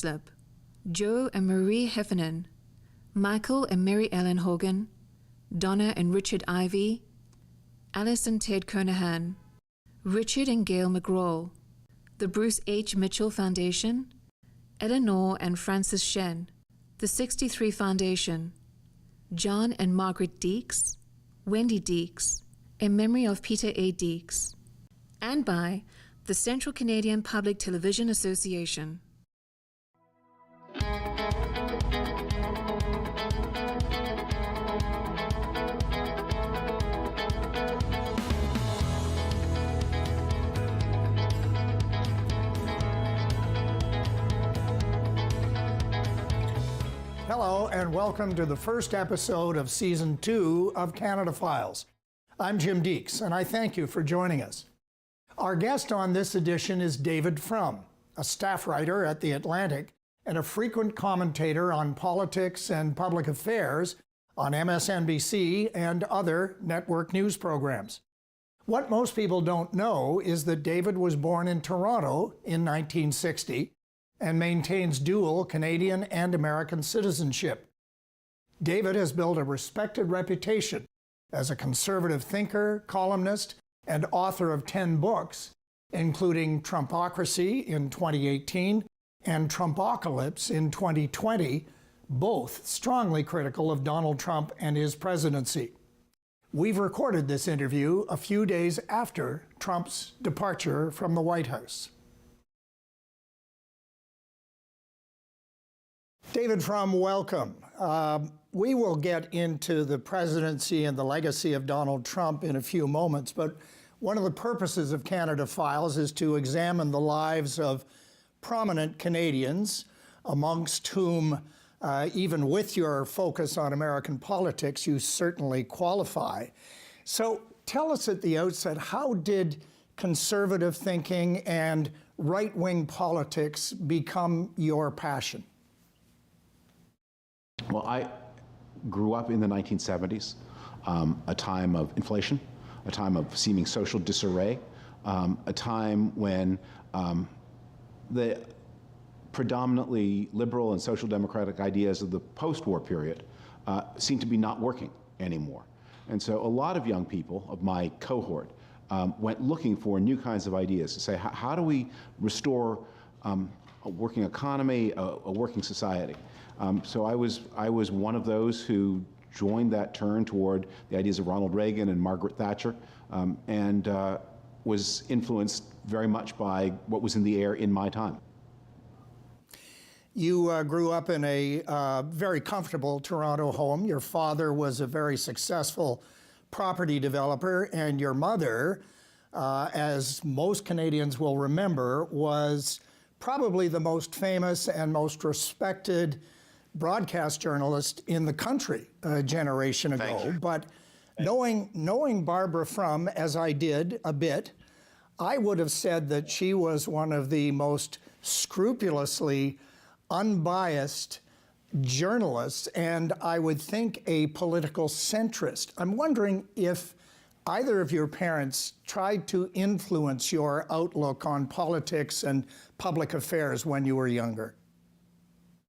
Hayslip, Joe and Marie Heffernan, Michael and Mary Ellen Hogan, Donna and Richard Ivy, Alice and Ted Kernahan, Richard and Gail McGraw, the Bruce H. Mitchell Foundation, Eleanor and Francis Shen, the 63 Foundation, John and Margaret Deeks, Wendy Deeks, in memory of Peter A. Deeks, and by the Central Canadian Public Television Association. Hello, and welcome to the first episode of Season 2 of Canada Files. I'm Jim Deeks, and I thank you for joining us. Our guest on this edition is David Frum, a staff writer at The Atlantic and a frequent commentator on politics and public affairs on MSNBC and other network news programs. What most people don't know is that David was born in Toronto in 1960 and maintains dual Canadian and American citizenship. David has built a respected reputation as a conservative thinker, columnist, and author of 10 books, including Trumpocracy in 2018 and Trumpocalypse in 2020, both strongly critical of Donald Trump and his presidency. We've recorded this interview a few days after Trump's departure from the White House. David Frum, welcome. We will get into the presidency and the legacy of Donald Trump in a few moments, but one of the purposes of Canada Files is to examine the lives of prominent Canadians, amongst whom, even with your focus on American politics, you certainly qualify. So tell us at the outset, how did conservative thinking and right-wing politics become your passion? Well, I grew up in the 1970s, a time of inflation, a time of seeming social disarray, a time when the predominantly liberal and social democratic ideas of the post-war period seemed to be not working anymore. And so a lot of young people of my cohort went looking for new kinds of ideas to say, how do we restore a working economy, a working society? So I was one of those who joined that turn toward the ideas of Ronald Reagan and Margaret Thatcher, and was influenced very much by what was in the air in my time. You grew up in a very comfortable Toronto home. Your father was a very successful property developer, and your mother, as most Canadians will remember, was probably the most famous and most respected broadcast journalist in the country a generation ago. But knowing Barbara Frum, as I did a bit, I would have said that she was one of the most scrupulously unbiased journalists, and I would think a political centrist. I'm wondering if either of your parents tried to influence your outlook on politics and public affairs when you were younger.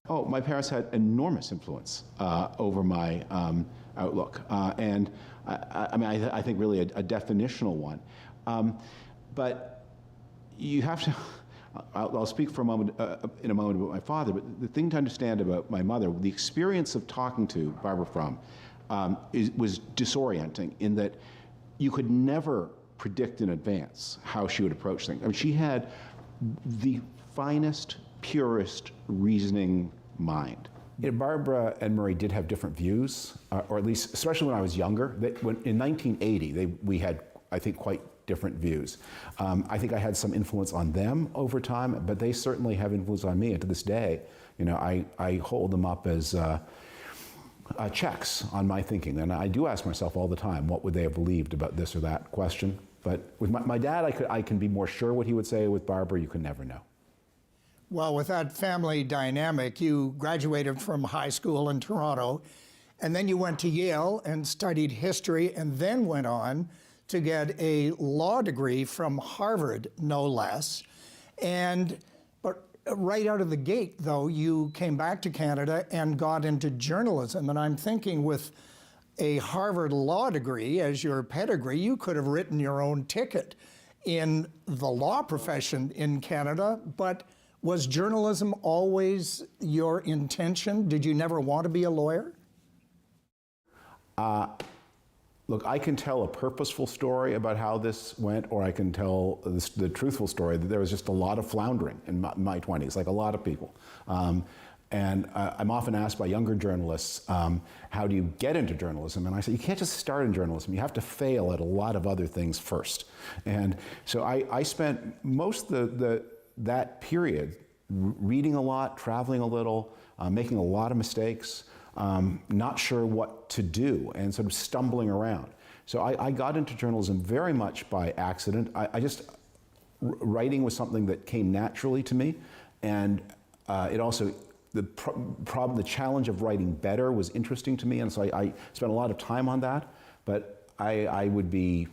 Oh, my parents had enormous influence over my outlook, and I think really a definitional one. But you have to, I'll speak for a moment, in a moment about my father, but the thing to understand about my mother, the experience of talking to Barbara Frum was disorienting in that you could never predict in advance how she would approach things. I mean, she had the finest, purest reasoning mind. Barbara and Murray did have different views, or at least, especially when I was younger. In 1980, we had, I think, quite different views. I think I had some influence on them over time, but they certainly have influence on me. And to this day, you know, I hold them up as checks on my thinking. And I do ask myself all the time, what would they have believed about this or that question? But with my dad, I can be more sure what he would say. With Barbara, you can never know. Well, with that family dynamic, you graduated from high school in Toronto, and then you went to Yale and studied history, and then went on to get a law degree from Harvard, no less. But right out of the gate, though, you came back to Canada and got into journalism. And I'm thinking with a Harvard law degree as your pedigree, you could have written your own ticket in the law profession in Canada. But was journalism always your intention? Did you never want to be a lawyer? Look, I can tell a purposeful story about how this went, or I can tell the truthful story that there was just a lot of floundering in my 20s, like a lot of people. And I'm often asked by younger journalists, how do you get into journalism? And I say, you can't just start in journalism. You have to fail at a lot of other things first. And so I spent most of that period reading a lot, traveling a little, making a lot of mistakes, not sure what to do, and sort of stumbling around. So I got into journalism very much by accident. Writing was something that came naturally to me, and it also, the challenge of writing better was interesting to me, and so I spent a lot of time on that, but I would be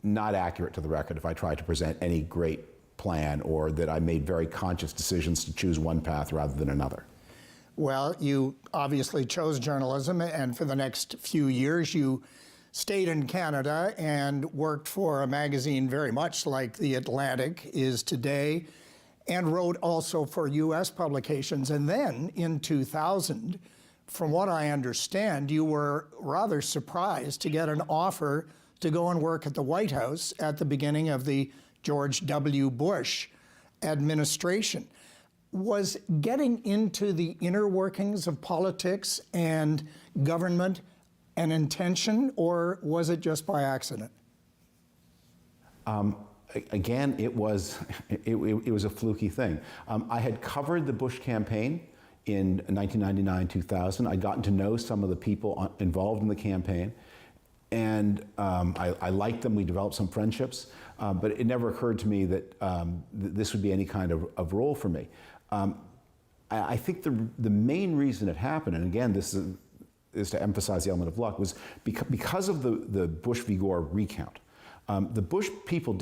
not accurate to the record if I tried to present any great plan or that I made very conscious decisions to choose one path rather than another. Well, you obviously chose journalism, and for the next few years you stayed in Canada and worked for a magazine very much like The Atlantic is today, and wrote also for U.S. publications. And then in 2000, from what I understand, you were rather surprised to get an offer to go and work at the White House at the beginning of the George W. Bush administration. Was getting into the inner workings of politics and government an intention, or was it just by accident? Again, it was a fluky thing. I had covered the Bush campaign in 1999-2000. I'd gotten to know some of the people involved in the campaign, and I liked them. We developed some friendships, but it never occurred to me that this would be any kind of role for me. I think the main reason it happened, and again, this is to emphasize the element of luck, was because of the Bush v. Gore recount. The Bush people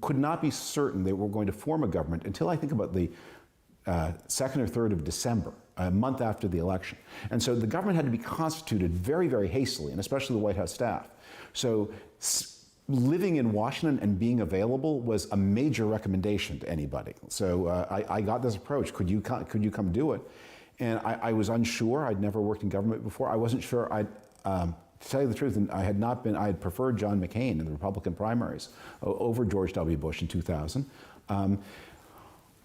could not be certain they were going to form a government until I think about the 2nd or 3rd of December, a month after the election. And so the government had to be constituted very, very hastily, and especially the White House staff. So living in Washington and being available was a major recommendation to anybody. So I got this approach, could you come do it? And I was unsure. I'd never worked in government before. I wasn't sure. To tell you the truth, I had preferred John McCain in the Republican primaries over George W. Bush in 2000.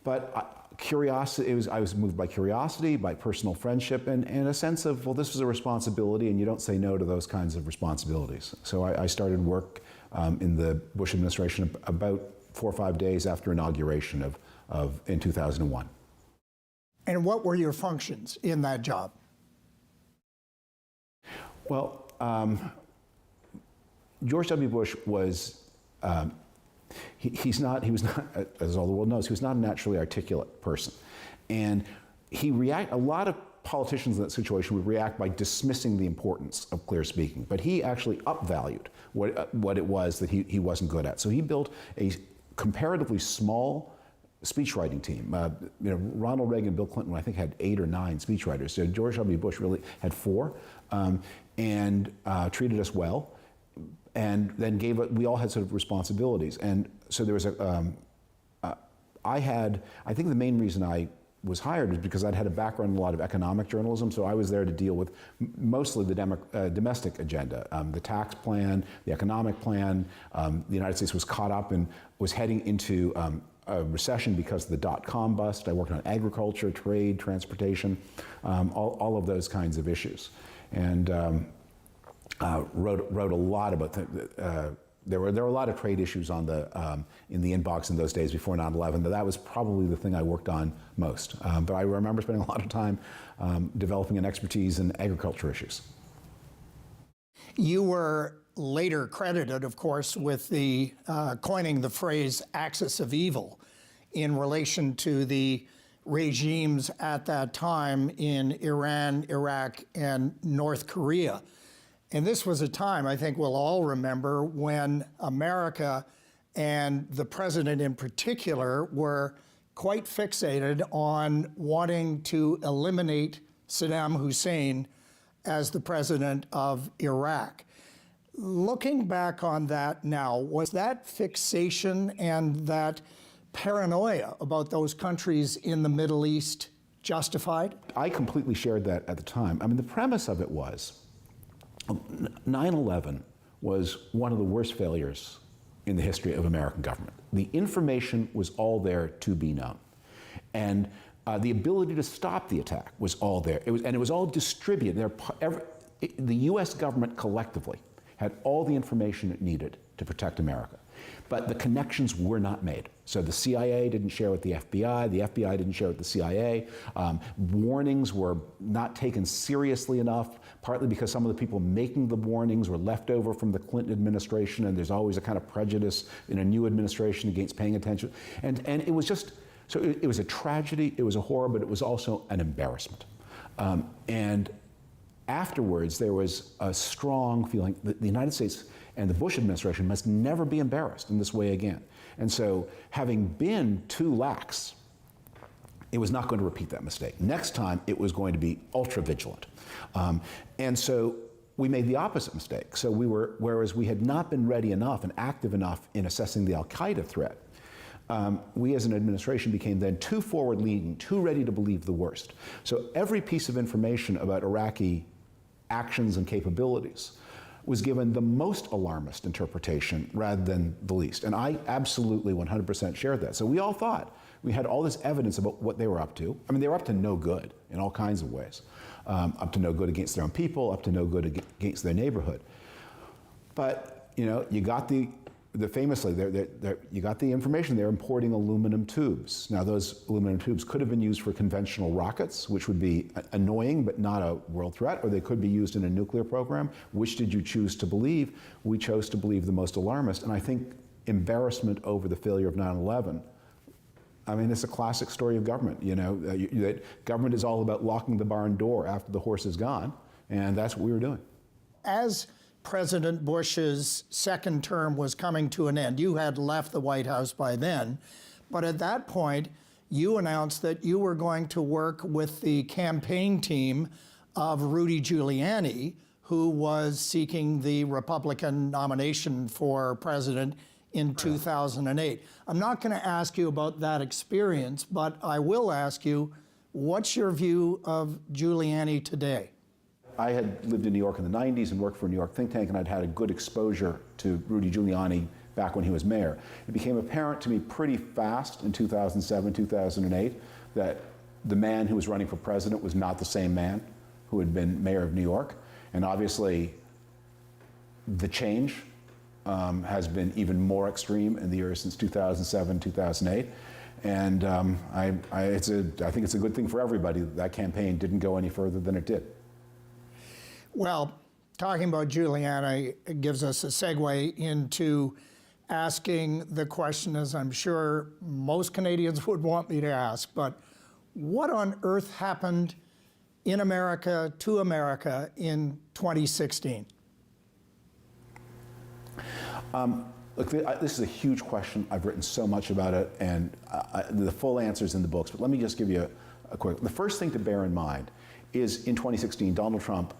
But curiosity, I was moved by curiosity, by personal friendship, and a sense of, well, this was a responsibility, and you don't say no to those kinds of responsibilities. So I started work in the Bush administration about 4 or 5 days after inauguration in 2001. And what were your functions in that job? Well, George W. Bush was, he was not, as all the world knows, he was not a naturally articulate person. And a lot of politicians in that situation would react by dismissing the importance of clear speaking, but he actually upvalued what it was that he wasn't good at. So he built a comparatively small speechwriting team. Ronald Reagan and Bill Clinton, I think, had 8 or 9 speechwriters. So George W. Bush really had 4, and treated us well, and then we all had sort of responsibilities. And so there was I think the main reason I was hired was because I'd had a background in a lot of economic journalism, so I was there to deal with mostly the domestic agenda, the tax plan, the economic plan. The United States was caught up and was heading into a recession because of the dot-com bust. I worked on agriculture, trade, transportation, all of those kinds of issues, and wrote a lot about there were a lot of trade issues on in the inbox in those days before 9/11. That was probably the thing I worked on most. But I remember spending a lot of time developing an expertise in agriculture issues. You were later credited, of course, with the coining the phrase "axis of evil" in relation to the regimes at that time in Iran, Iraq, and North Korea. And this was a time, I think we'll all remember, when America and the president in particular were quite fixated on wanting to eliminate Saddam Hussein as the president of Iraq. Looking back on that now, was that fixation and that paranoia about those countries in the Middle East justified? I completely shared that at the time. I mean, the premise of it was 9/11 was one of the worst failures in the history of American government. The information was all there to be known. And the ability to stop the attack was all there. It was all distributed. The US government collectively had all the information it needed to protect America. But the connections were not made. So the CIA didn't share with the FBI didn't share with the CIA. Warnings were not taken seriously enough, partly because some of the people making the warnings were left over from the Clinton administration, and there's always a kind of prejudice in a new administration against paying attention. And it was just, so it was a tragedy, it was a horror, but it was also an embarrassment. And afterwards, there was a strong feeling that the United States and the Bush administration must never be embarrassed in this way again. And so, having been too lax, it was not going to repeat that mistake. Next time, it was going to be ultra vigilant. And so, we made the opposite mistake. So whereas we had not been ready enough and active enough in assessing the Al-Qaeda threat, we as an administration became then too forward-leaning, too ready to believe the worst. So every piece of information about Iraqi actions and capabilities was given the most alarmist interpretation rather than the least. And I absolutely 100% shared that. So we all thought we had all this evidence about what they were up to. I mean, they were up to no good in all kinds of ways. Up to no good against their own people, up to no good against their neighborhood. But, you know, you got famously, you got the information, they're importing aluminum tubes. Now, those aluminum tubes could have been used for conventional rockets, which would be annoying but not a world threat, or they could be used in a nuclear program. Which did you choose to believe? We chose to believe the most alarmist, and I think embarrassment over the failure of 9/11, I mean, it's a classic story of government, you know, that government is all about locking the barn door after the horse is gone, and that's what we were doing. As President Bush's second term was coming to an end, you had left the White House by then, but at that point, you announced that you were going to work with the campaign team of Rudy Giuliani, who was seeking the Republican nomination for president in 2008. I'm not going to ask you about that experience, but I will ask you, what's your view of Giuliani today? I had lived in New York in the 90s and worked for a New York think tank, and I'd had a good exposure to Rudy Giuliani back when he was mayor. It became apparent to me pretty fast in 2007, 2008, that the man who was running for president was not the same man who had been mayor of New York. And obviously, the change has been even more extreme in the years since 2007, 2008. And I think it's a good thing for everybody that campaign didn't go any further than it did. Well, talking about Giuliani gives us a segue into asking the question, as I'm sure most Canadians would want me to ask, but what on earth happened in America to America in 2016? Look, this is a huge question. I've written so much about it, and the full answer's in the books, but let me just give you a quick. The first thing to bear in mind is in 2016, Donald Trump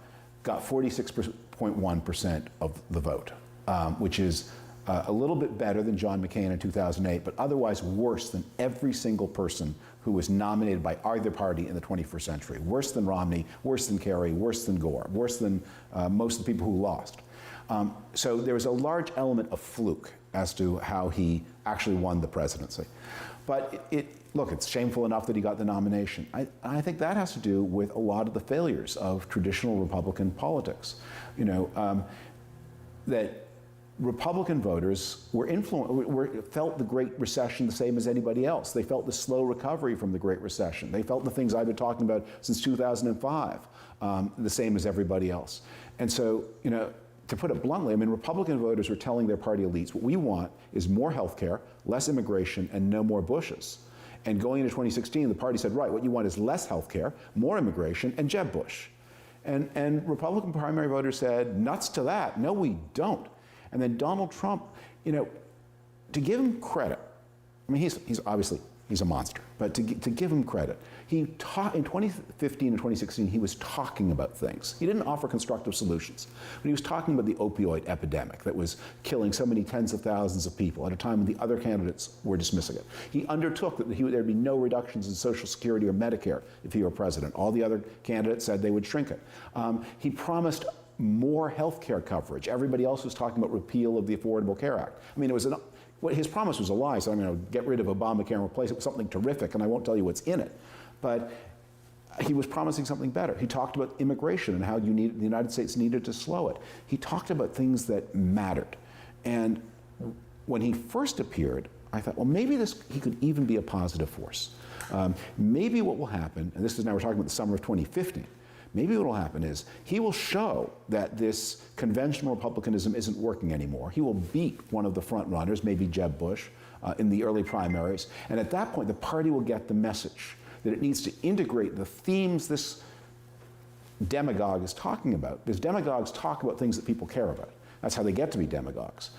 got 46.1% of the vote, which is a little bit better than John McCain in 2008, but otherwise worse than every single person who was nominated by either party in the 21st century. Worse than Romney, worse than Kerry, worse than Gore, worse than most of the people who lost. So there was a large element of fluke as to how he actually won the presidency. But look, it's shameful enough that he got the nomination. I think that has to do with a lot of the failures of traditional Republican politics. You know, that Republican voters felt the Great Recession the same as anybody else. They felt the slow recovery from the Great Recession. They felt the things I've been talking about since 2005, the same as everybody else. And so, you know, to put it bluntly, I mean, Republican voters were telling their party elites, what we want is more health care, less immigration, and no more Bushes. And going into 2016, the party said, right, what you want is less health care, more immigration, and Jeb Bush. And Republican primary voters said, nuts to that. No, we don't. And then Donald Trump, you know, to give him credit, I mean, he's obviously, he's a monster. But to give him credit, in 2015 and 2016, he was talking about things. He didn't offer constructive solutions, but he was talking about the opioid epidemic that was killing so many tens of thousands of people at a time when the other candidates were dismissing it. He undertook that there'd be no reductions in Social Security or Medicare if he were president. All the other candidates said they would shrink it. He promised more health care coverage. Everybody else was talking about repeal of the Affordable Care Act. I mean, his promise was a lie, so I'm going to get rid of Obamacare and replace it with something terrific, and I won't tell you what's in it. But he was promising something better. He talked about immigration and how the United States needed to slow it. He talked about things that mattered. And when he first appeared, I thought, well, maybe he could even be a positive force. Maybe what will happen, and this is now we're talking about the summer of 2015, maybe what will happen is he will show that this conventional republicanism isn't working anymore. He will beat one of the front runners, maybe Jeb Bush, in the early primaries. And at that point, the party will get the message that it needs to integrate the themes this demagogue is talking about. Because demagogues talk about things that people care about. That's how they get to be demagogues.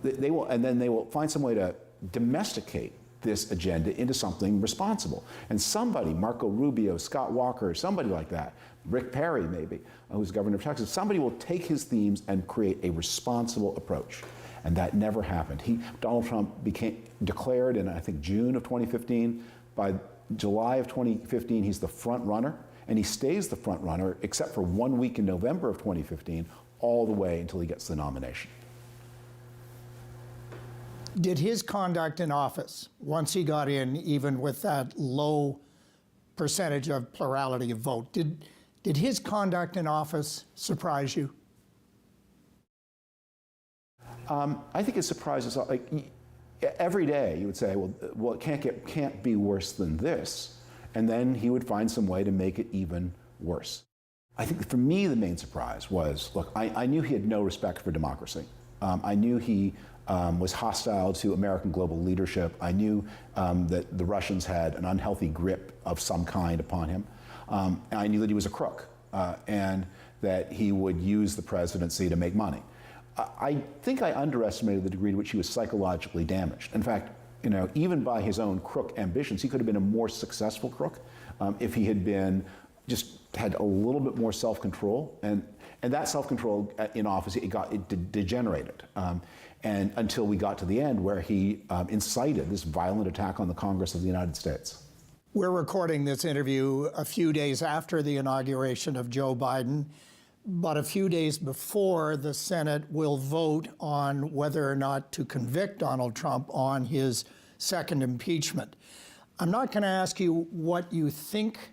They will find some way to domesticate this agenda into something responsible. And somebody, Marco Rubio, Scott Walker, somebody like that, Rick Perry maybe, who's governor of Texas, somebody will take his themes and create a responsible approach. And that never happened. Donald Trump declared in, I think, June of 2015. By July of 2015, he's the front runner, and he stays the front runner, except for 1 week in November of 2015, all the way until he gets the nomination. Did his conduct in office, once he got in, even with that low percentage of plurality of vote, did his conduct in office surprise you? I think it surprises. Like every day, you would say, "Well, it can't be worse than this," and then he would find some way to make it even worse. I think for me, the main surprise was, look, I knew he had no respect for democracy. I knew he was hostile to American global leadership. I knew that the Russians had an unhealthy grip of some kind upon him. And I knew that he was a crook and that he would use the presidency to make money. I think I underestimated the degree to which he was psychologically damaged. In fact, even by his own crook ambitions, he could have been a more successful crook if he had had a little bit more self-control. And that self-control in office, it degenerated. And until we got to the end where he incited this violent attack on the Congress of the United States. We're recording this interview a few days after the inauguration of Joe Biden, but a few days before the Senate will vote on whether or not to convict Donald Trump on his second impeachment. I'm not going to ask you what you think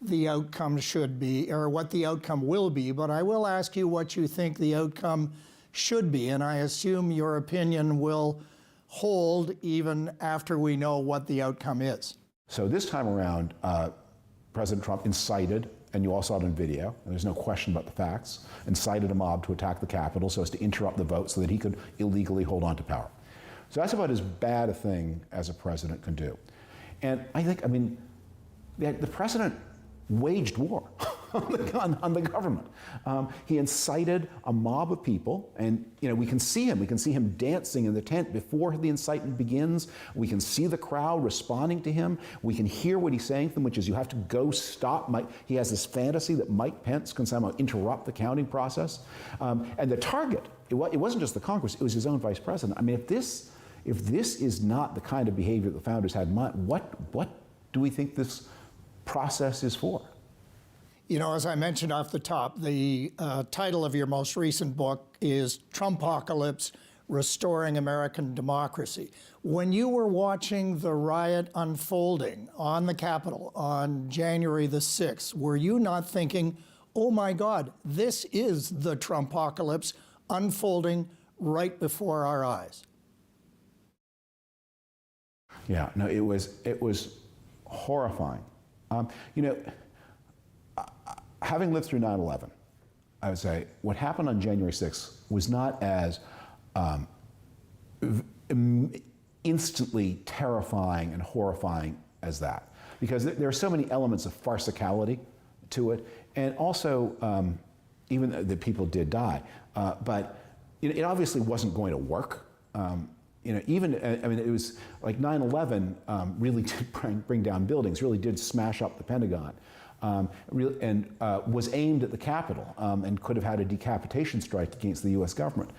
the outcome should be or what the outcome will be, but I will ask you what you think the outcome should be, and I assume your opinion will hold even after we know what the outcome is. So this time around, President Trump incited, and you all saw it on video, and there's no question about the facts, incited a mob to attack the Capitol so as to interrupt the vote so that he could illegally hold on to power. So that's about as bad a thing as a president can do. And the president waged war on the government. He incited a mob of people, and we can see him dancing in the tent before the incitement begins. We can see the crowd responding to him. We can hear what he's saying to them, which is, you have to go stop Mike. He has this fantasy that Mike Pence can somehow interrupt the counting process. And the target, it wasn't just the Congress, it was his own vice president. I mean, if this is not the kind of behavior that the founders had in mind, what do we think this process is for? As I mentioned off the top, the title of your most recent book is Trumpocalypse: Restoring American Democracy. When you were watching the riot unfolding on the Capitol on January the 6th, were you not thinking, oh my God, this is the Trumpocalypse unfolding right before our eyes? Yeah, no, it was horrifying. Having lived through 9/11, I would say what happened on January 6th was not as instantly terrifying and horrifying as that, because there are so many elements of farcicality to it, and also even that people did die, but it obviously wasn't going to work. even, I mean, it was like 9/11 really did bring down buildings, really did smash up the Pentagon. Was aimed at the Capitol and could have had a decapitation strike against the U.S. government.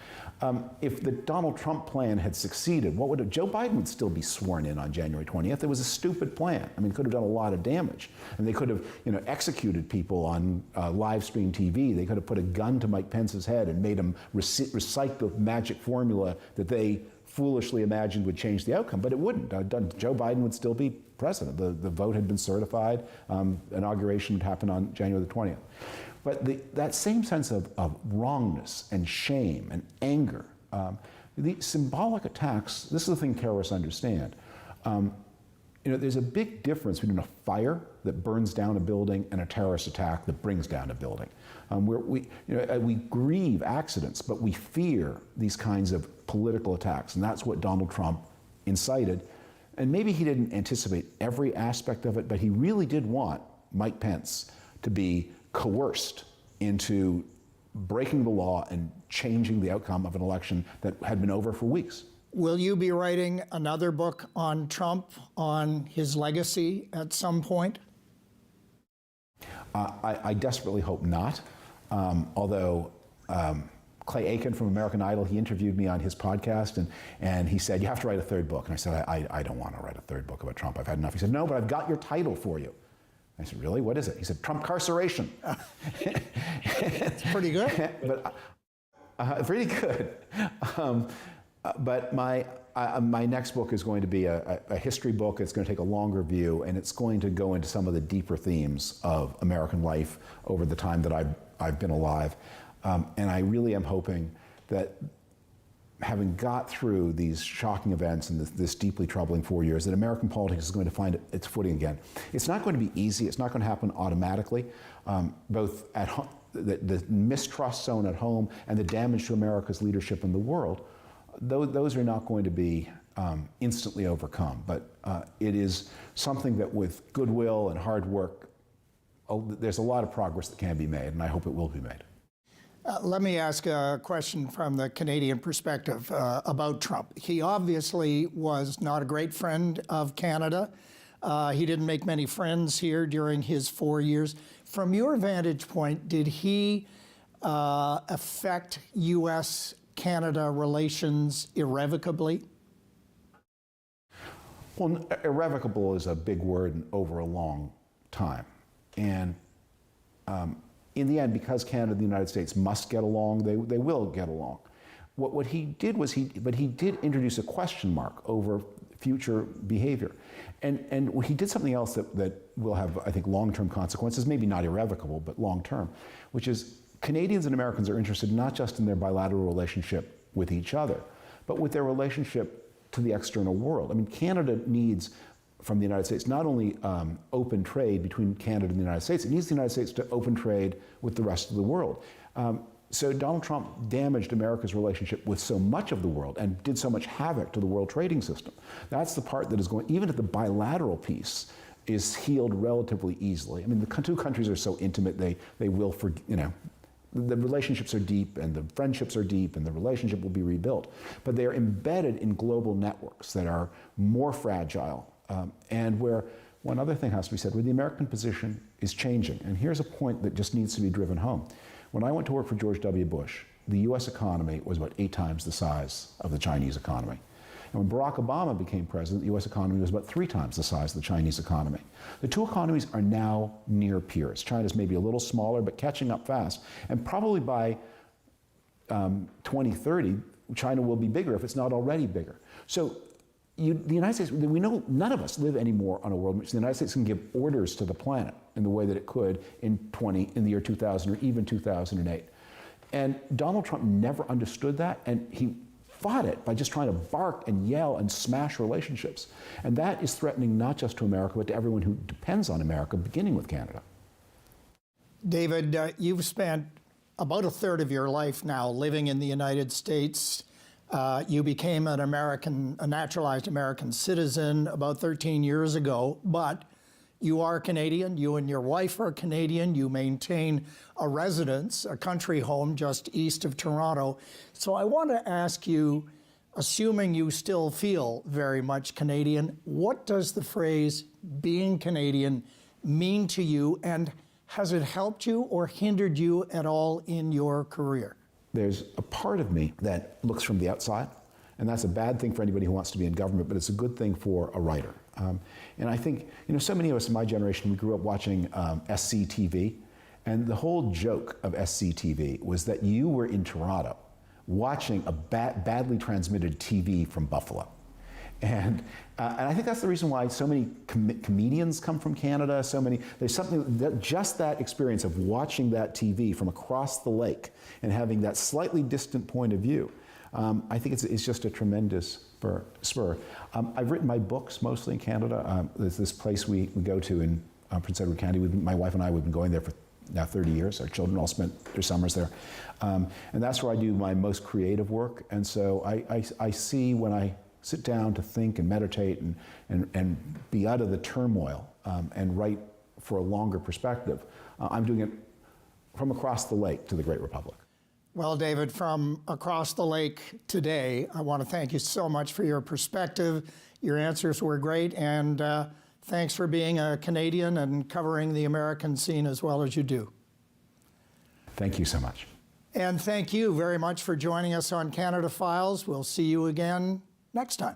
If the Donald Trump plan had succeeded, Joe Biden would still be sworn in on January 20th. It was a stupid plan. I mean, it could have done a lot of damage. And they could have, executed people on live stream TV. They could have put a gun to Mike Pence's head and made him recite the magic formula that they foolishly imagined would change the outcome, but it wouldn't. Joe Biden would still be president. The vote had been certified. Inauguration would happen on January the 20th. But that same sense of wrongness and shame and anger, the symbolic attacks, this is the thing terrorists understand. There's a big difference between a fire that burns down a building and a terrorist attack that brings down a building. We grieve accidents, but we fear these kinds of political attacks, and that's what Donald Trump incited. And maybe he didn't anticipate every aspect of it, but he really did want Mike Pence to be coerced into breaking the law and changing the outcome of an election that had been over for weeks. Will you be writing another book on Trump, on his legacy at some point? I desperately hope not. Although Clay Aiken from American Idol, he interviewed me on his podcast, and he said, you have to write a third book. And I said, I don't want to write a third book about Trump. I've had enough. He said, no, but I've got your title for you. I said, really? What is it? He said, Trump-carceration. It's pretty good. Pretty good. But my next book is going to be a history book. It's going to take a longer view, and it's going to go into some of the deeper themes of American life over the time that I've been alive. And I really am hoping that having got through these shocking events and this deeply troubling 4 years, that American politics is going to find its footing again. It's not going to be easy. It's not going to happen automatically. Both at home, the mistrust zone at home and the damage to America's leadership in the world, those are not going to be instantly overcome. But it is something that with goodwill and hard work, there's a lot of progress that can be made, and I hope it will be made. Let me ask a question from the Canadian perspective about Trump. He obviously was not a great friend of Canada. He didn't make many friends here during his 4 years. From your vantage point, did he affect U.S.-Canada relations irrevocably? Well, irrevocable is a big word over a long time. And in the end, because Canada and the United States must get along, they will get along. What he did was he did introduce a question mark over future behavior. And he did something else that will have, I think, long-term consequences, maybe not irrevocable, but long-term, which is Canadians and Americans are interested not just in their bilateral relationship with each other, but with their relationship to the external world. I mean, Canada needs from the United States not only open trade between Canada and the United States, it needs the United States to open trade with the rest of the world. So Donald Trump damaged America's relationship with so much of the world and did so much havoc to the world trading system. That's the part that is going, even if the bilateral piece is healed relatively easily. I mean, the two countries are so intimate, they will, the relationships are deep and the friendships are deep and the relationship will be rebuilt. But they are embedded in global networks that are more fragile and where one other thing has to be said, where the American position is changing. And here's a point that just needs to be driven home. When I went to work for George W. Bush, the US economy was about 8 times the size of the Chinese economy. And when Barack Obama became president, the US economy was about 3 times the size of the Chinese economy. The two economies are now near peers. China's maybe a little smaller, but catching up fast. And probably by 2030, China will be bigger if it's not already bigger. So the United States, we know none of us live anymore on a world in which the United States can give orders to the planet in the way that it could in the year 2000 or even 2008. And Donald Trump never understood that, and he fought it by just trying to bark and yell and smash relationships. And that is threatening not just to America, but to everyone who depends on America, beginning with Canada. David, you've spent about a third of your life now living in the United States. You became a naturalized American citizen about 13 years ago, but you are Canadian. You and your wife are Canadian. You maintain a residence, a country home just east of Toronto. So I want to ask you, assuming you still feel very much Canadian, what does the phrase being Canadian mean to you, and has it helped you or hindered you at all in your career? There's a part of me that looks from the outside, and that's a bad thing for anybody who wants to be in government, but it's a good thing for a writer. And I think, so many of us in my generation, we grew up watching SCTV, and the whole joke of SCTV was that you were in Toronto watching a badly transmitted TV from Buffalo. And I think that's the reason why so many comedians come from Canada, there's something, just that experience of watching that TV from across the lake and having that slightly distant point of view. I think it's just a tremendous spur. I've written my books mostly in Canada. There's this place we go to in Prince Edward County. My wife and I, we've been going there for now 30 years. Our children all spent their summers there. And that's where I do my most creative work. And so I see when I sit down to think and meditate and be out of the turmoil and write for a longer perspective, I'm doing it from across the lake to the Great Republic. Well, David, from across the lake today, I want to thank you so much for your perspective. Your answers were great, and thanks for being a Canadian and covering the American scene as well as you do. Thank you so much. And thank you very much for joining us on Canada Files. We'll see you again next time.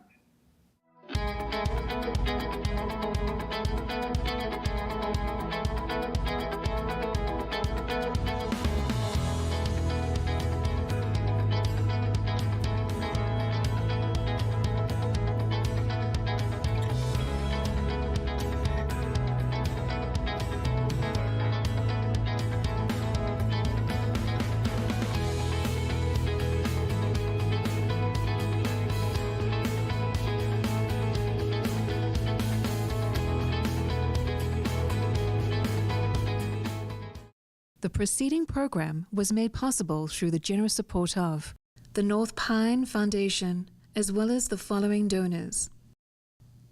The preceding program was made possible through the generous support of the North Pine Foundation, as well as the following donors: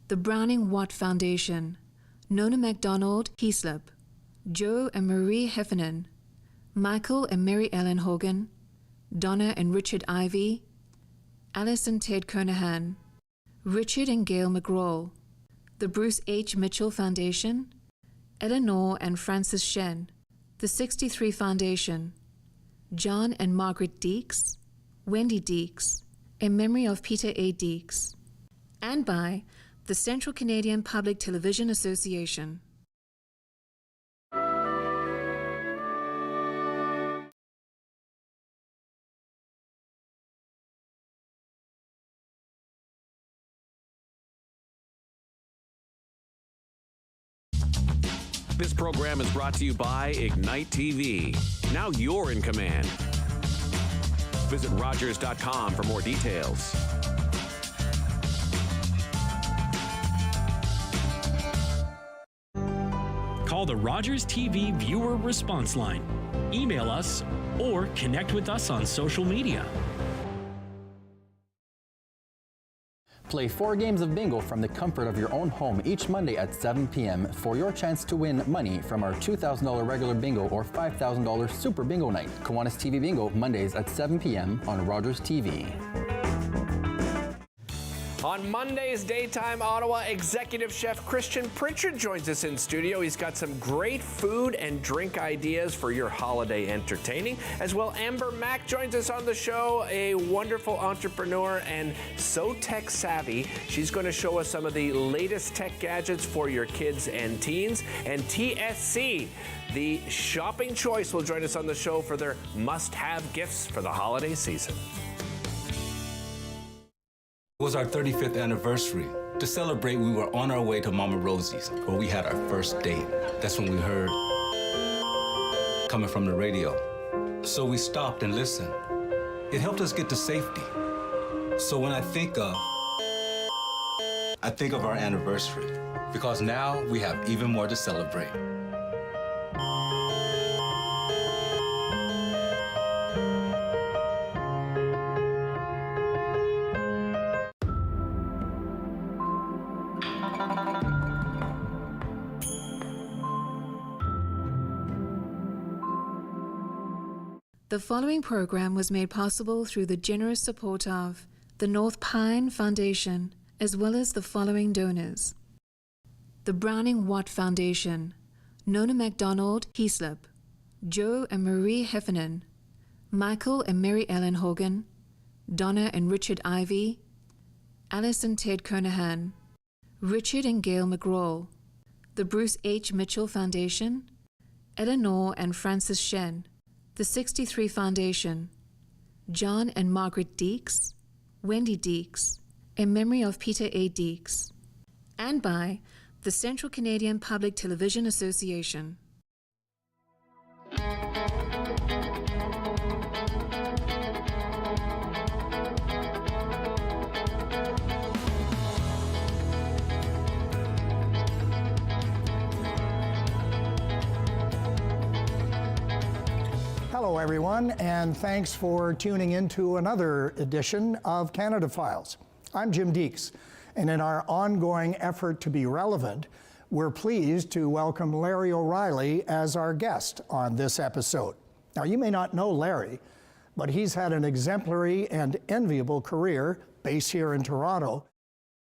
the Browning Watt Foundation, Nona MacDonald Heaslip, Joe and Marie Heffernan, Michael and Mary Ellen Hogan, Donna and Richard Ivy, Alice and Ted Kernahan, Richard and Gail McGraw, the Bruce H. Mitchell Foundation, Eleanor and Francis Shen, the 63 Foundation, John and Margaret Deeks, Wendy Deeks, in memory of Peter A. Deeks, and by the Central Canadian Public Television Association. This program is brought to you by Ignite TV. Now you're in command. Visit Rogers.com for more details. Call the Rogers TV viewer response line, email us, or connect with us on social media. Play 4 games of bingo from the comfort of your own home each Monday at 7 p.m. for your chance to win money from our $2,000 regular bingo or $5,000 super bingo night. Kiwanis TV Bingo, Mondays at 7 p.m. on Rogers TV. On Monday's Daytime Ottawa, Executive Chef Christian Pritchard joins us in studio. He's got some great food and drink ideas for your holiday entertaining. As well, Amber Mack joins us on the show, a wonderful entrepreneur and so tech savvy. She's going to show us some of the latest tech gadgets for your kids and teens. And TSC, the shopping choice, will join us on the show for their must-have gifts for the holiday season. It was our 35th anniversary. To celebrate, we were on our way to Mama Rosie's, where we had our first date. That's when we heard coming from the radio. So we stopped and listened. It helped us get to safety. So when I think of our anniversary, because now we have even more to celebrate. The following program was made possible through the generous support of the North Pine Foundation, as well as the following donors: the Browning Watt Foundation, Nona MacDonald Heaslip, Joe and Marie Heffernan, Michael and Mary Ellen Hogan, Donna and Richard Ivy, Alice and Ted Kernahan, Richard and Gail McGraw, the Bruce H. Mitchell Foundation, Eleanor and Francis Shen, the 63 Foundation, John and Margaret Deeks, Wendy Deeks, in memory of Peter A. Deeks, and by the Central Canadian Public Television Association. Hello, everyone, and thanks for tuning in to another edition of Canada Files. I'm Jim Deeks, and in our ongoing effort to be relevant, we're pleased to welcome Larry O'Reilly as our guest on this episode. Now, you may not know Larry, but he's had an exemplary and enviable career based here in Toronto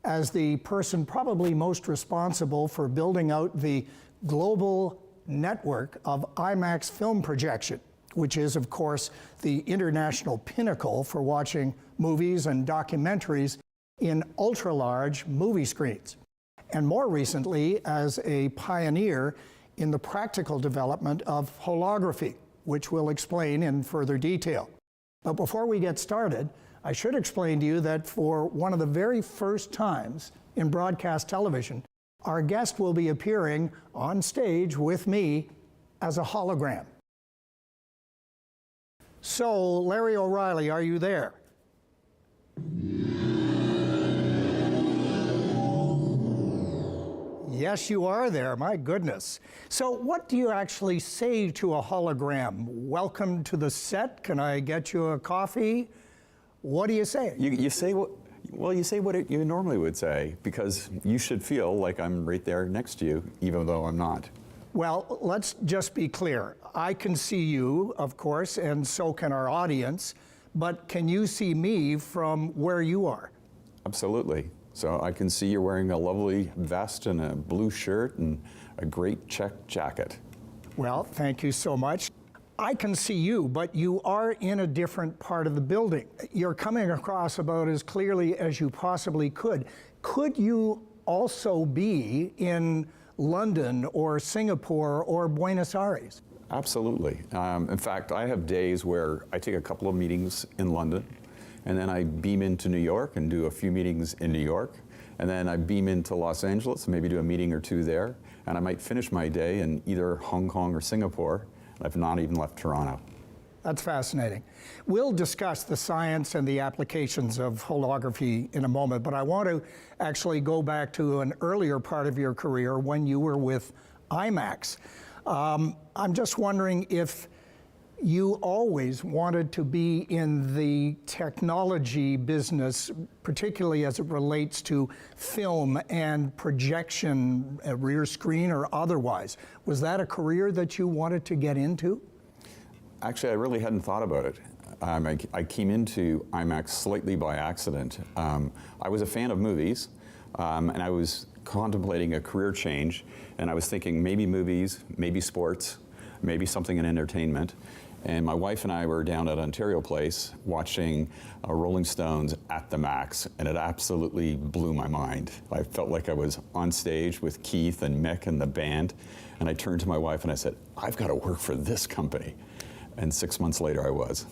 as the person probably most responsible for building out the global network of IMAX film projection, which is, of course, the international pinnacle for watching movies and documentaries in ultra-large movie screens, and more recently as a pioneer in the practical development of holography, which we'll explain in further detail. But before we get started, I should explain to you that for one of the very first times in broadcast television, our guest will be appearing on stage with me as a hologram. So, Larry O'Reilly, are you there? Yes, you are there, my goodness. So what do you actually say to a hologram? Welcome to the set, can I get you a coffee? What do you say? You say what, well, you say what you normally would say, because you should feel like I'm right there next to you, even though I'm not. Well, let's just be clear. I can see you, of course, and so can our audience, but can you see me from where you are? Absolutely. So I can see you're wearing a lovely vest and a blue shirt and a great check jacket. Well, thank you so much. I can see you, but you are in a different part of the building. You're coming across about as clearly as you possibly could. Could you also be in London or Singapore or Buenos Aires? Absolutely. In fact, I have days where I take a couple of meetings in London, and then I beam into New York and do a few meetings in New York, and then I beam into Los Angeles, maybe do a meeting or two there, and I might finish my day in either Hong Kong or Singapore. I've not even left Toronto. That's fascinating. We'll discuss the science and the applications of holography in a moment, but I want to actually go back to an earlier part of your career when you were with IMAX. I'm just wondering if you always wanted to be in the technology business, particularly as it relates to film and projection, rear screen or otherwise. Was that a career that you wanted to get into? Actually, I really hadn't thought about it. I came into IMAX slightly by accident. I was a fan of movies, and I was contemplating a career change, and I was thinking maybe movies, maybe sports, maybe something in entertainment. And my wife and I were down at Ontario Place watching Rolling Stones at the Max, and it absolutely blew my mind. I felt like I was on stage with Keith and Mick and the band, and I turned to my wife and I said, I've got to work for this company. And 6 months later, I was.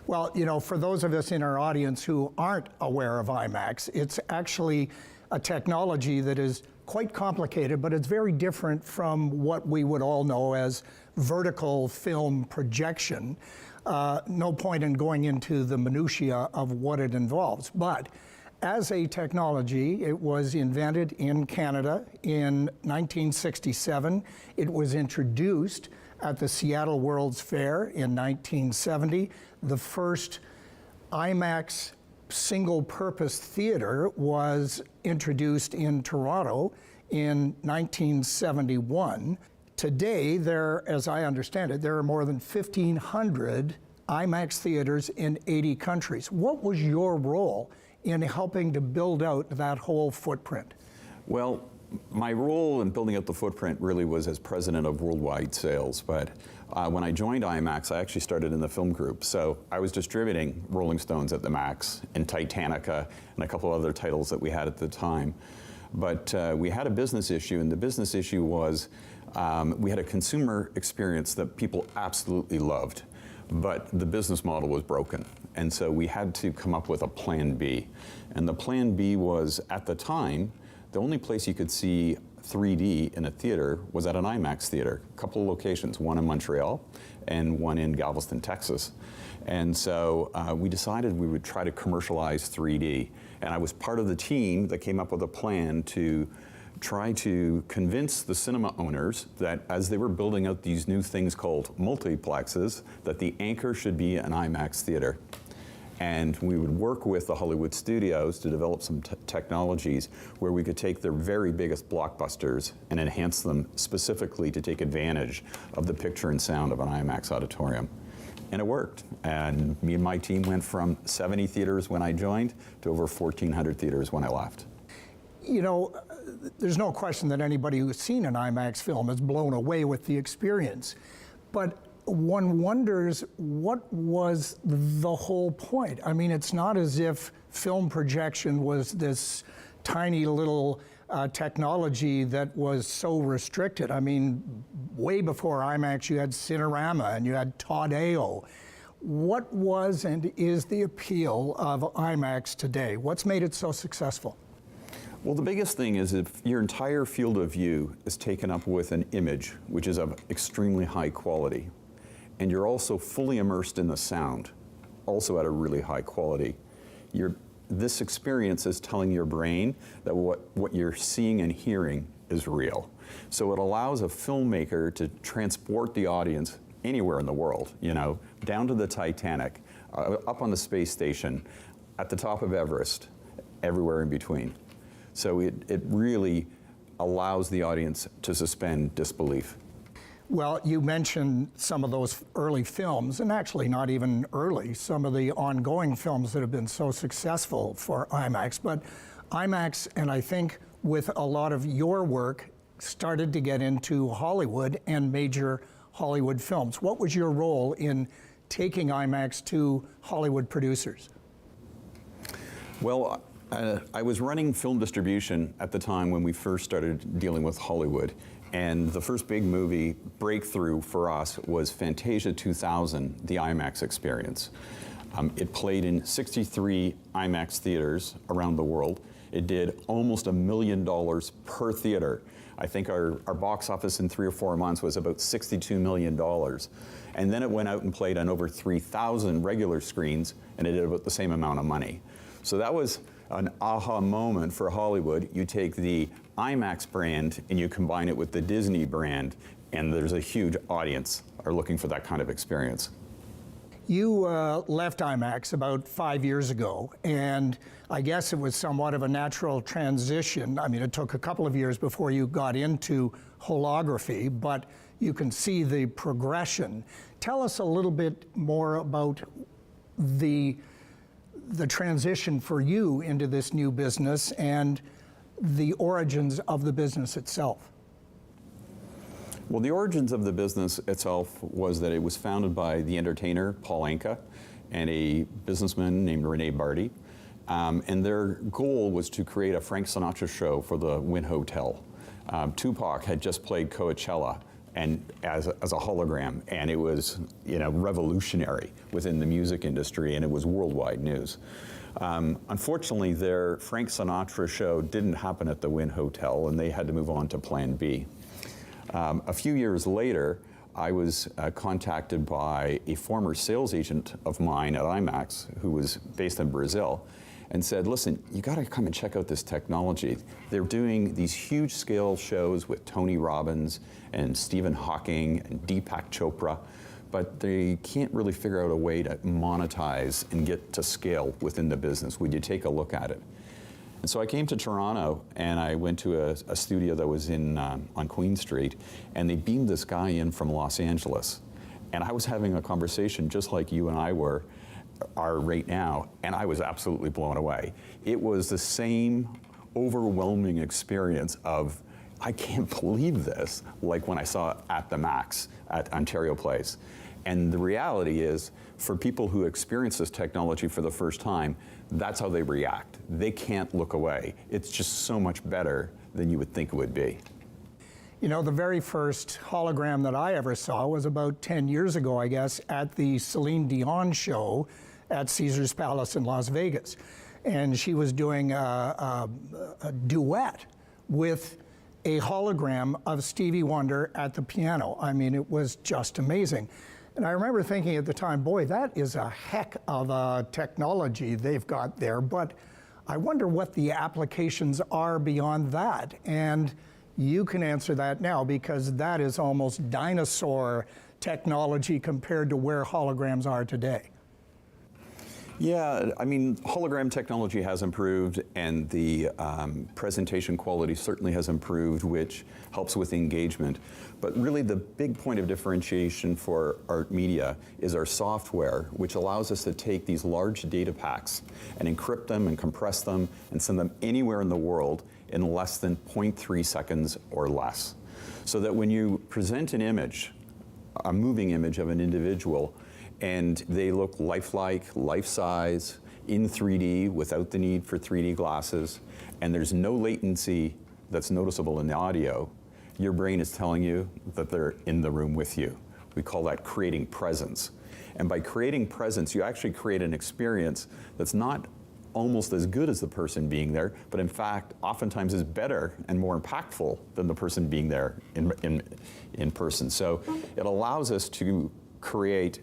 Well, you know, for those of us in our audience who aren't aware of IMAX, it's actually a technology that is quite complicated, but it's very different from what we would all know as vertical film projection. No point in going into the minutiae of what it involves, but as a technology, it was invented in Canada in 1967. It was introduced at the Seattle World's Fair in 1970. The first IMAX single-purpose theater was introduced in Toronto in 1971. Today, as I understand it, there are more than 1,500 IMAX theaters in 80 countries. What was your role in helping to build out that whole footprint? Well, my role in building up the footprint really was as president of worldwide sales, but when I joined IMAX, I actually started in the film group. So I was distributing Rolling Stones at the Max and Titanica and a couple of other titles that we had at the time. But we had a business issue, and the business issue was we had a consumer experience that people absolutely loved, but the business model was broken. And so we had to come up with a plan B. And the plan B was, at the time, the only place you could see 3D in a theater was at an IMAX theater. A couple of locations, one in Montreal and one in Galveston, Texas. And so we decided we would try to commercialize 3D. And I was part of the team that came up with a plan to try to convince the cinema owners that as they were building out these new things called multiplexes, that the anchor should be an IMAX theater. And we would work with the Hollywood studios to develop some technologies where we could take their very biggest blockbusters and enhance them specifically to take advantage of the picture and sound of an IMAX auditorium. And it worked. And me and my team went from 70 theaters when I joined to over 1,400 theaters when I left. You know, there's no question that anybody who's seen an IMAX film is blown away with the experience. But one wonders, what was the whole point? I mean, it's not as if film projection was this tiny little technology that was so restricted. I mean, way before IMAX, you had Cinerama and you had Todd-AO. What was and is the appeal of IMAX today? What's made it so successful? Well, the biggest thing is if your entire field of view is taken up with an image, which is of extremely high quality, and you're also fully immersed in the sound, also at a really high quality, this experience is telling your brain that what you're seeing and hearing is real. So it allows a filmmaker to transport the audience anywhere in the world, you know, down to the Titanic, up on the space station, at the top of Everest, everywhere in between. So it really allows the audience to suspend disbelief. Well, you mentioned some of those early films, and actually not even early, some of the ongoing films that have been so successful for IMAX. But IMAX, and I think with a lot of your work, started to get into Hollywood and major Hollywood films. What was your role in taking IMAX to Hollywood producers? Well, I was running film distribution at the time when we first started dealing with Hollywood. And the first big movie breakthrough for us was Fantasia 2000, the IMAX experience. It played in 63 IMAX theaters around the world. It did almost $1 million per theater. I think our box office in 3 or 4 months was about $62 million. And then it went out and played on over 3,000 regular screens, and it did about the same amount of money. So that was an aha moment for Hollywood. You take the IMAX brand and you combine it with the Disney brand, and there's a huge audience are looking for that kind of experience. You left IMAX about 5 years ago, and I guess it was somewhat of a natural transition. I mean, it took a couple of years before you got into holography, but you can see the progression. Tell us a little bit more about the transition for you into this new business and the origins of the business itself. Well, the origins of the business itself was that it was founded by the entertainer Paul Anka and a businessman named Rene Barty. And their goal was to create a Frank Sinatra show for the Wynn Hotel. Tupac had just played Coachella and as a hologram, and it was, you know, revolutionary within the music industry, and it was worldwide news. Unfortunately, their Frank Sinatra show didn't happen at the Wynn Hotel, and they had to move on to Plan B. A few years later, I was contacted by a former sales agent of mine at IMAX, who was based in Brazil, and said, listen, you gotta come and check out this technology. They're doing these huge scale shows with Tony Robbins and Stephen Hawking and Deepak Chopra, but they can't really figure out a way to monetize and get to scale within the business. Would you take a look at it? And so I came to Toronto, and I went to a studio that was on Queen Street, and they beamed this guy in from Los Angeles. And I was having a conversation just like you and I were, are right now, and I was absolutely blown away. It was the same overwhelming experience of, I can't believe this, like when I saw At the Max at Ontario Place. And the reality is, for people who experience this technology for the first time, that's how they react. They can't look away. It's just so much better than you would think it would be. You know, the very first hologram that I ever saw was about 10 years ago, I guess, at the Celine Dion show at Caesar's Palace in Las Vegas. And she was doing a duet with a hologram of Stevie Wonder at the piano. I mean, it was just amazing. And I remember thinking at the time, boy, that is a heck of a technology they've got there, but I wonder what the applications are beyond that. And you can answer that now, because that is almost dinosaur technology compared to where holograms are today. Yeah, I mean, hologram technology has improved, and the presentation quality certainly has improved, which helps with engagement. But really the big point of differentiation for art media is our software, which allows us to take these large data packs and encrypt them and compress them and send them anywhere in the world in less than 0.3 seconds or less. So that when you present an image, a moving image of an individual, and they look lifelike, life-size, in 3D without the need for 3D glasses, and there's no latency that's noticeable in the audio, your brain is telling you that they're in the room with you. We call that creating presence. And by creating presence, you actually create an experience that's not almost as good as the person being there, but in fact, oftentimes is better and more impactful than the person being there in person. So it allows us to create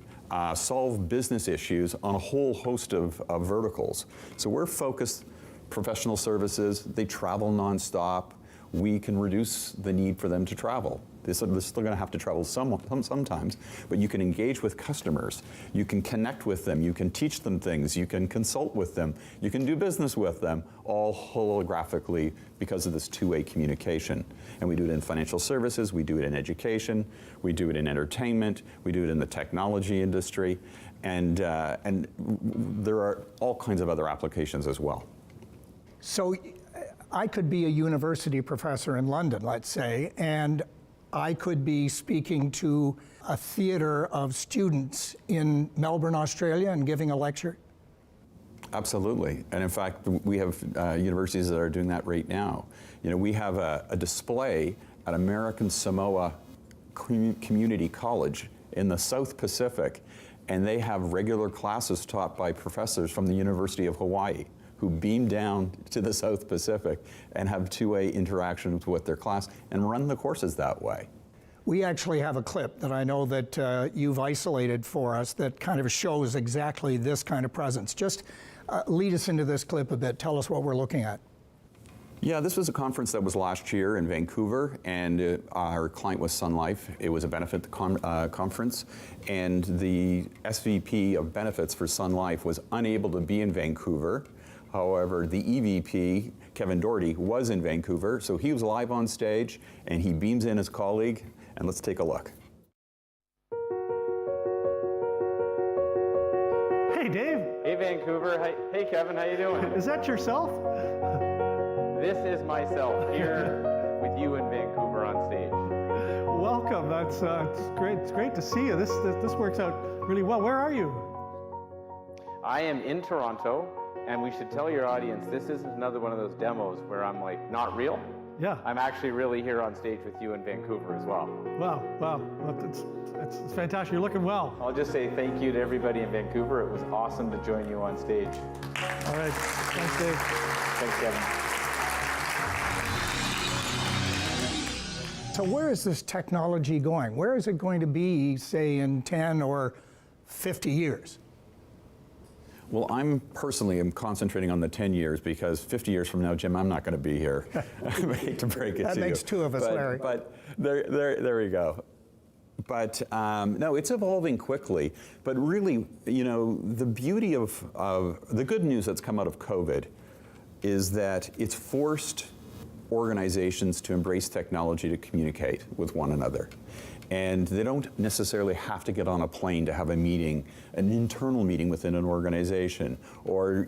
solve business issues on a whole host of verticals. So we're focused professional services, they travel nonstop. We can reduce the need for them to travel. They're still going to have to travel sometimes, but you can engage with customers. You can connect with them. You can teach them things. You can consult with them. You can do business with them, all holographically because of this two-way communication. And we do it in financial services. We do it in education. We do it in entertainment. We do it in the technology industry. And there are all kinds of other applications as well. So I could be a university professor in London, let's say, and I could be speaking to a theater of students in Melbourne, Australia, and giving a lecture? Absolutely. And in fact, we have universities that are doing that right now. You know, we have a display at American Samoa Community College in the South Pacific, and they have regular classes taught by professors from the University of Hawaii who beam down to the South Pacific and have two-way interactions with their class and run the courses that way. We actually have a clip that I know that you've isolated for us that kind of shows exactly this kind of presence. Just lead us into this clip a bit. Tell us what we're looking at. Yeah, this was a conference that was last year in Vancouver, and our client was Sun Life. It was a benefit conference, and the SVP of benefits for Sun Life was unable to be in Vancouver. However, the EVP, Kevin Doherty, was in Vancouver, so he was live on stage, and he beams in his colleague, and let's take a look. Hey, Dave. Hey, Vancouver. Hey, Kevin, how you doing? Is that yourself? This is myself here with you in Vancouver on stage. Welcome. That's it's great. It's great to see you. This works out really well. Where are you? I am in Toronto. And we should tell your audience, this isn't another one of those demos where I'm like, not real. Yeah. I'm actually really here on stage with you in Vancouver as well. Wow, wow. It's fantastic. You're looking well. I'll just say thank you to everybody in Vancouver. It was awesome to join you on stage. All right. Thanks, Dave. Thanks, Kevin. So where is this technology going? Where is it going to be, say, in 10 or 50 years? Well, I'm personally concentrating on the 10 years because 50 years from now, Jim, I'm not going to be here. I hate to break it to you. That makes two of us, Larry. But there we go. But no, it's evolving quickly. But really, you know, the beauty of the good news that's come out of COVID is that it's forced organizations to embrace technology to communicate with one another. And they don't necessarily have to get on a plane to have a meeting, an internal meeting within an organization, or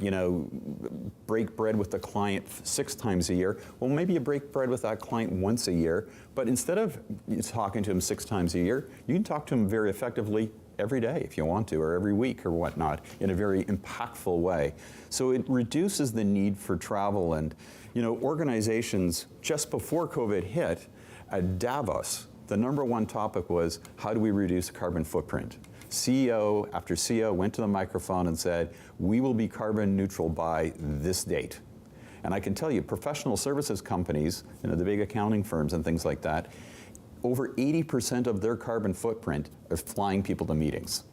break bread with the client 6 times a year. Well, maybe you break bread with that client once a year, but instead of talking to him 6 times a year, you can talk to him very effectively every day if you want to, or every week or whatnot, in a very impactful way. So it reduces the need for travel. And organizations, just before COVID hit, at Davos, the #1 topic was, how do we reduce carbon footprint? CEO after CEO went to the microphone and said, we will be carbon neutral by this date. And I can tell you, professional services companies, the big accounting firms and things like that, over 80% of their carbon footprint are flying people to meetings.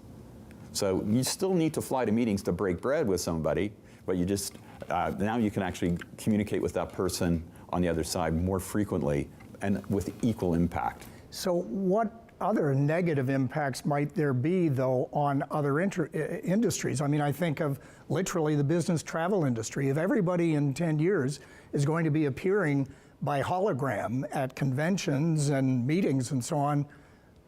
So you still need to fly to meetings to break bread with somebody, but you just, now you can actually communicate with that person on the other side more frequently and with equal impact. So what other negative impacts might there be, though, on other industries? I mean, I think of literally the business travel industry. If everybody in 10 years is going to be appearing by hologram at conventions and meetings and so on,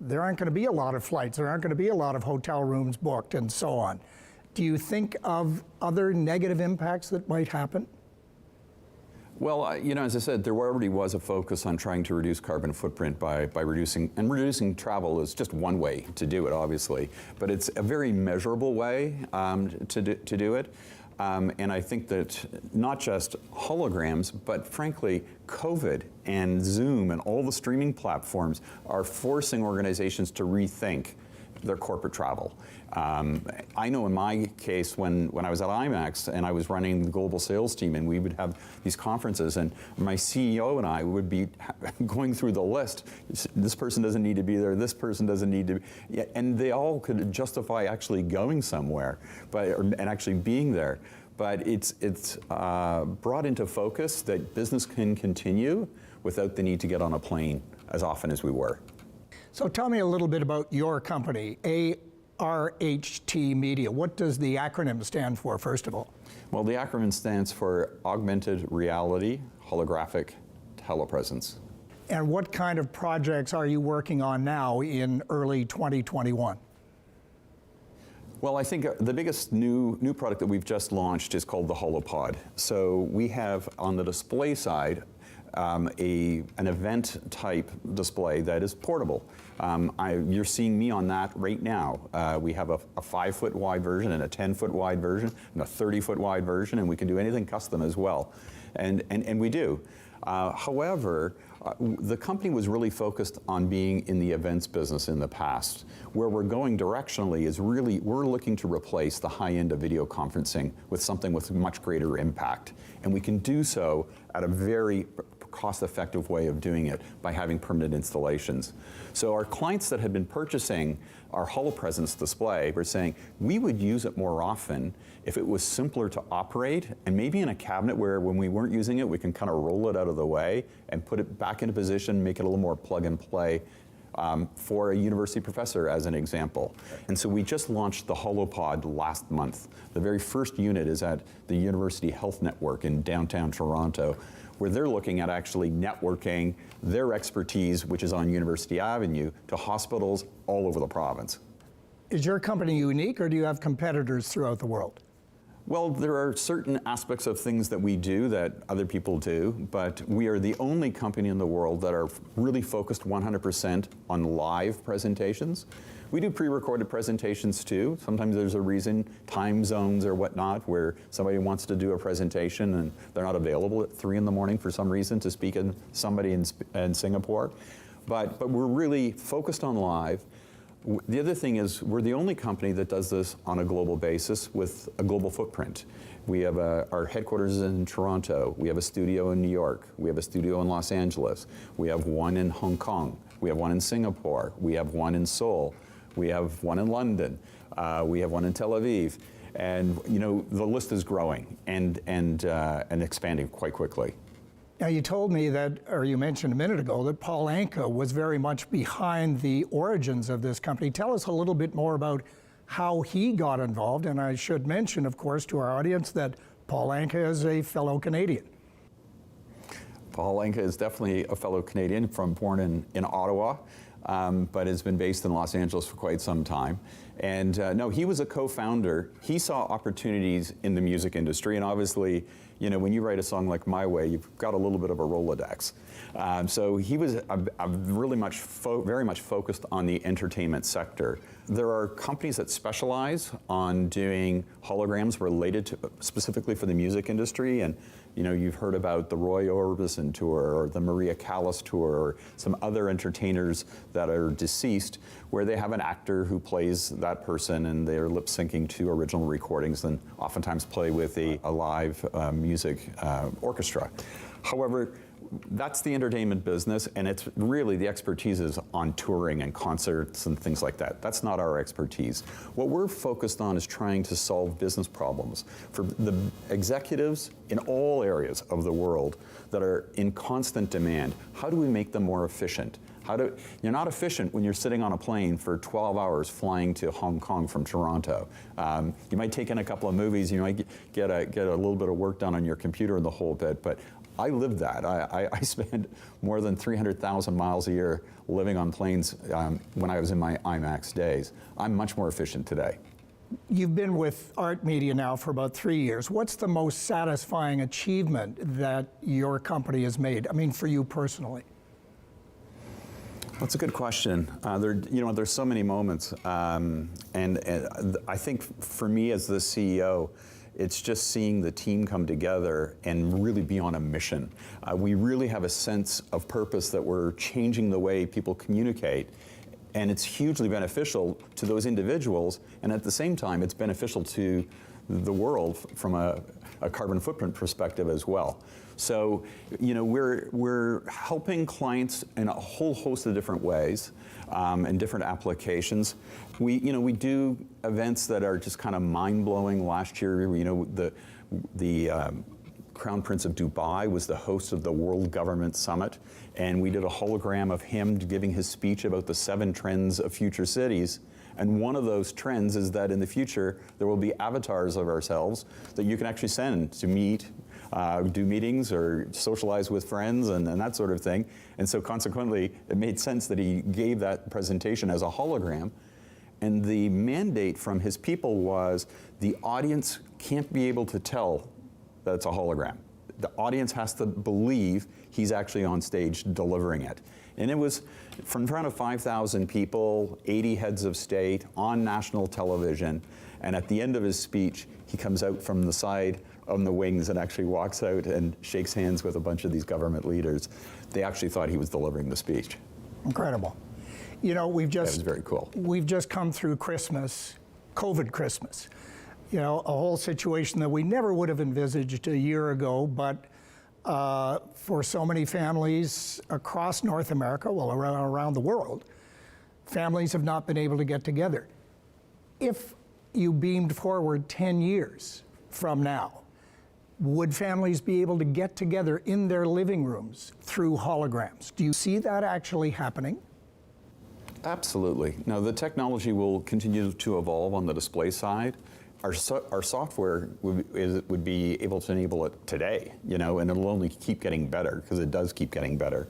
there aren't going to be a lot of flights, there aren't going to be a lot of hotel rooms booked and so on. Do you think of other negative impacts that might happen? Well, as I said, there already was a focus on trying to reduce carbon footprint by reducing travel is just one way to do it, obviously, but it's a very measurable way to do it. And I think that not just holograms, but frankly, COVID and Zoom and all the streaming platforms are forcing organizations to rethink their corporate travel. I know in my case, when I was at IMAX and I was running the global sales team and we would have these conferences, and my CEO and I would be going through the list. This person doesn't need to be there, this person doesn't need to be, and they all could justify actually going somewhere and actually being there. But it's brought into focus that business can continue without the need to get on a plane as often as we were. So tell me a little bit about your company, ARHT Media. What does the acronym stand for, first of all? Well, the acronym stands for Augmented Reality Holographic Telepresence. And what kind of projects are you working on now in early 2021? Well, I think the biggest new product that we've just launched is called the HoloPod. So we have on the display side an event type display that is portable. You're seeing me on that right now. We have a 5-foot wide version and a 10-foot wide version and a 30-foot wide version, and we can do anything custom as well. And we do. However, the company was really focused on being in the events business in the past. Where we're going directionally is really, we're looking to replace the high end of video conferencing with something with much greater impact. And we can do so at a very cost-effective way of doing it by having permanent installations. So our clients that had been purchasing our HoloPresence display were saying, we would use it more often if it was simpler to operate, and maybe in a cabinet where when we weren't using it, we can kind of roll it out of the way and put it back into position, make it a little more plug and play for a university professor, as an example. And so we just launched the HoloPod last month. The very first unit is at the University Health Network in downtown Toronto, where they're looking at actually networking their expertise, which is on University Avenue, to hospitals all over the province. Is your company unique, or do you have competitors throughout the world? Well, there are certain aspects of things that we do that other people do, but we are the only company in the world that are really focused 100% on live presentations. We do pre-recorded presentations too. Sometimes there's a reason, time zones or whatnot, where somebody wants to do a presentation and they're not available at 3 in the morning for some reason to speak to somebody in Singapore. But we're really focused on live. The other thing is we're the only company that does this on a global basis with a global footprint. We have our headquarters is in Toronto. We have a studio in New York. We have a studio in Los Angeles. We have one in Hong Kong. We have one in Singapore. We have one in Seoul. We have one in London. We have one in Tel Aviv. And the list is growing and expanding quite quickly. Now, you told me that, or you mentioned a minute ago, that Paul Anka was very much behind the origins of this company. Tell us a little bit more about how he got involved. And I should mention, of course, to our audience that Paul Anka is a fellow Canadian. Paul Anka is definitely a fellow Canadian, born in Ottawa. but has been based in Los Angeles for quite some time. And no, he was a co-founder. He saw opportunities in the music industry, and obviously, you know, when you write a song like My Way, you've got a little bit of a Rolodex. So he was very much focused on the entertainment sector. There are companies that specialize on doing holograms related to specifically for the music industry, and you know, you've heard about the Roy Orbison tour or the Maria Callas tour or some other entertainers that are deceased where they have an actor who plays that person and they're lip syncing to original recordings and oftentimes play with a live music orchestra. However, that's the entertainment business, and it's really the expertise is on touring and concerts and things like that. That's not our expertise. What we're focused on is trying to solve business problems for the executives in all areas of the world that are in constant demand. How do we make them more efficient? You're not efficient when you're sitting on a plane for 12 hours flying to Hong Kong from Toronto. You might take in a couple of movies, you might get a little bit of work done on your computer and the whole bit, but I lived that. I spent more than 300,000 miles a year living on planes when I was in my IMAX days. I'm much more efficient today. You've been with Art Media now for about 3 years. What's the most satisfying achievement that your company has made? I mean, for you personally. That's a good question. There's so many moments, and I think for me as the CEO, it's just seeing the team come together and really be on a mission. We really have a sense of purpose that we're changing the way people communicate, and it's hugely beneficial to those individuals, and at the same time, it's beneficial to the world from a carbon footprint perspective as well. So, you know, we're helping clients in a whole host of different ways and different applications. We do events that are just kind of mind-blowing. Last year, you know, the Crown Prince of Dubai was the host of the World Government Summit, and we did a hologram of him giving his speech about the 7 trends of future cities. And one of those trends is that in the future, there will be avatars of ourselves that you can actually send to meet, do meetings or socialize with friends and that sort of thing. And so consequently, it made sense that he gave that presentation as a hologram. And the mandate from his people was the audience can't be able to tell that it's a hologram. The audience has to believe he's actually on stage delivering it. And it was in front of 5,000 people, 80 heads of state, on national television. And at the end of his speech, he comes out from the side on the wings and actually walks out and shakes hands with a bunch of these government leaders. They actually thought he was delivering the speech. Incredible. You know, That was very cool. We've just come through Christmas, COVID Christmas. You know, a whole situation that we never would have envisaged a year ago, but for so many families across North America, well, around the world, families have not been able to get together. If you beamed forward 10 years from now, would families be able to get together in their living rooms through holograms? Do you see that actually happening? Absolutely. Now, the technology will continue to evolve on the display side. Our software would be able to enable it today, you know, and it'll only keep getting better because it does keep getting better.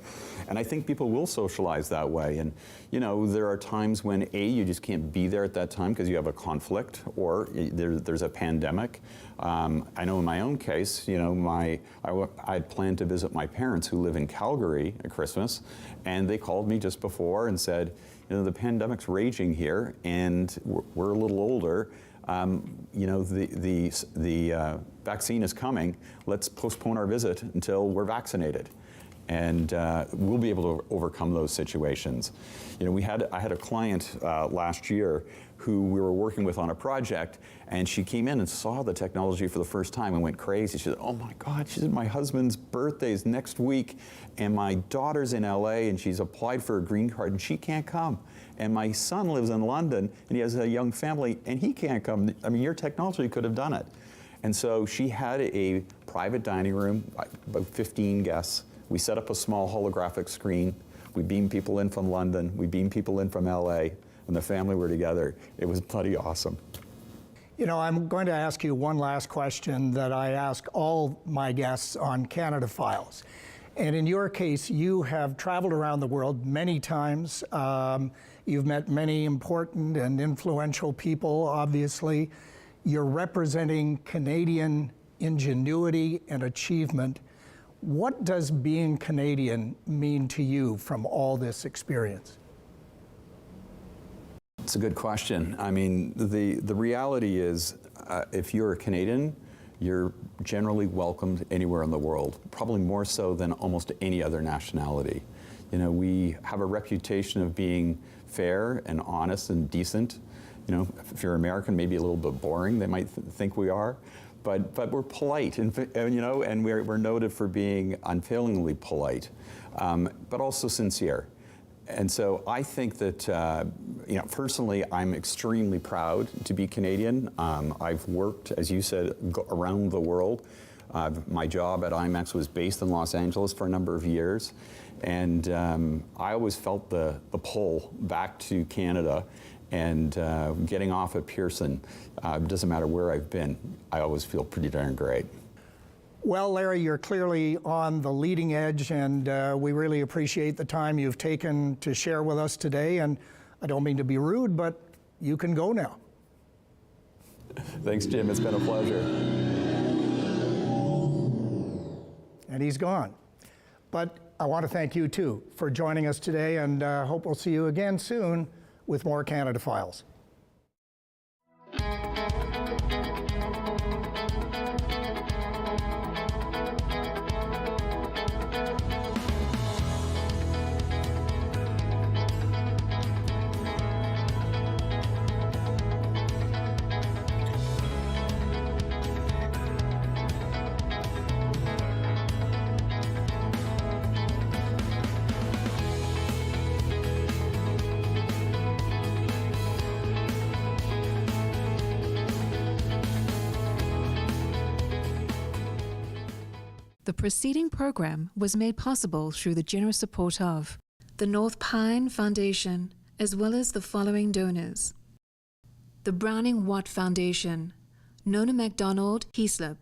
And I think people will socialize that way. And, you know, there are times when, you just can't be there at that time because you have a conflict or there's a pandemic. I know in my own case, you know, I had planned to visit my parents who live in Calgary at Christmas, and they called me just before and said, you know, the pandemic's raging here and we're a little older. You know, the vaccine is coming. Let's postpone our visit until we're vaccinated. And we'll be able to overcome those situations. You know, I had a client last year who we were working with on a project, and she came in and saw the technology for the first time and went crazy. She said, oh my God, she said, my husband's birthday is next week, and my daughter's in LA, and she's applied for a green card, and she can't come. And my son lives in London, and he has a young family, and he can't come. I mean, your technology could have done it. And so she had a private dining room, about 15 guests. We set up a small holographic screen. We beamed people in from London. We beamed people in from LA, and the family were together. It was bloody awesome. You know, I'm going to ask you one last question that I ask all my guests on Canada Files. And in your case, you have traveled around the world many times. You've met many important and influential people, obviously. You're representing Canadian ingenuity and achievement. What does being Canadian mean to you from all this experience? It's a good question. I mean, the reality is, if you're a Canadian, you're generally welcomed anywhere in the world, probably more so than almost any other nationality. You know, we have a reputation of being fair and honest and decent. You know, if you're American, maybe a little bit boring, they might think we are. But we're polite, and you know, and we're noted for being unfailingly polite, but also sincere. And so I think that, you know, personally, I'm extremely proud to be Canadian. I've worked, as you said, around the world. My job at IMAX was based in Los Angeles for a number of years. And I always felt the pull back to Canada, and getting off at Pearson, doesn't matter where I've been, I always feel pretty darn great. Well, Larry, you're clearly on the leading edge, and we really appreciate the time you've taken to share with us today. And I don't mean to be rude, but you can go now. Thanks, Jim. It's been a pleasure. And he's gone. But I want to thank you, too, for joining us today, and hope we'll see you again soon with more Canada Files. The preceding program was made possible through the generous support of the North Pine Foundation, as well as the following donors: the Browning Watt Foundation, Nona MacDonald Heaslip,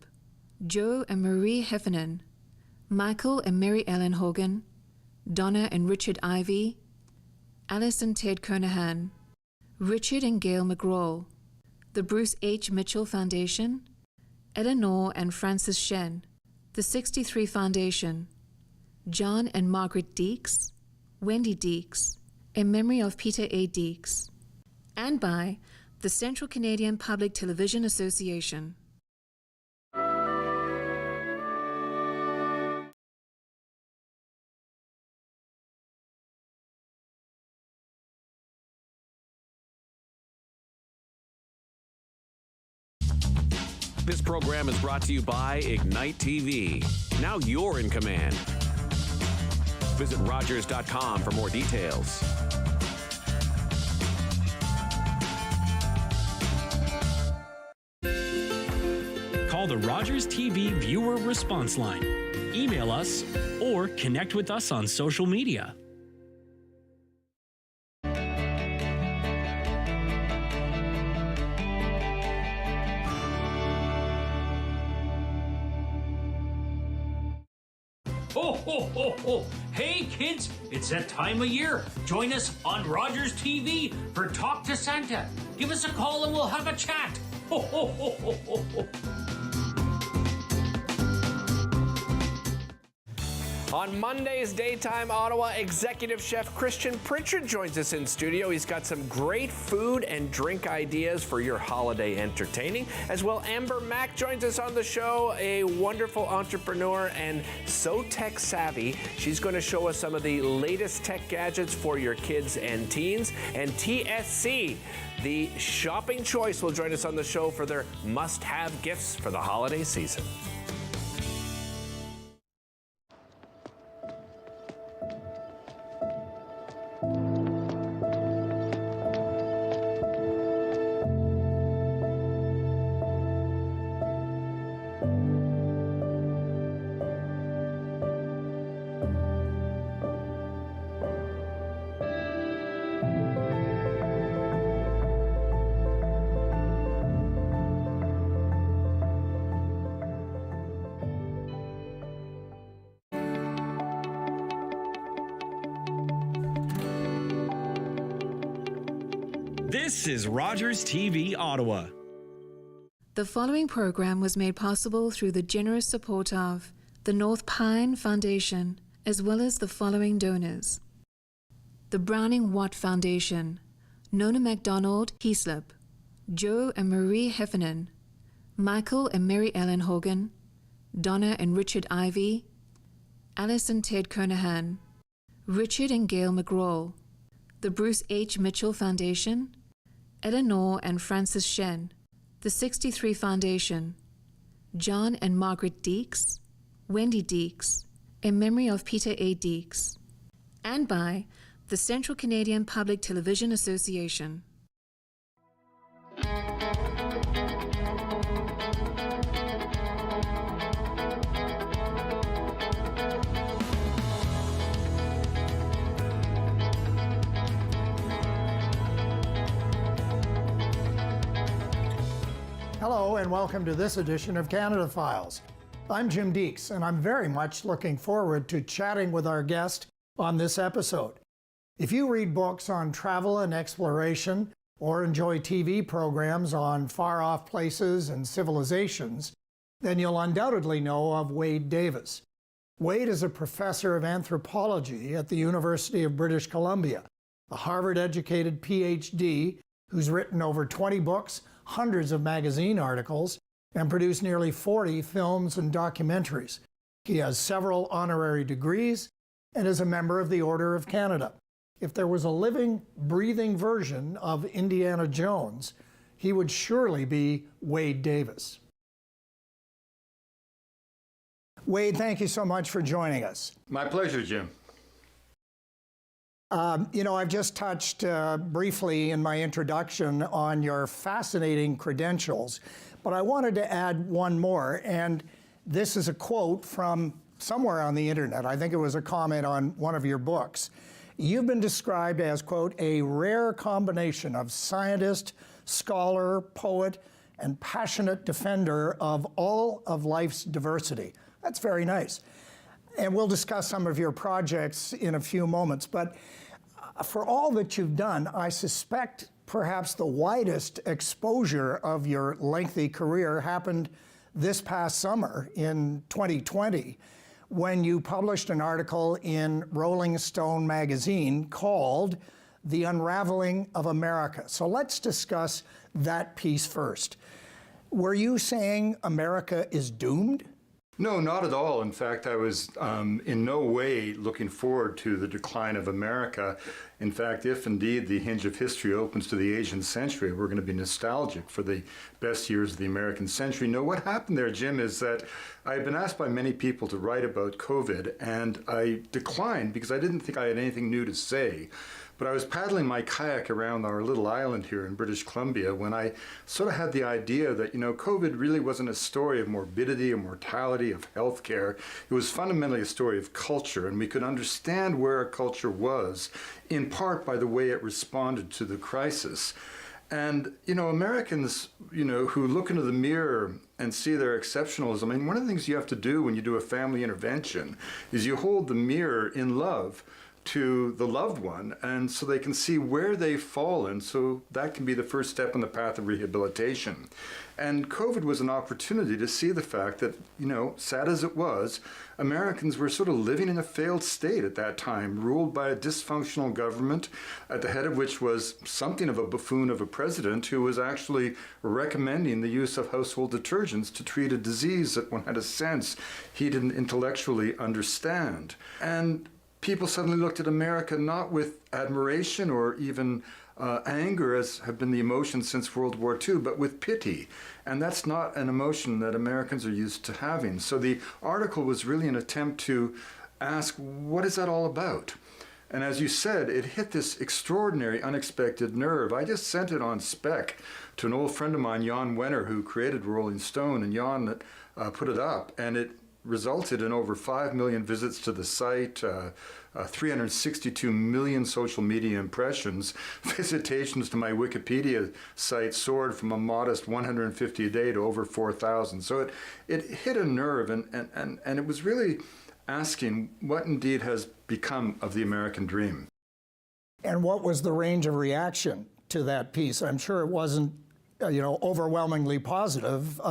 Joe and Marie Heffernan, Michael and Mary Ellen Hogan, Donna and Richard Ivy, Alice and Ted Kernahan, Richard and Gail McGraw, the Bruce H. Mitchell Foundation, Eleanor and Francis Shen, the 63 Foundation, John and Margaret Deeks, Wendy Deeks, in memory of Peter A. Deeks, and by the Central Canadian Public Television Association. This program is brought to you by Ignite TV. Now you're in command. Visit Rogers.com for more details. Call the Rogers TV Viewer Response Line. Email us or connect with us on social media. Ho, ho, ho, ho. Hey, kids, it's that time of year. Join us on Rogers TV for Talk to Santa. Give us a call and we'll have a chat. Ho, ho, ho, ho, ho, ho. On Monday's Daytime Ottawa, Executive Chef Christian Pritchard joins us in studio. He's got some great food and drink ideas for your holiday entertaining. As well, Amber Mack joins us on the show, a wonderful entrepreneur and so tech savvy. She's going to show us some of the latest tech gadgets for your kids and teens. And TSC, the shopping choice, will join us on the show for their must-have gifts for the holiday season. This is Rogers TV Ottawa. The following program was made possible through the generous support of the North Pine Foundation, as well as the following donors: the Browning Watt Foundation, Nona MacDonald Heaslip, Joe and Marie Heffernan, Michael and Mary Ellen Hogan, Donna and Richard Ivy, Alice and Ted Kernahan, Richard and Gail McGraw, the Bruce H. Mitchell Foundation, Eleanor and Francis Shen, the 63 Foundation, John and Margaret Deeks, Wendy Deeks, in memory of Peter A. Deeks, and by the Central Canadian Public Television Association. Hello and welcome to this edition of Canada Files. I'm Jim Deeks and I'm very much looking forward to chatting with our guest on this episode. If you read books on travel and exploration or enjoy TV programs on far-off places and civilizations, then you'll undoubtedly know of Wade Davis. Wade is a professor of anthropology at the University of British Columbia, a Harvard-educated PhD who's written over 20 books, hundreds of magazine articles, and produced nearly 40 films and documentaries. He has several honorary degrees and is a member of the Order of Canada. If there was a living, breathing version of Indiana Jones, he would surely be Wade Davis. Wade, thank you so much for joining us. My pleasure, Jim. I've just touched briefly in my introduction on your fascinating credentials, but I wanted to add one more, and this is a quote from somewhere on the internet. I think it was a comment on one of your books. You've been described as, quote, a rare combination of scientist, scholar, poet, and passionate defender of all of life's diversity. That's very nice. And we'll discuss some of your projects in a few moments, but for all that you've done, I suspect perhaps the widest exposure of your lengthy career happened this past summer in 2020, when you published an article in Rolling Stone magazine called The Unraveling of America. So let's discuss that piece first. Were you saying America is doomed? No, not at all. In fact, I was in no way looking forward to the decline of America. In fact, if indeed the hinge of history opens to the Asian century, we're going to be nostalgic for the best years of the American century. No, what happened there, Jim, is that I've been asked by many people to write about COVID, and I declined because I didn't think I had anything new to say. But I was paddling my kayak around our little island here in British Columbia when I sort of had the idea that, COVID really wasn't a story of morbidity or mortality, of healthcare. It was fundamentally a story of culture, and we could understand where our culture was, in part by the way it responded to the crisis. And, Americans, who look into the mirror and see their exceptionalism, I mean, one of the things you have to do when you do a family intervention is you hold the mirror in love to the loved one, and so they can see where they've fallen, so that can be the first step on the path of rehabilitation. And COVID was an opportunity to see the fact that, sad as it was, Americans were sort of living in a failed state at that time, ruled by a dysfunctional government, at the head of which was something of a buffoon of a president who was actually recommending the use of household detergents to treat a disease that one had a sense he didn't intellectually understand. And people suddenly looked at America not with admiration or even anger, as have been the emotions since World War II, but with pity. And that's not an emotion that Americans are used to having. So the article was really an attempt to ask, what is that all about? And as you said, it hit this extraordinary, unexpected nerve. I just sent it on spec to an old friend of mine, Jan Wenner, who created Rolling Stone, and Jan put it up, and it resulted in over 5 million visits to the site, 362 million social media impressions. Visitations to my Wikipedia site soared from a modest 150 a day to over 4,000. So it hit a nerve, and it was really asking what indeed has become of the American dream. And what was the range of reaction to that piece? I'm sure it wasn't, overwhelmingly positive,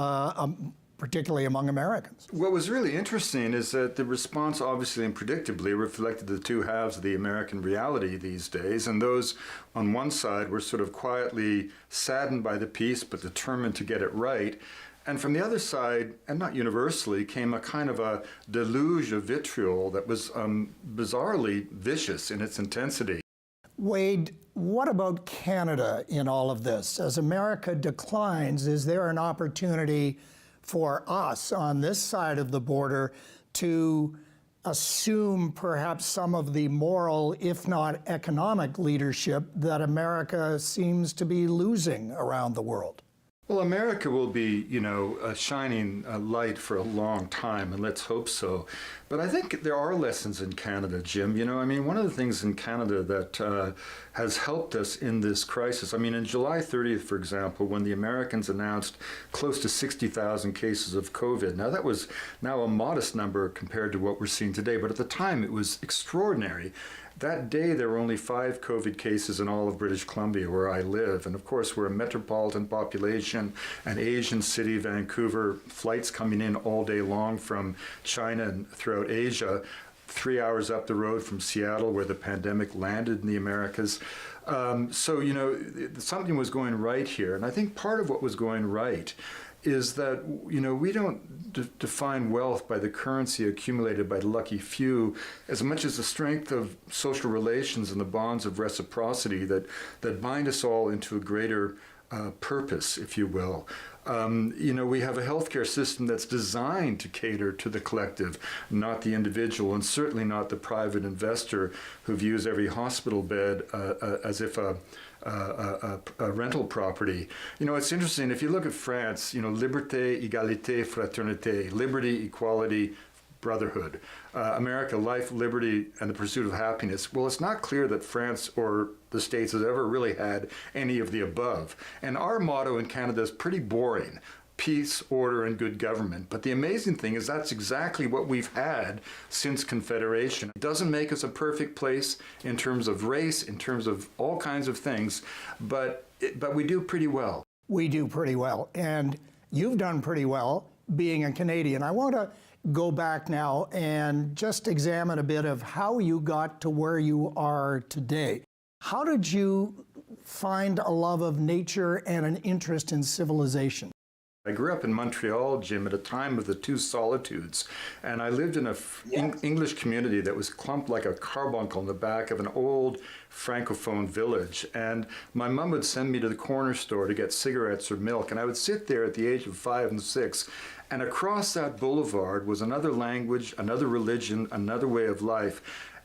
particularly among Americans. What was really interesting is that the response obviously and predictably reflected the two halves of the American reality these days, and those on one side were sort of quietly saddened by the piece but determined to get it right. And from the other side, and not universally, came a kind of a deluge of vitriol that was bizarrely vicious in its intensity. Wade, what about Canada in all of this? As America declines, is there an opportunity for us on this side of the border to assume perhaps some of the moral, if not economic, leadership that America seems to be losing around the world? Well, America will be, a shining light for a long time, and let's hope so. But I think there are lessons in Canada, Jim. One of the things in Canada that has helped us in this crisis, in July 30th, for example, when the Americans announced close to 60,000 cases of COVID. Now, that was now a modest number compared to what we're seeing today, but at the time it was extraordinary. That day, there were only 5 COVID cases in all of British Columbia, where I live. And of course, we're a metropolitan population, an Asian city, Vancouver, flights coming in all day long from China and throughout Asia, 3 hours up the road from Seattle, where the pandemic landed in the Americas. Something was going right here. And I think part of what was going right is that, we don't define wealth by the currency accumulated by the lucky few as much as the strength of social relations and the bonds of reciprocity that bind us all into a greater purpose, if you will. We have a healthcare system that's designed to cater to the collective, not the individual, and certainly not the private investor who views every hospital bed as if a rental property. It's interesting, if you look at France, liberté, égalité, fraternité, liberty, equality, brotherhood. America, life, liberty, and the pursuit of happiness. Well, it's not clear that France or the States has ever really had any of the above. And our motto in Canada is pretty boring: peace, order, and good government. But the amazing thing is that's exactly what we've had since Confederation. It doesn't make us a perfect place in terms of race, in terms of all kinds of things, but we do pretty well. We do pretty well, and you've done pretty well being a Canadian. I want to go back now and just examine a bit of how you got to where you are today. How did you find a love of nature and an interest in civilization? I grew up in Montreal, Jim, at a time of the two solitudes, and I lived in a English community that was clumped like a carbuncle in the back of an old Francophone village. And my mom would send me to the corner store to get cigarettes or milk, and I would sit there at the age of 5 and 6, and across that boulevard was another language, another religion, another way of life.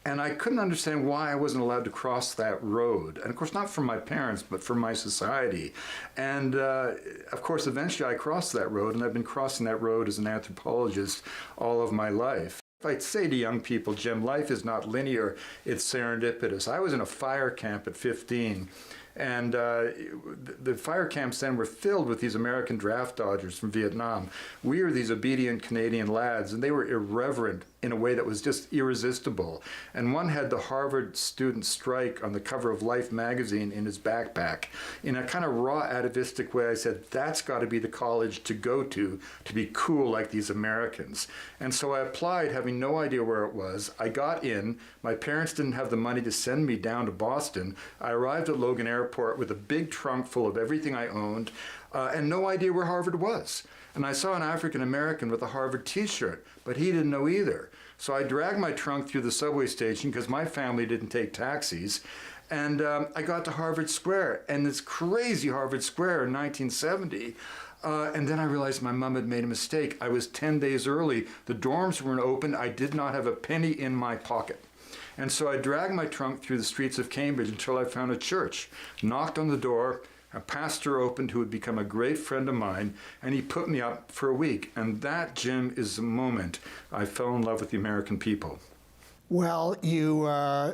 And I couldn't understand why I wasn't allowed to cross that road. And of course, not from my parents, but from my society. And of course, eventually I crossed that road, and I've been crossing that road as an anthropologist all of my life. I'd say to young people, Jim, life is not linear, it's serendipitous. I was in a fire camp at 15. And the fire camps then were filled with these American draft dodgers from Vietnam. We were these obedient Canadian lads, and they were irreverent in a way that was just irresistible. And one had the Harvard student strike on the cover of Life magazine in his backpack. In a kind of raw, atavistic way, I said, that's got to be the college to go to be cool like these Americans. And so I applied, having no idea where it was. I got in. My parents didn't have the money to send me down to Boston. I arrived at Logan Airport with a big trunk full of everything I owned, and no idea where Harvard was. And I saw an African American with a Harvard t-shirt, but he didn't know either. So I dragged my trunk through the subway station because my family didn't take taxis. And I got to Harvard Square, and this crazy Harvard Square in 1970. And then I realized my mom had made a mistake. I was 10 days early. The dorms weren't open. I did not have a penny in my pocket. And so I dragged my trunk through the streets of Cambridge until I found a church, knocked on the door. A pastor opened who had become a great friend of mine, and he put me up for a week. And that, Jim, is the moment I fell in love with the American people. Well, you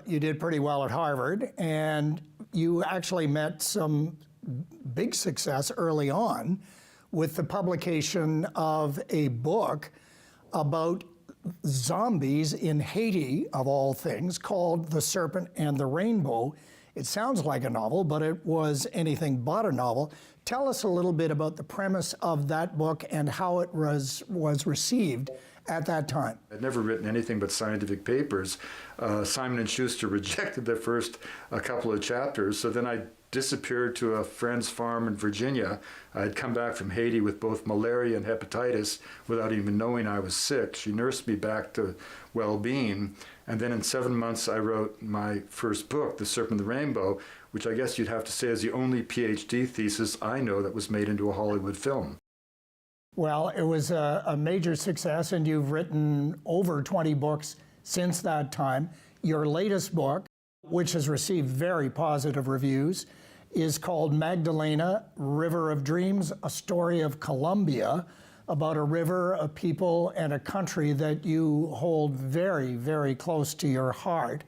did pretty well at Harvard, and you actually met some big success early on with the publication of a book about zombies in Haiti, of all things, called The Serpent and the Rainbow. It sounds like a novel, but it was anything but a novel. Tell us a little bit about the premise of that book and how it was received at that time. I'd never written anything but scientific papers. Simon & Schuster rejected the first couple of chapters, so then I disappeared to a friend's farm in Virginia. I'd come back from Haiti with both malaria and hepatitis without even knowing I was sick. She nursed me back to well-being, and then in 7 months I wrote my first book, The Serpent and the Rainbow, which I guess you'd have to say is the only PhD thesis I know that was made into a Hollywood film. Well, it was a major success, and you've written over 20 books since that time. Your latest book, which has received very positive reviews, is called Magdalena, River of Dreams, A Story of Colombia, about a river, a people, and a country that you hold very, very close to your heart.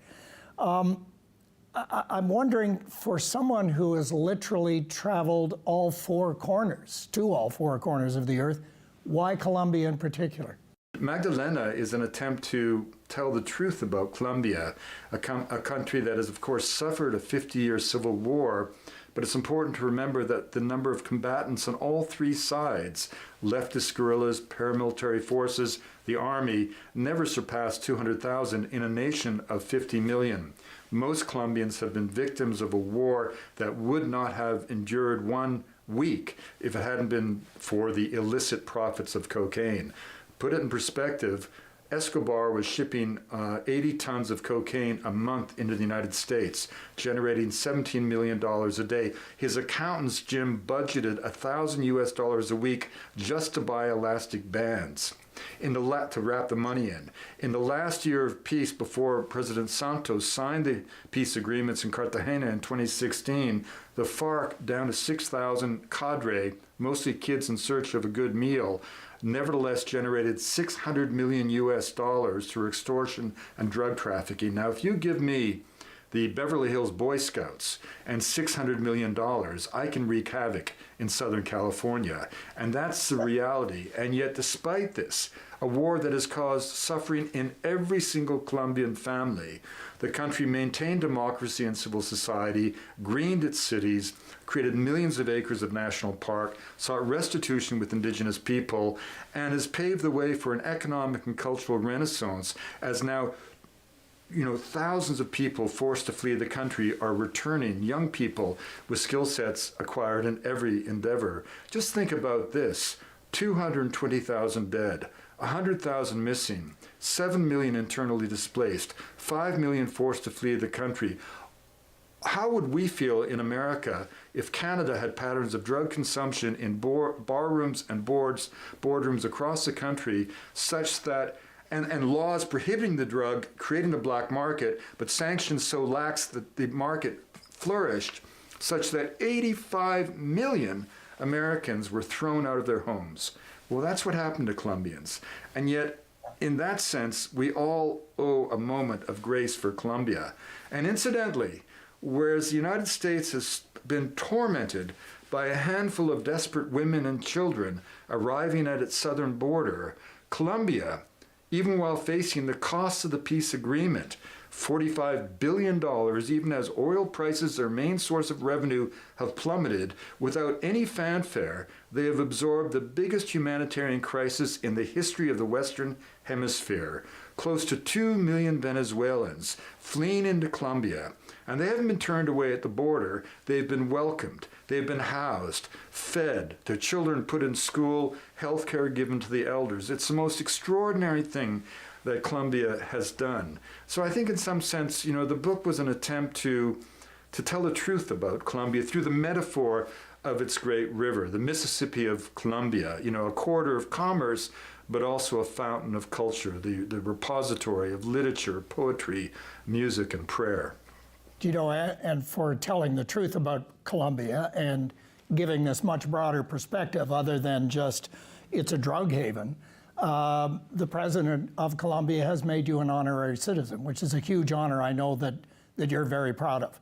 I'm wondering, for someone who has literally traveled to all four corners of the earth, why Colombia in particular? Magdalena is an attempt to tell the truth about Colombia, a country that has, of course, suffered a 50-year civil war, but it's important to remember that the number of combatants on all three sides, leftist guerrillas, paramilitary forces, the army, never surpassed 200,000 in a nation of 50 million. Most Colombians have been victims of a war that would not have endured 1 week if it hadn't been for the illicit profits of cocaine. Put it in perspective, Escobar was shipping 80 tons of cocaine a month into the United States, generating $17 million a day. His accountants, Jim, budgeted $1,000 a week just to buy elastic bands to wrap the money in. In the last year of peace, before President Santos signed the peace agreements in Cartagena in 2016, the FARC, down to 6,000 cadre, mostly kids in search of a good meal, nevertheless generated $600 million through extortion and drug trafficking. Now, if you give me the Beverly Hills Boy Scouts and $600 million, I can wreak havoc in Southern California. And that's the reality. And yet, despite this, a war that has caused suffering in every single Colombian family, the country maintained democracy and civil society, greened its cities, created millions of acres of national park, sought restitution with indigenous people, and has paved the way for an economic and cultural renaissance, as now thousands of people forced to flee the country are returning, young people with skill sets acquired in every endeavor. Just think about this: 220,000 dead, 100,000 missing, 7 million internally displaced, 5 million forced to flee the country. How would we feel in America if Canada had patterns of drug consumption in barrooms and boardrooms across the country such that and laws prohibiting the drug, creating a black market, but sanctions so lax that the market flourished, such that 85 million Americans were thrown out of their homes? Well, that's what happened to Colombians. And yet, in that sense, we all owe a moment of grace for Colombia. And incidentally, whereas the United States has been tormented by a handful of desperate women and children arriving at its southern border, Colombia, even while facing the costs of the peace agreement, $45 billion, even as oil prices, their main source of revenue, have plummeted, without any fanfare, they have absorbed the biggest humanitarian crisis in the history of the Western Hemisphere. Close to 2 million Venezuelans fleeing into Colombia, and they haven't been turned away at the border. They've been welcomed. They've been housed, fed, their children put in school, health care given to the elders. It's the most extraordinary thing that Colombia has done. So I think in some sense, the book was an attempt to tell the truth about Colombia through the metaphor of its great river, the Mississippi of Colombia, a corridor of commerce, but also a fountain of culture, the repository of literature, poetry, music, and prayer. And for telling the truth about Colombia and giving this much broader perspective other than just it's a drug haven, the president of Colombia has made you an honorary citizen, which is a huge honor I know that you're very proud of.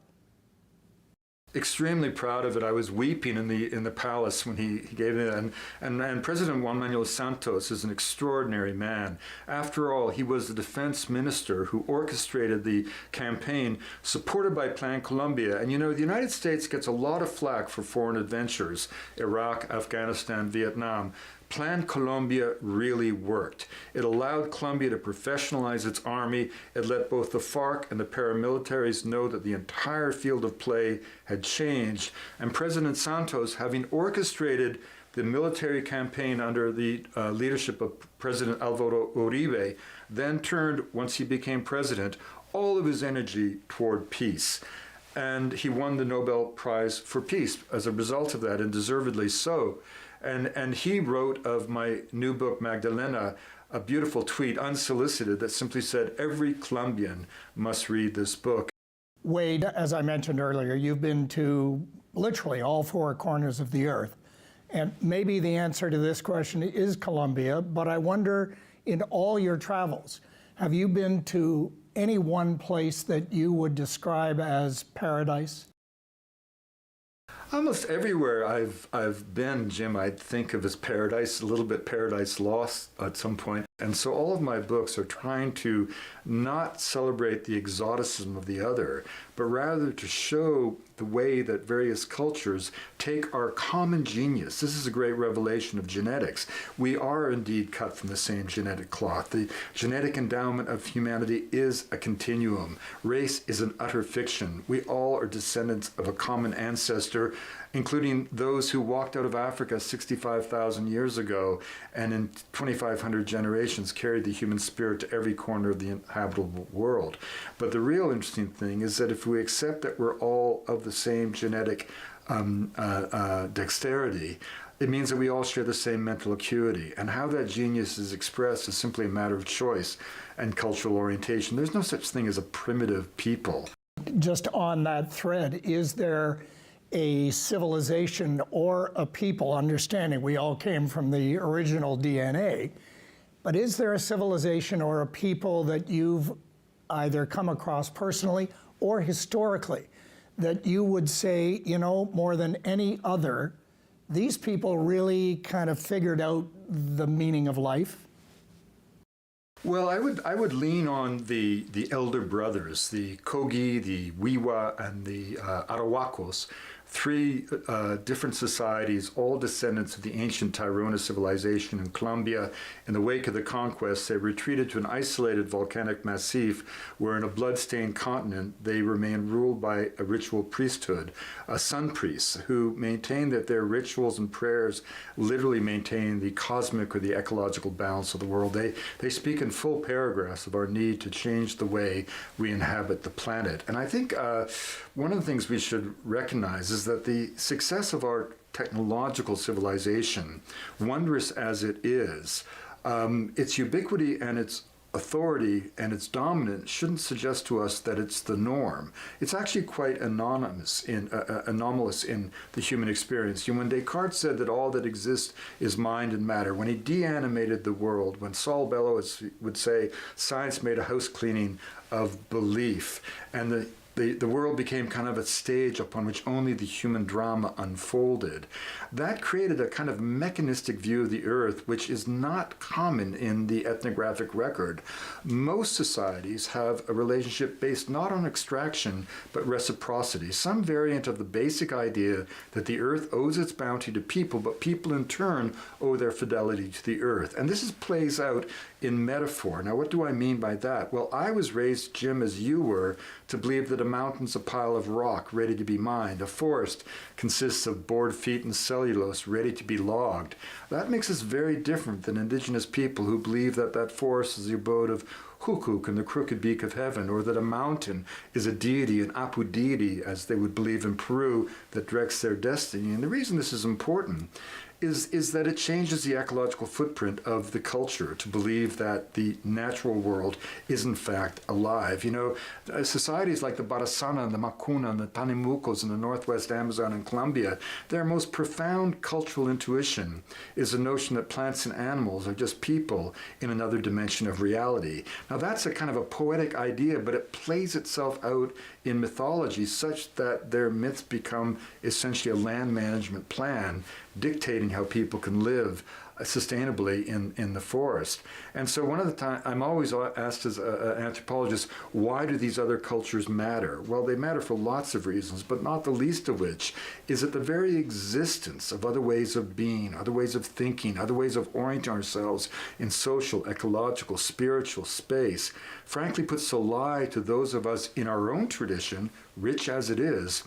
extremely proud of it. I was weeping in the palace when he gave it. And President Juan Manuel Santos is an extraordinary man. After all, he was the defense minister who orchestrated the campaign supported by Plan Colombia. And you know, the United States gets a lot of flack for foreign adventures, Iraq, Afghanistan, Vietnam. Plan Colombia really worked. It allowed Colombia to professionalize its army. It let both the FARC and the paramilitaries know that the entire field of play had changed. And President Santos, having orchestrated the military campaign under the leadership of President Alvaro Uribe, then turned, once he became president, all of his energy toward peace. And he won the Nobel Prize for Peace as a result of that, and deservedly so. And he wrote of my new book, Magdalena, a beautiful tweet, unsolicited, that simply said, every Colombian must read this book. Wade, as I mentioned earlier, you've been to literally all four corners of the earth. And maybe the answer to this question is Colombia, but I wonder, in all your travels, have you been to any one place that you would describe as paradise? Almost everywhere I've been, Jim, I'd think of as paradise, a little bit paradise lost at some point. And so all of my books are trying to not celebrate the exoticism of the other, but rather to show the way that various cultures take our common genius. This is a great revelation of genetics. We are indeed cut from the same genetic cloth. The genetic endowment of humanity is a continuum. Race is an utter fiction. We all are descendants of a common ancestor, including those who walked out of Africa 65,000 years ago and in 2,500 generations carried the human spirit to every corner of the inhabitable world. But the real interesting thing is that if we accept that we're all of the same genetic dexterity, it means that we all share the same mental acuity. And how that genius is expressed is simply a matter of choice and cultural orientation. There's no such thing as a primitive people. Just on that thread, is there a civilization or a people, understanding we all came from the original DNA, but is there a civilization or a people that you've either come across personally or historically that you would say, you know, more than any other, these people really kind of figured out the meaning of life? Well, I would lean on the elder brothers, the Kogi, the Wiwa, and the Arahuacos, three different societies, all descendants of the ancient Tairona civilization in Colombia. In the wake of the conquest, they retreated to an isolated volcanic massif where in a blood-stained continent they remained ruled by a ritual priesthood, sun priests, who maintained that their rituals and prayers literally maintain the cosmic or the ecological balance of the world. They speak in full paragraphs of our need to change the way we inhabit the planet. And I think one of the things we should recognize is that the success of our technological civilization, wondrous as it is, its ubiquity and its authority and its dominance shouldn't suggest to us that it's the norm. It's actually quite anomalous in the human experience. When Descartes said that all that exists is mind and matter, when he deanimated the world, when Saul Bellow would say science made a house cleaning of belief, and the world became kind of a stage upon which only the human drama unfolded. That created a kind of mechanistic view of the earth, which is not common in the ethnographic record. Most societies have a relationship based not on extraction, but reciprocity, some variant of the basic idea that the earth owes its bounty to people, but people in turn owe their fidelity to the earth. And this plays out in metaphor. Now, what do I mean by that? Well, I was raised, Jim, as you were, to believe that a mountain's a pile of rock ready to be mined. A forest consists of board feet and cellulose ready to be logged. That makes us very different than indigenous people who believe that that forest is the abode of Hukuk and the crooked beak of heaven, or that a mountain is a deity, an Apu deity, as they would believe in Peru, that directs their destiny. And the reason this is important is that it changes the ecological footprint of the culture to believe that the natural world is in fact alive. You know, societies like the Barasana and the Macuna and the Tanimucos in the Northwest Amazon and Colombia, their most profound cultural intuition is the notion that plants and animals are just people in another dimension of reality. Now that's a kind of a poetic idea, but it plays itself out in mythology such that their myths become essentially a land management plan dictating how people can live sustainably in the forest. And so one of the time I'm always asked as an anthropologist, why do these other cultures matter? Well, they matter for lots of reasons, but not the least of which is that the very existence of other ways of being, other ways of thinking, other ways of orienting ourselves in social, ecological, spiritual space, frankly puts a lie to those of us in our own tradition, rich as it is,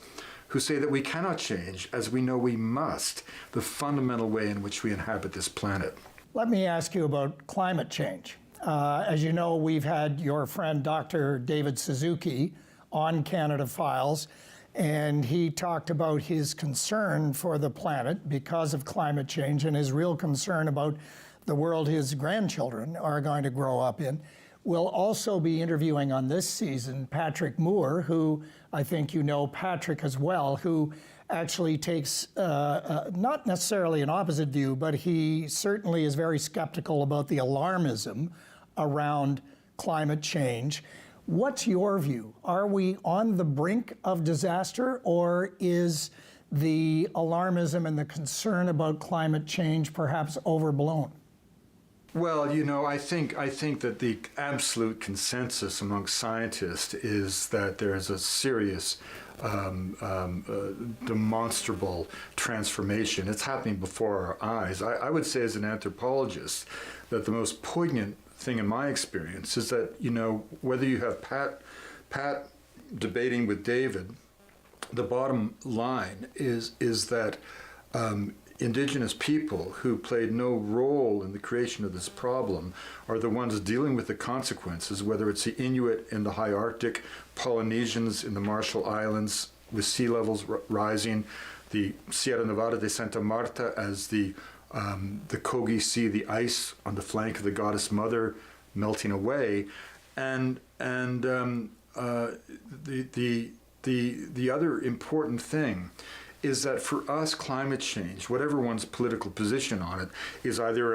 who say that we cannot change as we know we must, the fundamental way in which we inhabit this planet. Let me ask you about climate change. As you know, we've had your friend Dr. David Suzuki on Canada Files, and he talked about his concern for the planet because of climate change and his real concern about the world his grandchildren are going to grow up in. We'll also be interviewing on this season Patrick Moore, who I think you know Patrick as well, who actually takes not necessarily an opposite view, but he certainly is very skeptical about the alarmism around climate change. What's your view? Are we on the brink of disaster, or is the alarmism and the concern about climate change perhaps overblown? Well, you know, I think that the absolute consensus among scientists is that there is a serious, demonstrable transformation. It's happening before our eyes. I would say as an anthropologist that the most poignant thing in my experience is that, you know, whether you have Pat debating with David, the bottom line is that Indigenous people who played no role in the creation of this problem are the ones dealing with the consequences, whether it's the Inuit in the high Arctic, Polynesians in the Marshall Islands with sea levels rising, the Sierra Nevada de Santa Marta as the Kogi Sea, the ice on the flank of the Goddess Mother melting away, and the other important thing is that for us, climate change, whatever one's political position on it, is either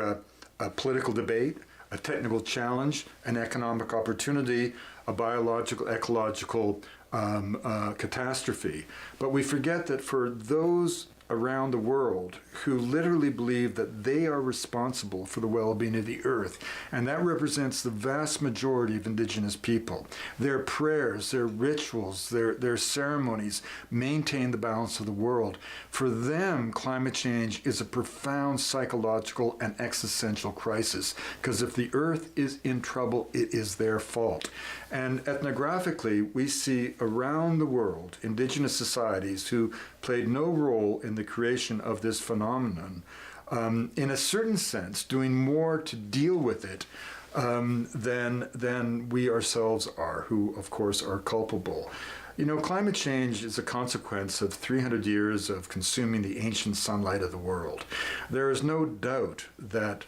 a political debate, a technical challenge, an economic opportunity, a biological, ecological catastrophe. But we forget that for those around the world who literally believe that they are responsible for the well-being of the earth, and that represents the vast majority of Indigenous people. Their prayers, their rituals, their ceremonies maintain the balance of the world. For them, climate change is a profound psychological and existential crisis, because if the earth is in trouble, it is their fault. And ethnographically, we see around the world Indigenous societies who played no role in the creation of this phenomenon, in a certain sense, doing more to deal with it than we ourselves are, who, of course, are culpable. You know, climate change is a consequence of 300 years of consuming the ancient sunlight of the world. There is no doubt that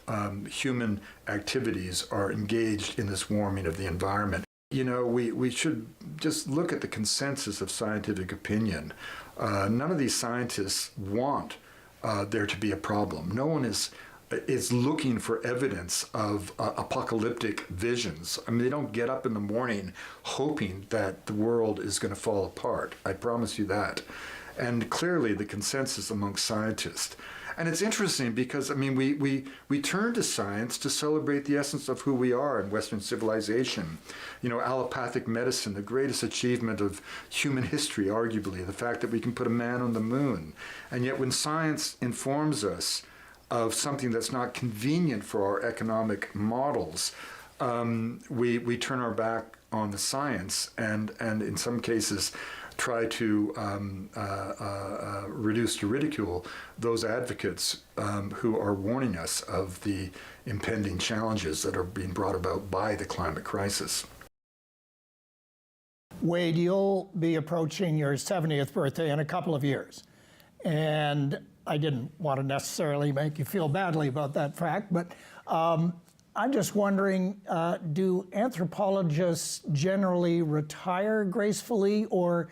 human activities are engaged in this warming of the environment. You know, we should just look at the consensus of scientific opinion. None of these scientists want there to be a problem. No one is looking for evidence of apocalyptic visions. I mean, they don't get up in the morning hoping that the world is going to fall apart. I promise you that. And clearly the consensus among scientists. And it's interesting because, I mean, we turn to science to celebrate the essence of who we are in Western civilization. You know, allopathic medicine, the greatest achievement of human history, arguably, the fact that we can put a man on the moon. And yet when science informs us of something that's not convenient for our economic models, we turn our back on the science and in some cases try to reduce to ridicule those advocates who are warning us of the impending challenges that are being brought about by the climate crisis. Wade, you'll be approaching your 70th birthday in a couple of years. And I didn't want to necessarily make you feel badly about that fact, but I'm just wondering, do anthropologists generally retire gracefully, or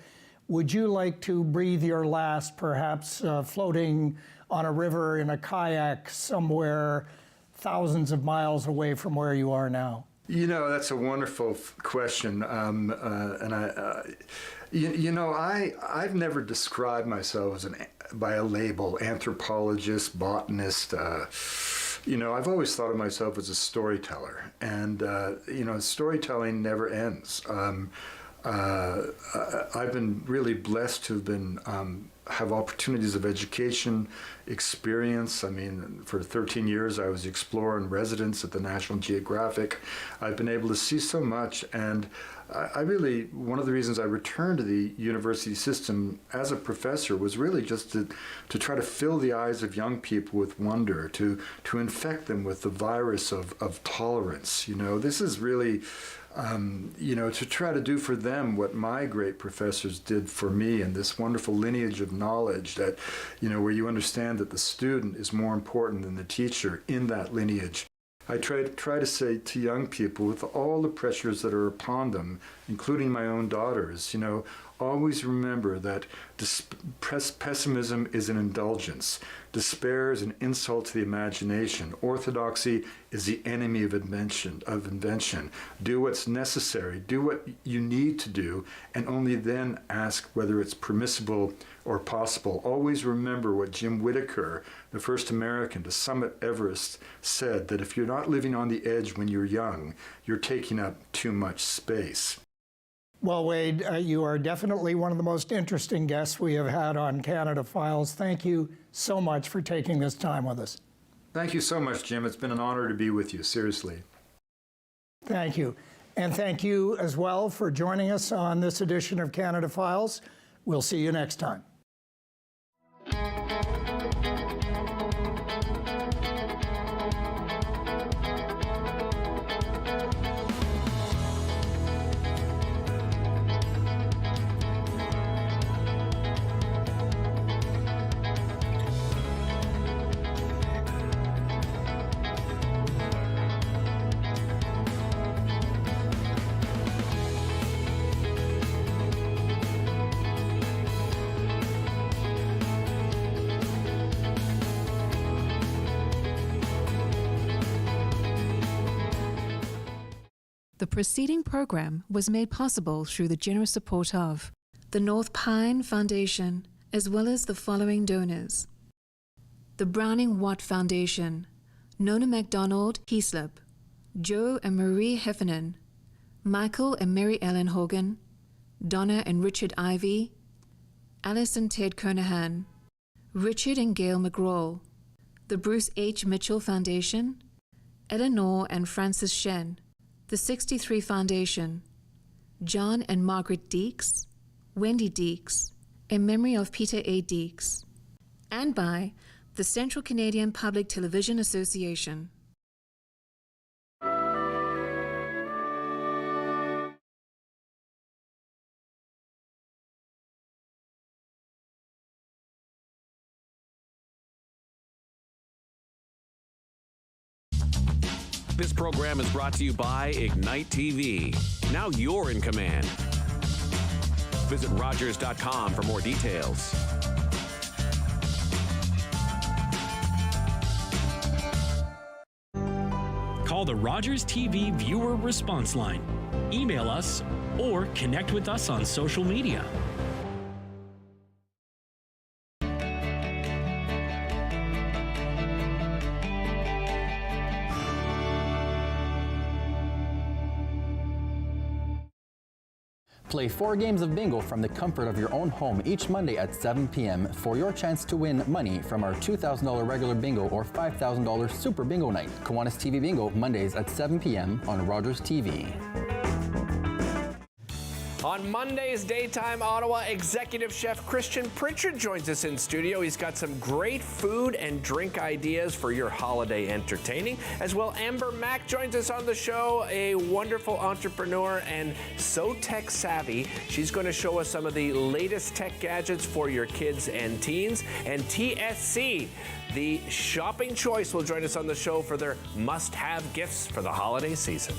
would you like to breathe your last perhaps floating on a river in a kayak somewhere thousands of miles away from where you are now? You know, that's a wonderful question. I've never described myself as by a label, anthropologist, botanist. I've always thought of myself as a storyteller, and storytelling never ends. I've been really blessed to have been have opportunities of education, experience. I mean, for 13 years, I was the explorer in residence at the National Geographic. I've been able to see so much, and one of the reasons I returned to the university system as a professor was really just to try to fill the eyes of young people with wonder, to infect them with the virus of tolerance. This is really, to try to do for them what my great professors did for me, and this wonderful lineage of knowledge that, where you understand that the student is more important than the teacher in that lineage. I try to say to young people, with all the pressures that are upon them, including my own daughters, always remember that pessimism is an indulgence. Despair is an insult to the imagination. Orthodoxy is the enemy of invention. Do what's necessary. Do what you need to do, and only then ask whether it's permissible or possible. Always remember what Jim Whittaker, the first American to summit Everest, said, that if you're not living on the edge when you're young, you're taking up too much space. Well, Wade, you are definitely one of the most interesting guests we have had on Canada Files. Thank you so much for taking this time with us. Thank you so much, Jim. It's been an honor to be with you, seriously. Thank you. And thank you as well for joining us on this edition of Canada Files. We'll see you next time. The preceding program was made possible through the generous support of the North Pine Foundation, as well as the following donors: the Browning Watt Foundation, Nona MacDonald Heaslip, Joe and Marie Heffernan, Michael and Mary Ellen Hogan, Donna and Richard Ivy, Alice and Ted Kernahan, Richard and Gail McGraw, the Bruce H. Mitchell Foundation, Eleanor and Francis Shen, the 63 Foundation, John and Margaret Deeks, Wendy Deeks, in memory of Peter A. Deeks, and by the Central Canadian Public Television Association. This program is brought to you by Ignite TV. Now you're in command. Visit Rogers.com for more details. Call the Rogers TV viewer response line. Email us or connect with us on social media. Play 4 games of bingo from the comfort of your own home each Monday at 7 p.m. for your chance to win money from our $2,000 regular bingo or $5,000 super bingo night. Kiwanis TV Bingo, Mondays at 7 p.m. on Rogers TV. On Monday's Daytime Ottawa, Executive Chef Christian Pritchard joins us in studio. He's got some great food and drink ideas for your holiday entertaining. As well, Amber Mack joins us on the show, a wonderful entrepreneur and so tech savvy. She's going to show us some of the latest tech gadgets for your kids and teens. And TSC, the shopping choice, will join us on the show for their must-have gifts for the holiday season.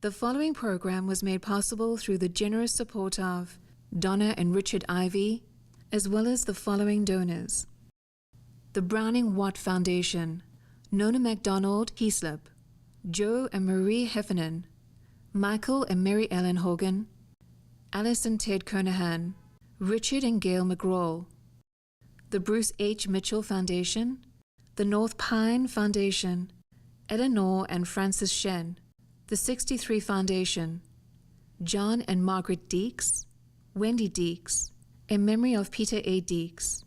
The following program was made possible through the generous support of Donna and Richard Ivey, as well as the following donors: the Browning Watt Foundation, Nona MacDonald Heaslip, Joe and Marie Heffernan, Michael and Mary Ellen Hogan, Alice and Ted Kernahan, Richard and Gail McGraw, the Bruce H. Mitchell Foundation, the North Pine Foundation, Eleanor and Francis Shen, the 63 Foundation, John and Margaret Deeks, Wendy Deeks, in memory of Peter A. Deeks,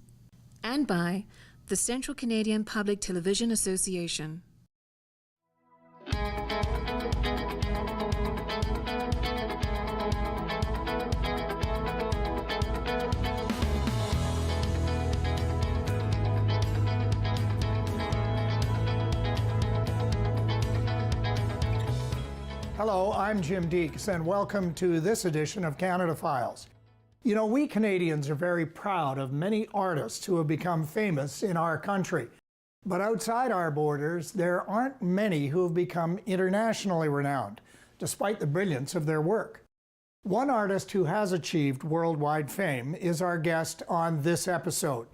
and by the Central Canadian Public Television Association. Hello, I'm Jim Deeks, and welcome to this edition of Canada Files. You know, we Canadians are very proud of many artists who have become famous in our country. But outside our borders, there aren't many who have become internationally renowned, despite the brilliance of their work. One artist who has achieved worldwide fame is our guest on this episode.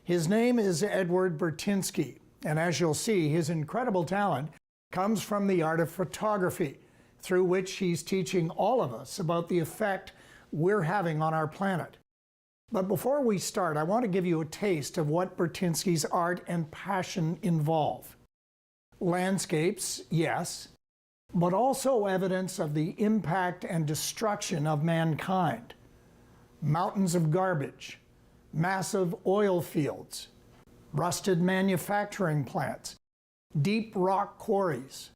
His name is Edward Burtynsky, and as you'll see, his incredible talent comes from the art of photography, through which he's teaching all of us about the effect we're having on our planet. But before we start, I want to give you a taste of what Burtynsky's art and passion involve. Landscapes, yes, but also evidence of the impact and destruction of mankind. Mountains of garbage, massive oil fields, rusted manufacturing plants, deep rock quarries,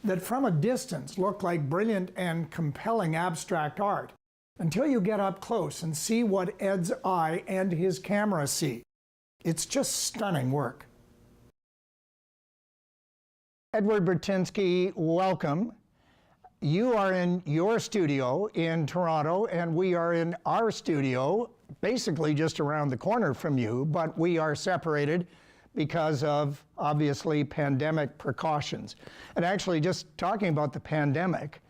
that from a distance look like brilliant and compelling abstract art, until you get up close and see what Ed's eye and his camera see. It's just stunning work. Edward Burtynsky, welcome. You are in your studio in Toronto, and we are in our studio, basically just around the corner from you, but we are separated because of, obviously, pandemic precautions. And actually, just talking about the pandemic,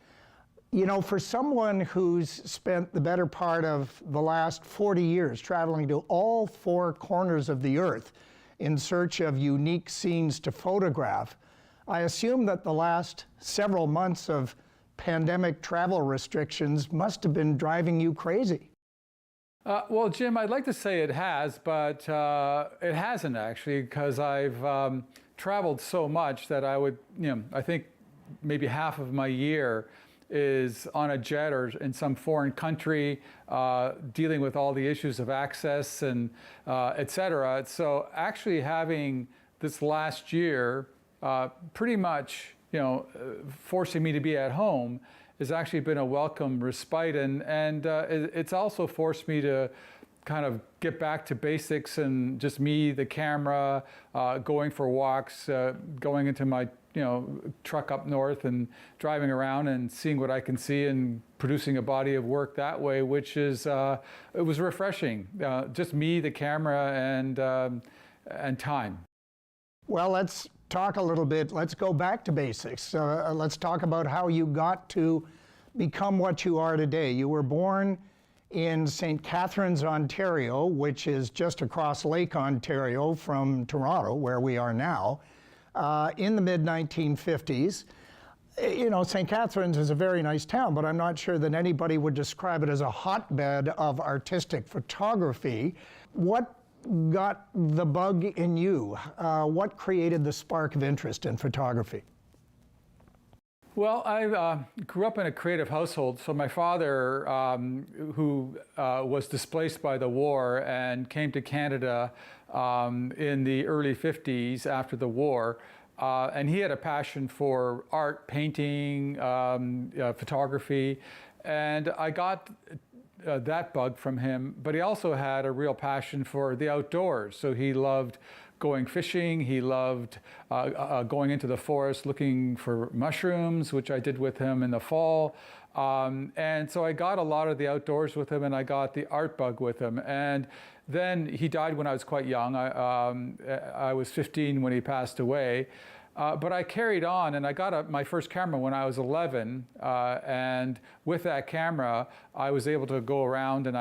you know, for someone who's spent the better part of the last 40 years traveling to all four corners of the earth in search of unique scenes to photograph, I assume that the last several months of pandemic travel restrictions must have been driving you crazy. Well, Jim, I'd like to say it has, but it hasn't actually, because I've traveled so much that I think maybe half of my year is on a jet or in some foreign country, dealing with all the issues of access and et cetera. So actually having this last year pretty much, forcing me to be at home has actually been a welcome respite, and it's also forced me to kind of get back to basics and just me, the camera, going for walks, going into my truck up north and driving around and seeing what I can see and producing a body of work that way, which is it was refreshing. Just me, the camera, and time. Well, let's talk a little bit. Let's go back to basics. Let's talk about how you got to become what you are today. You were born in St. Catharines, Ontario, which is just across Lake Ontario from Toronto, where we are now, in the mid-1950s. You know, St. Catharines is a very nice town, but I'm not sure that anybody would describe it as a hotbed of artistic photography. What got the bug in you? What created the spark of interest in photography? Well, I grew up in a creative household. So my father, who was displaced by the war and came to Canada in the early 50s after the war, and he had a passion for art, painting, photography, and I got that bug from him, but he also had a real passion for the outdoors. So he loved going fishing, he loved going into the forest looking for mushrooms, which I did with him in the fall. And so I got a lot of the outdoors with him, and I got the art bug with him. And then he died when I was quite young. I was 15 when he passed away. But I carried on, and I got my first camera when I was 11, and with that camera, I was able to go around, and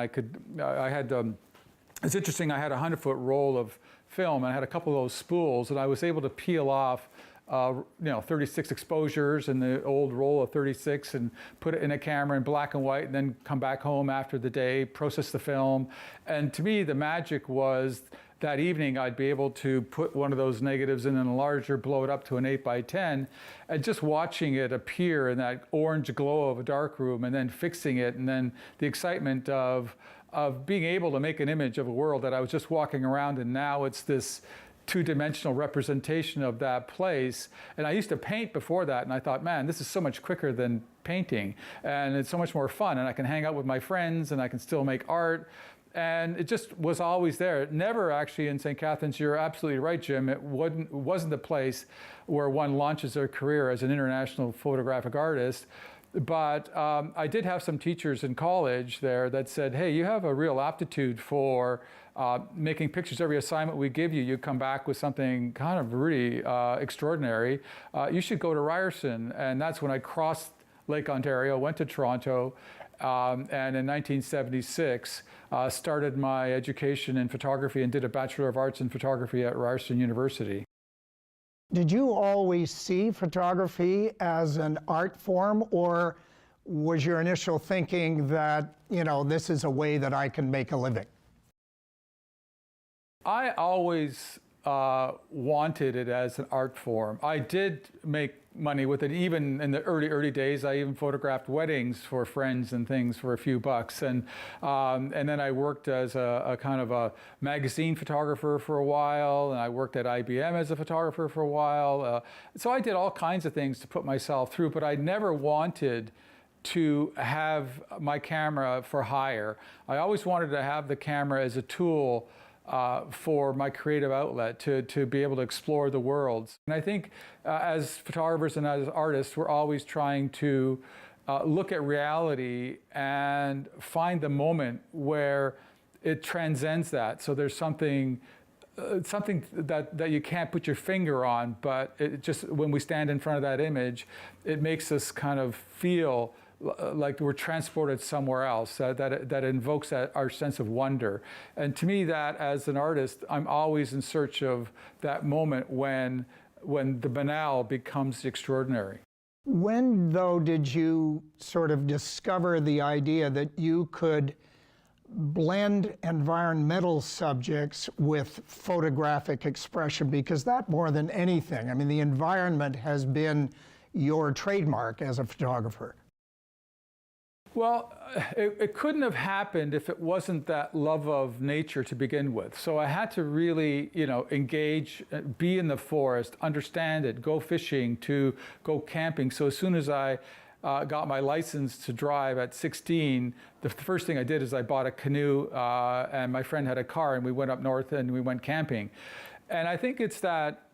it's interesting, I had a 100-foot roll of film, and I had a couple of those spools, and I was able to peel off 36 exposures in the old roll of 36 and put it in a camera in black and white, and then come back home after the day, process the film. And to me, the magic was that evening I'd be able to put one of those negatives in an enlarger, blow it up to an 8x10, and just watching it appear in that orange glow of a darkroom, and then fixing it, and then the excitement of being able to make an image of a world that I was just walking around, and now it's this two-dimensional representation of that place. And I used to paint before that, and I thought, man, this is so much quicker than painting, and it's so much more fun, and I can hang out with my friends, and I can still make art. And it just was always there. It never actually in St. Catharines, you're absolutely right, Jim, it wasn't the place where one launches their career as an international photographic artist. But I did have some teachers in college there that said, hey, you have a real aptitude for making pictures. Every assignment we give you, you come back with something kind of really extraordinary. You should go to Ryerson. And that's when I crossed Lake Ontario, went to Toronto, and in 1976, started my education in photography and did a Bachelor of Arts in Photography at Ryerson University. Did you always see photography as an art form, or was your initial thinking that, this is a way that I can make a living? I always wanted it as an art form. I did make money with it. Even in the early days, I even photographed weddings for friends and things for a few bucks. And then I worked as a kind of a magazine photographer for a while, and I worked at IBM as a photographer for a while. So I did all kinds of things to put myself through, but I never wanted to have my camera for hire. I always wanted to have the camera as a tool for my creative outlet, to be able to explore the world. And I think as photographers and as artists, we're always trying to look at reality and find the moment where it transcends that. So there's something that you can't put your finger on, but it just, when we stand in front of that image, it makes us kind of feel like we're transported somewhere else, that invokes our sense of wonder. And to me, that as an artist, I'm always in search of that moment when the banal becomes extraordinary. When, though, did you sort of discover the idea that you could blend environmental subjects with photographic expression? Because that, more than anything, I mean, the environment has been your trademark as a photographer. Well, it couldn't have happened if it wasn't that love of nature to begin with. So I had to really, engage, be in the forest, understand it, go fishing, to go camping. So as soon as I got my license to drive at 16, the first thing I did is I bought a canoe, and my friend had a car, and we went up north and we went camping. And I think it's that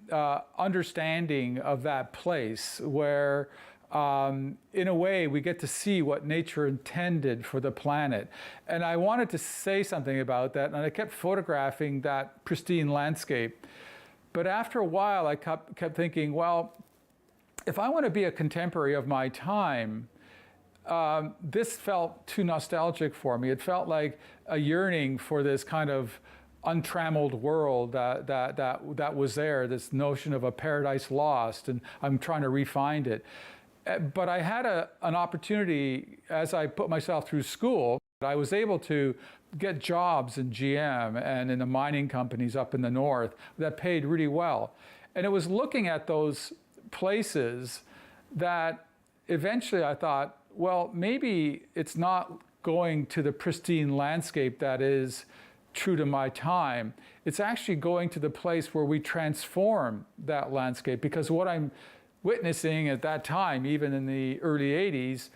understanding of that place where in a way, we get to see what nature intended for the planet. And I wanted to say something about that, and I kept photographing that pristine landscape. But after a while, I kept thinking, well, if I want to be a contemporary of my time, this felt too nostalgic for me. It felt like a yearning for this kind of untrammeled world that was there, this notion of a paradise lost, and I'm trying to re-find it. But I had an opportunity, as I put myself through school, I was able to get jobs in GM and in the mining companies up in the north that paid really well. And it was looking at those places that eventually I thought, well, maybe it's not going to the pristine landscape that is true to my time. It's actually going to the place where we transform that landscape, because what I'm witnessing at that time, even in the early 80s,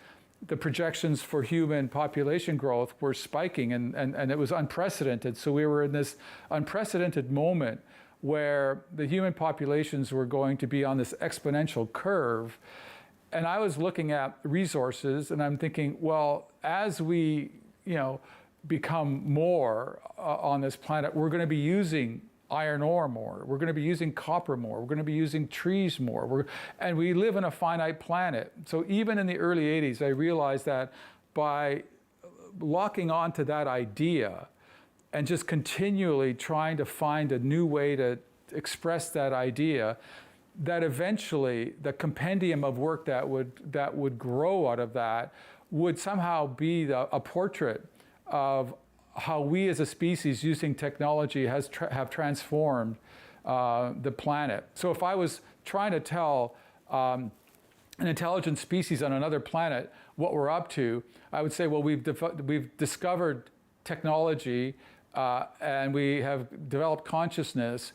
the projections for human population growth were spiking, and it was unprecedented. So we were in this unprecedented moment where the human populations were going to be on this exponential curve. And I was looking at resources, and I'm thinking, well, as we become more on this planet, we're going to be using iron ore more. We're going to be using copper more. We're going to be using trees more. And we live in a finite planet. So even in the early 80s, I realized that by locking on to that idea and just continually trying to find a new way to express that idea, that eventually the compendium of work that would grow out of that would somehow be a portrait of how we as a species using technology have transformed the planet. So if I was trying to tell an intelligent species on another planet what we're up to, I would say, well, we've discovered technology and we have developed consciousness,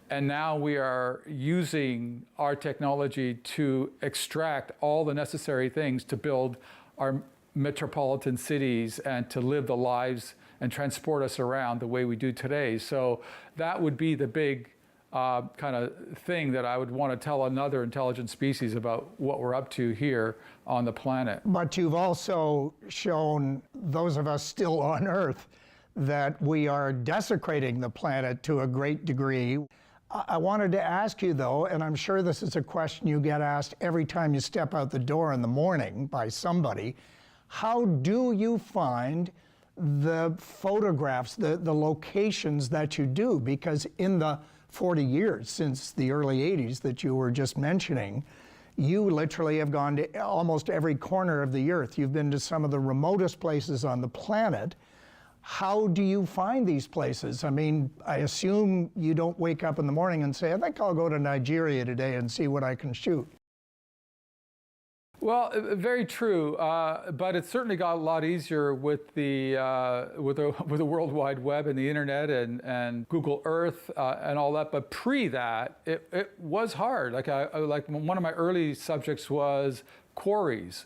and now we are using our technology to extract all the necessary things to build our metropolitan cities and to live the lives and transport us around the way we do today. So that would be the big kind of thing that I would want to tell another intelligent species about what we're up to here on the planet. But you've also shown those of us still on Earth that we are desecrating the planet to a great degree. I wanted to ask you, though, and I'm sure this is a question you get asked every time you step out the door in the morning by somebody, how do you find the photographs, the locations that you do? Because in the 40 years since the early 80s that you were just mentioning, you literally have gone to almost every corner of the Earth. You've been to some of the remotest places on the planet. How do you find these places? I mean, I assume you don't wake up in the morning and say, I think I'll go to Nigeria today and see what I can shoot. Well, very true, but it certainly got a lot easier with the World Wide Web and the internet and Google Earth and all that. But pre that, it was hard. Like one of my early subjects was quarries.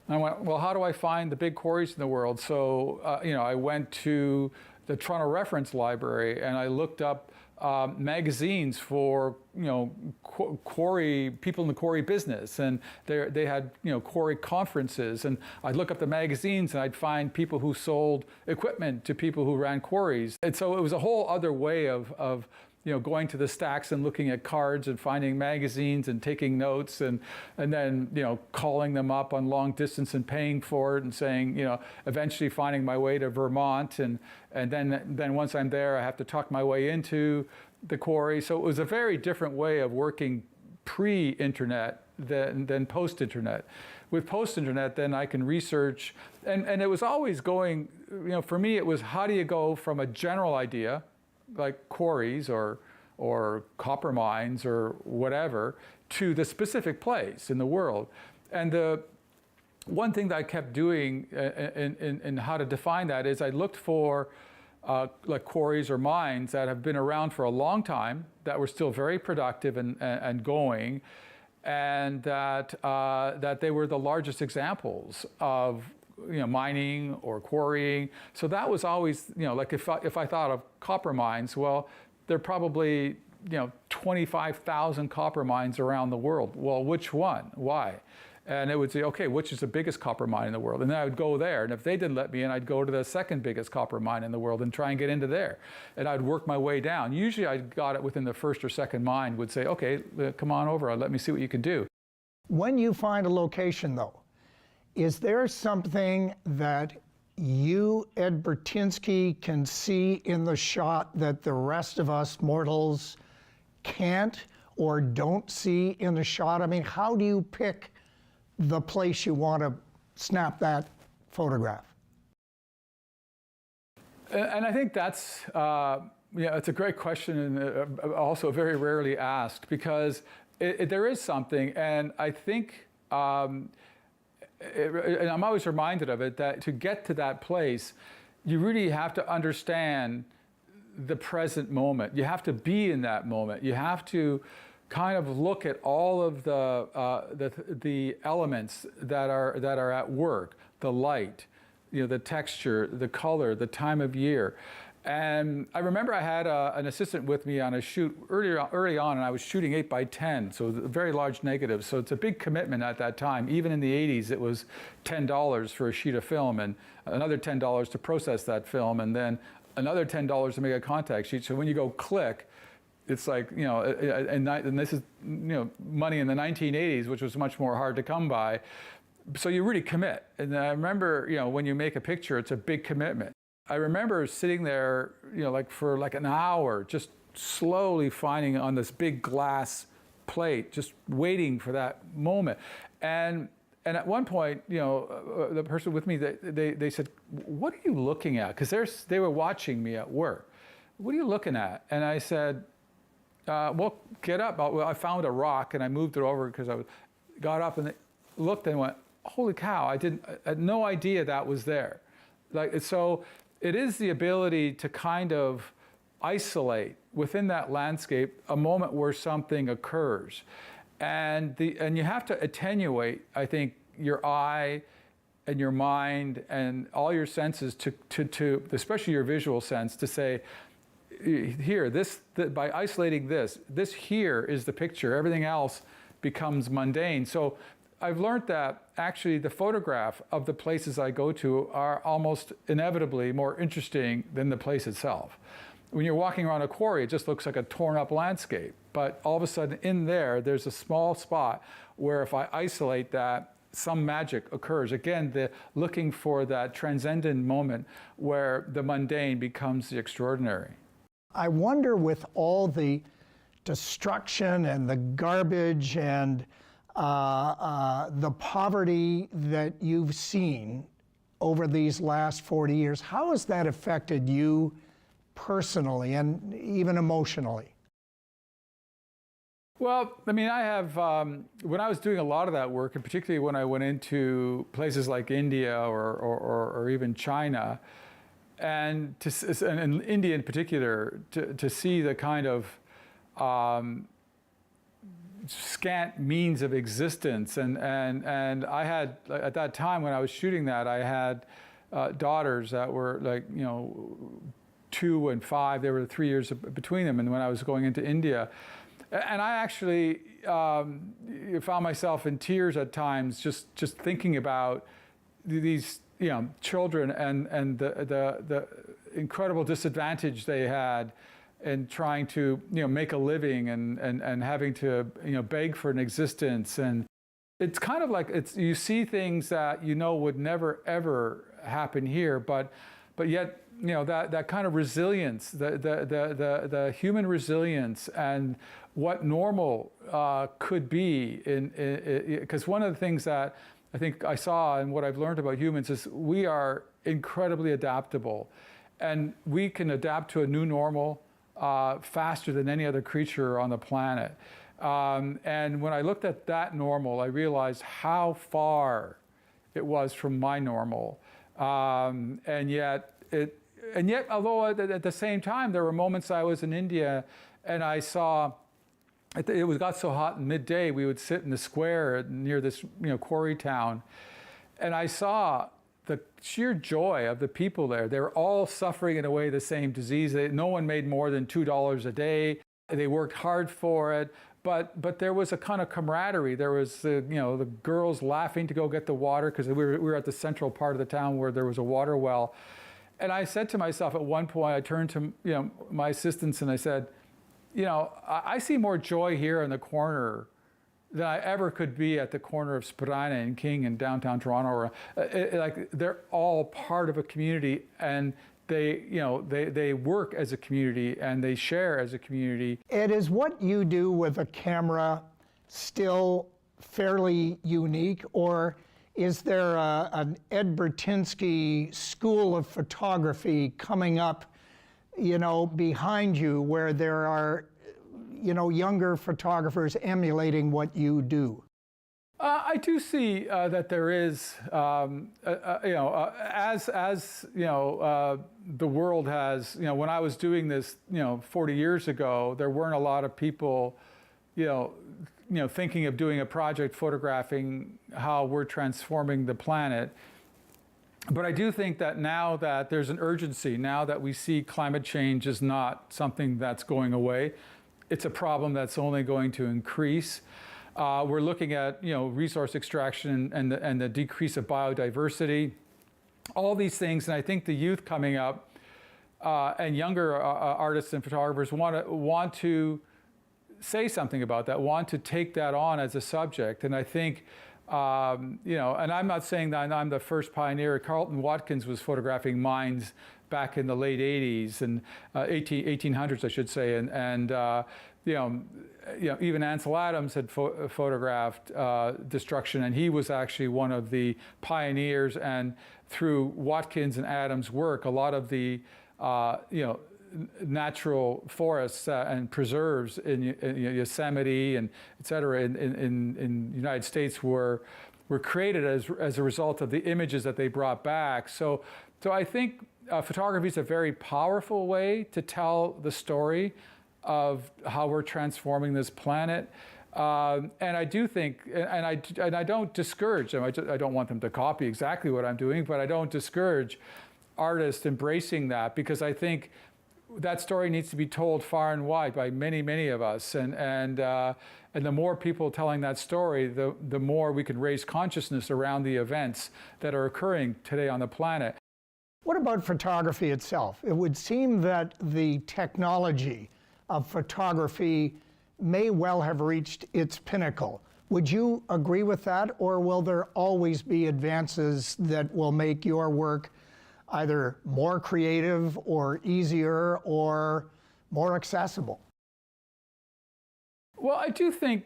And I went, well, how do I find the big quarries in the world? So, I went to the Toronto Reference Library and I looked up magazines for, quarry, people in the quarry business. And they had, quarry conferences. And I'd look up the magazines and I'd find people who sold equipment to people who ran quarries. And so it was a whole other way of going to the stacks and looking at cards and finding magazines and taking notes and then, calling them up on long distance and paying for it and saying, eventually finding my way to Vermont. And then once I'm there, I have to talk my way into the quarry. So it was a very different way of working pre-internet than post-internet. With post-internet, then I can research, and it was always going, for me, it was how do you go from a general idea, like quarries or copper mines or whatever, to the specific place in the world. And the one thing that I kept doing in how to define that is I looked for like quarries or mines that have been around for a long time, that were still very productive and going, and that they were the largest examples of mining or quarrying. So that was always, like if I thought of copper mines, well, there are probably, 25,000 copper mines around the world. Well, which one? Why? And it would say, okay, which is the biggest copper mine in the world? And then I would go there. And if they didn't let me in, I'd go to the second biggest copper mine in the world and try and get into there. And I'd work my way down. Usually I got it within the first or second mine, would say, okay, come on over. Let me see what you can do. When you find a location, though, is there something that you, Ed Bertinsky, can see in the shot that the rest of us mortals can't or don't see in the shot? I mean, how do you pick the place you want to snap that photograph? And I think that's, it's a great question and also very rarely asked, because there is something, and I think, and I'm always reminded of it, that to get to that place, you really have to understand the present moment. You have to be in that moment. You have to kind of look at all of the elements that are at work, the light, the texture, the color, the time of year. And I remember I had an assistant with me on a shoot early on, and I was shooting 8x10, so very large negatives. So it's a big commitment at that time. Even in the 80s, it was $10 for a sheet of film, and another $10 to process that film, and then another $10 to make a contact sheet. So when you go click, It's like, you know, and this is, you know, money in the 1980s, which was much more hard to come by. So you really commit. And I remember, you know, when you make a picture, it's a big commitment. I remember sitting there, you know, like for like an hour, just slowly finding on this big glass plate, just waiting for that moment. And at one point, you know, the person with me, they said, "What are you looking at?" Because they were watching me at work. "What are you looking at?" And I said, "Well, get up." Well, I found a rock and I moved it over because got up and looked and went, "Holy cow! I had no idea that was there." Like, so it is the ability to kind of isolate within that landscape a moment where something occurs, and you have to attenuate, I think, your eye and your mind and all your senses to especially your visual sense, to say, here, by isolating this here is the picture. Everything else becomes mundane. So I've learned that actually the photograph of the places I go to are almost inevitably more interesting than the place itself. When you're walking around a quarry, it just looks like a torn up landscape. But all of a sudden in there's a small spot where if I isolate that, some magic occurs. Again, looking for that transcendent moment where the mundane becomes the extraordinary. I wonder, with all the destruction and the garbage and the poverty that you've seen over these last 40 years, how has that affected you personally and even emotionally? Well, I mean, I have, when I was doing a lot of that work, and particularly when I went into places like India or even China, and India in particular, to see the kind of scant means of existence. And I had, at that time when I was shooting that, I had daughters that were like, you know, 2 and 5. There were 3 years between them. And when I was going into India, and I actually found myself in tears at times, just thinking about these, you know, children and the incredible disadvantage they had in trying to, you know, make a living and having to, you know, beg for an existence. And it's kind of like you see things that you know would never ever happen here, but yet, you know, that kind of resilience, the human resilience, and what normal could be because one of the things that I think I saw and what I've learned about humans is we are incredibly adaptable, and we can adapt to a new normal faster than any other creature on the planet. And when I looked at that normal, I realized how far it was from my normal, and yet, although at the same time, there were moments I was in India and I saw, it got so hot in midday, we would sit in the square near this, you know, quarry town, and I saw the sheer joy of the people there. They were all suffering in a way the same disease. No one made more than $2 a day. They worked hard for it, but there was a kind of camaraderie. There was, you know, the girls laughing to go get the water because we were at the central part of the town where there was a water well. And I said to myself at one point, I turned to, you know, my assistants and I said, you know, I see more joy here in the corner than I ever could be at the corner of Spadina and King in downtown Toronto. Like, they're all part of a community, and they, you know, they work as a community and they share as a community. Ed, is what you do with a camera still fairly unique, or is there an Ed Bertinsky school of photography coming up, you know, behind you, where there are, you know, younger photographers emulating what you do? I do see that there is, you know, as you know, the world has, you know, when I was doing this, you know, 40 years ago, there weren't a lot of people, you know, thinking of doing a project photographing how we're transforming the planet. But I do think that now that there's an urgency, now that we see climate change is not something that's going away, it's a problem that's only going to increase. We're looking at, you know, resource extraction and the decrease of biodiversity, all these things. And I think the youth coming up and younger artists and photographers want to say something about that, want to take that on as a subject. And I think, you know, and I'm not saying that I'm the first pioneer. Carlton Watkins was photographing mines back in the late 80s and 1800s, I should say. And you know, even Ansel Adams had photographed destruction, and he was actually one of the pioneers. And through Watkins and Adams' work, a lot of the you know, natural forests and preserves in Yosemite and et cetera in the United States were created as a result of the images that they brought back. So I think photography is a very powerful way to tell the story of how we're transforming this planet. And I do think, and I don't discourage them. I don't want them to copy exactly what I'm doing, but I don't discourage artists embracing that, because I think that story needs to be told far and wide by many, many of us. And the more people telling that story, the more we can raise consciousness around the events that are occurring today on the planet. What about photography itself? It would seem that the technology of photography may well have reached its pinnacle. Would you agree with that, or will there always be advances that will make your work either more creative or easier or more accessible? Well, I do think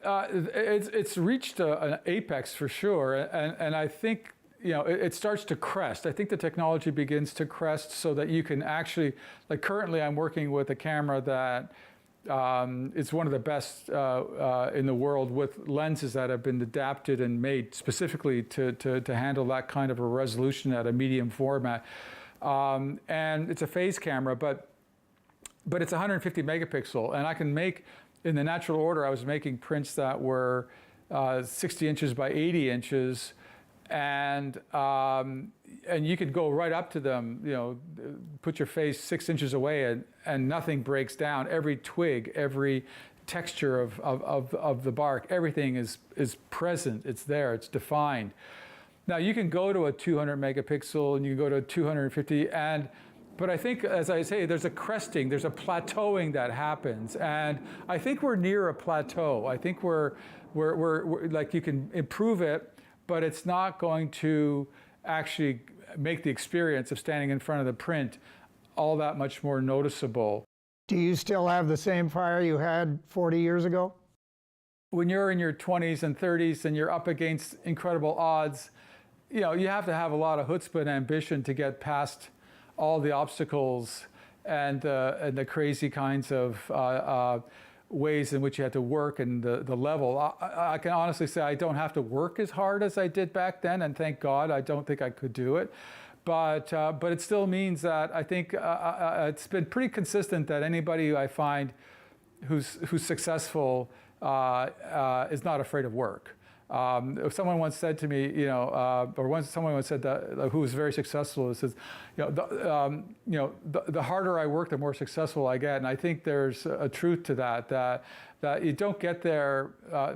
it's reached an apex for sure, and I think, you know, it starts to crest. I think the technology begins to crest so that you can actually, like currently I'm working with a camera that is one of the best in the world, with lenses that have been adapted and made specifically to handle that kind of a resolution at a medium format. And it's a phase camera, but it's 150 megapixel, and I can make, in the natural order, I was making prints that were 60 inches by 80 inches, and you could go right up to them, you know, put your face 6 inches away, and nothing breaks down. Every twig, every texture of the bark, everything is present. It's there. It's defined. Now you can go to a 200 megapixel, and you can go to a 250, but I think, as I say, there's a cresting, there's a plateauing that happens, and I think we're near a plateau. I think we're like, you can improve it, but it's not going to actually make the experience of standing in front of the print all that much more noticeable. Do you still have the same fire you had 40 years ago? When you're in your 20s and 30s and you're up against incredible odds, you know, you have to have a lot of chutzpah and ambition to get past all the obstacles and the crazy kinds of ways in which you had to work, and the level. I can honestly say I don't have to work as hard as I did back then, and thank God. I don't think I could do it. But it still means that I think it's been pretty consistent that anybody who I find who's successful is not afraid of work. If someone once said to me, you know, someone once said that, who was very successful, says, the harder I work, the more successful I get. And I think there's a truth to that you don't get there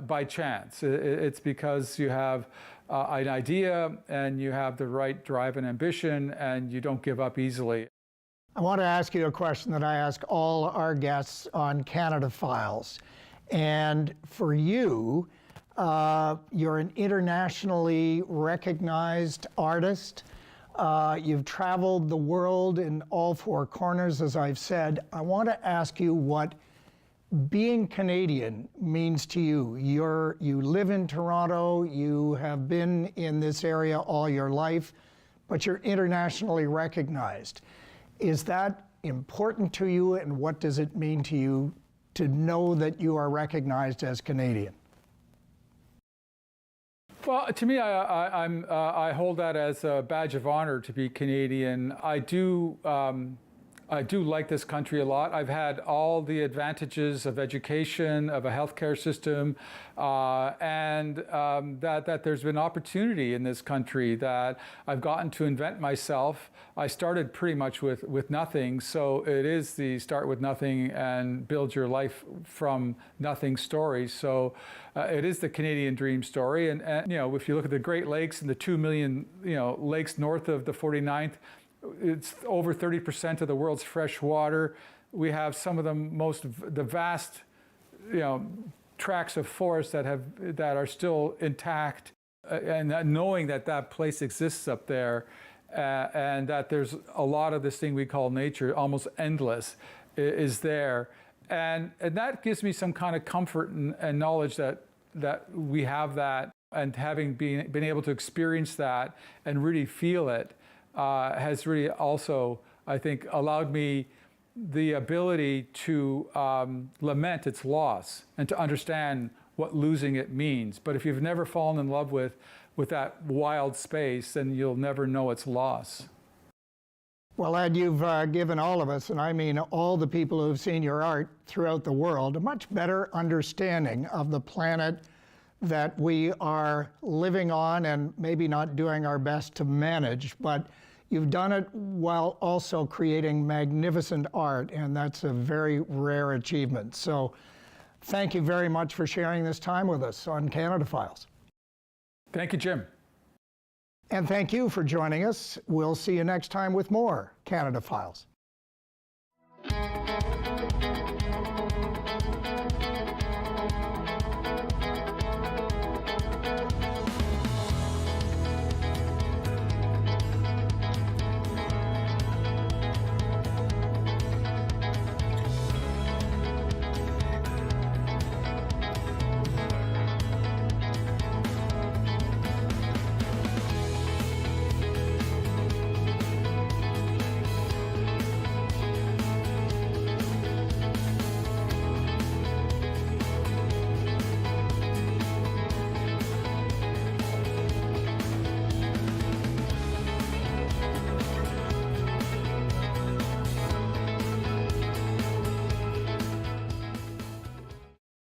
by chance. It's because you have an idea, and you have the right drive and ambition, and you don't give up easily. I want to ask you a question that I ask all our guests on Canada Files. And for you, you're an internationally recognized artist. You've traveled the world in all four corners, as I've said. I want to ask you what being Canadian means to you. You live in Toronto, you have been in this area all your life, but you're internationally recognized. Is that important to you, and what does it mean to you to know that you are recognized as Canadian? Well, to me, I hold that as a badge of honor to be Canadian. I do like this country a lot. I've had all the advantages of education, of a healthcare system, and that there's been opportunity in this country that I've gotten to invent myself. I started pretty much with nothing, so it is the start with nothing and build your life from nothing story. So it is the Canadian dream story. And you know, if you look at the Great Lakes and the 2 million lakes north of the 49th, it's over 30% of the world's fresh water. We have some of the vast, tracts of forest that are still intact, and knowing that place exists up there, and that there's a lot of this thing we call nature, almost endless, is there, and that gives me some kind of comfort and knowledge that we have that, and having been able to experience that and really feel it has really also, I think, allowed me the ability to lament its loss and to understand what losing it means. But if you've never fallen in love with that wild space, then you'll never know its loss. Well, Ed, you've given all of us, and I mean all the people who have seen your art throughout the world, a much better understanding of the planet that we are living on and maybe not doing our best to manage, but you've done it while also creating magnificent art, and that's a very rare achievement. So thank you very much for sharing this time with us on Canada Files. Thank you, Jim. And thank you for joining us. We'll see you next time with more Canada Files.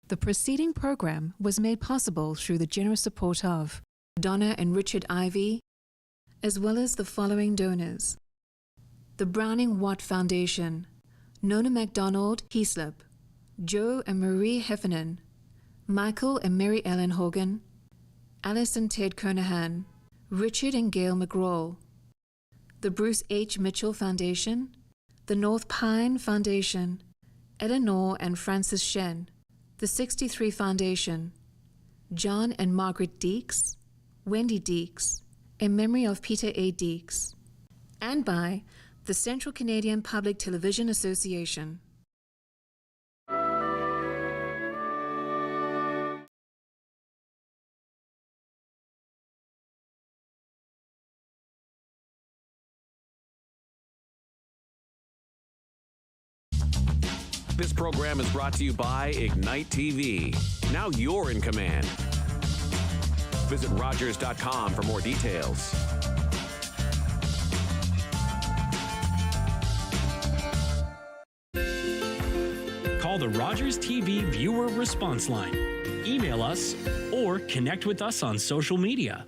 The preceding program was made possible through the generous support of Donna and Richard Ivey, as well as the following donors: the Browning Watt Foundation, Nona MacDonald Heaslip, Joe and Marie Heffernan, Michael and Mary Ellen Hogan, Alice and Ted Kernahan, Richard and Gail McGraw, the Bruce H. Mitchell Foundation, the North Pine Foundation, Eleanor and Francis Shen, the 63 Foundation, John and Margaret Deeks, Wendy Deeks, in memory of Peter A. Deeks, and by the Central Canadian Public Television Association. This program is brought to you by Ignite TV. Now you're in command. Visit Rogers.com for more details. Call the Rogers TV viewer response line. Email us or connect with us on social media.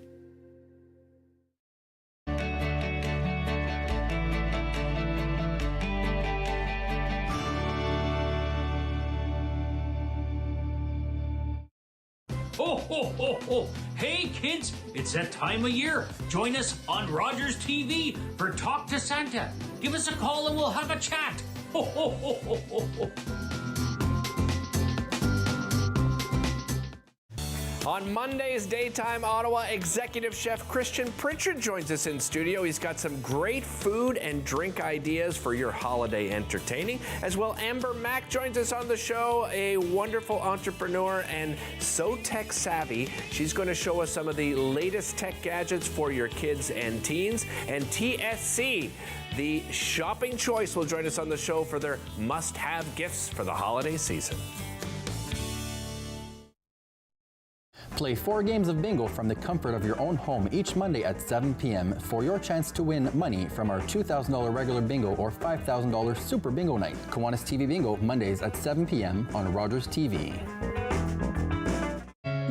Ho, ho, ho, ho. Hey, kids, it's that time of year. Join us on Rogers TV for Talk to Santa. Give us a call and we'll have a chat. Ho, ho, ho, ho, ho, ho. On Monday's Daytime Ottawa, Executive Chef Christian Pritchard joins us in studio. He's got some great food and drink ideas for your holiday entertaining. As well, Amber Mack joins us on the show, a wonderful entrepreneur and so tech savvy. She's going to show us some of the latest tech gadgets for your kids and teens. And TSC, the shopping choice, will join us on the show for their must-have gifts for the holiday season. Play 4 games of bingo from the comfort of your own home each Monday at 7 p.m. for your chance to win money from our $2,000 regular bingo or $5,000 super bingo night. Kiwanis TV Bingo, Mondays at 7 p.m. on Rogers TV.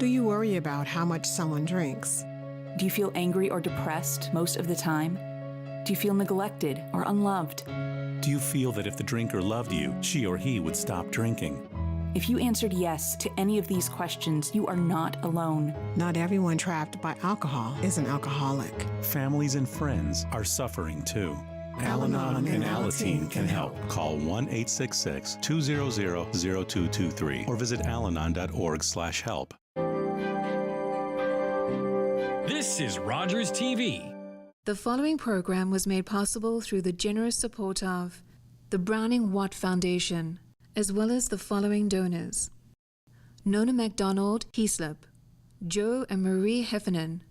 Do you worry about how much someone drinks? Do you feel angry or depressed most of the time? Do you feel neglected or unloved? Do you feel that if the drinker loved you, she or he would stop drinking? If you answered yes to any of these questions, you are not alone. Not everyone trapped by alcohol is an alcoholic. Families and friends are suffering too. Al-Anon and Alateen can help. Call 1-866-200-0223 or visit alanon.org/help. This is Rogers TV. The following program was made possible through the generous support of the Browning Watt Foundation, as well as the following donors: Nona MacDonald Heaslip, Joe and Marie Heffernan,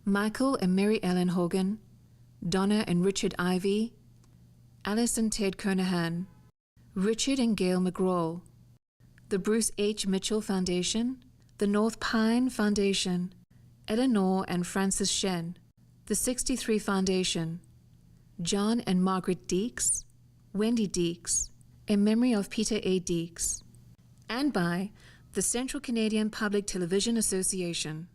Michael and Mary Ellen Hogan, Donna and Richard Ivy, Alice and Ted Kernahan, Richard and Gail McGraw, the Bruce H. Mitchell Foundation, the North Pine Foundation, Eleanor and Francis Shen, the 63 Foundation, John and Margaret Deeks, Wendy Deeks, in memory of Peter A. Deeks, and by the Central Canadian Public Television Association.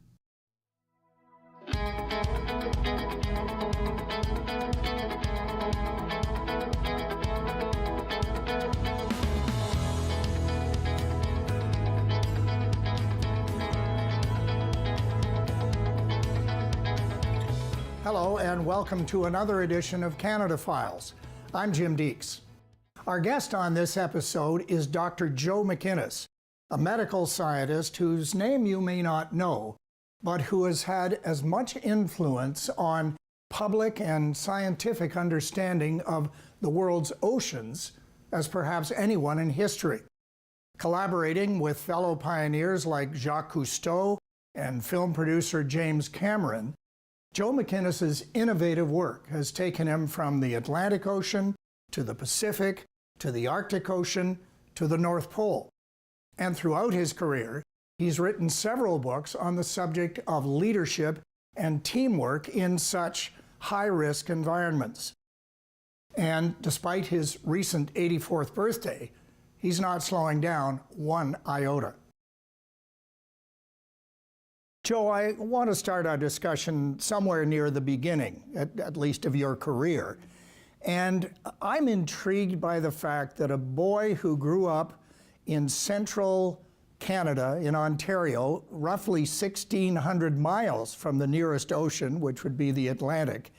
Hello and welcome to another edition of Canada Files. I'm Jim Deeks. Our guest on this episode is Dr. Joe McInnes, a medical scientist whose name you may not know, but who has had as much influence on public and scientific understanding of the world's oceans as perhaps anyone in history. Collaborating with fellow pioneers like Jacques Cousteau and film producer James Cameron, Joe McInnes's innovative work has taken him from the Atlantic Ocean to the Pacific, to the Arctic Ocean, to the North Pole. And throughout his career, he's written several books on the subject of leadership and teamwork in such high-risk environments. And despite his recent 84th birthday, he's not slowing down one iota. Joe, I want to start our discussion somewhere near the beginning, at least of your career. And I'm intrigued by the fact that a boy who grew up in central Canada, in Ontario, roughly 1,600 miles from the nearest ocean, which would be the Atlantic,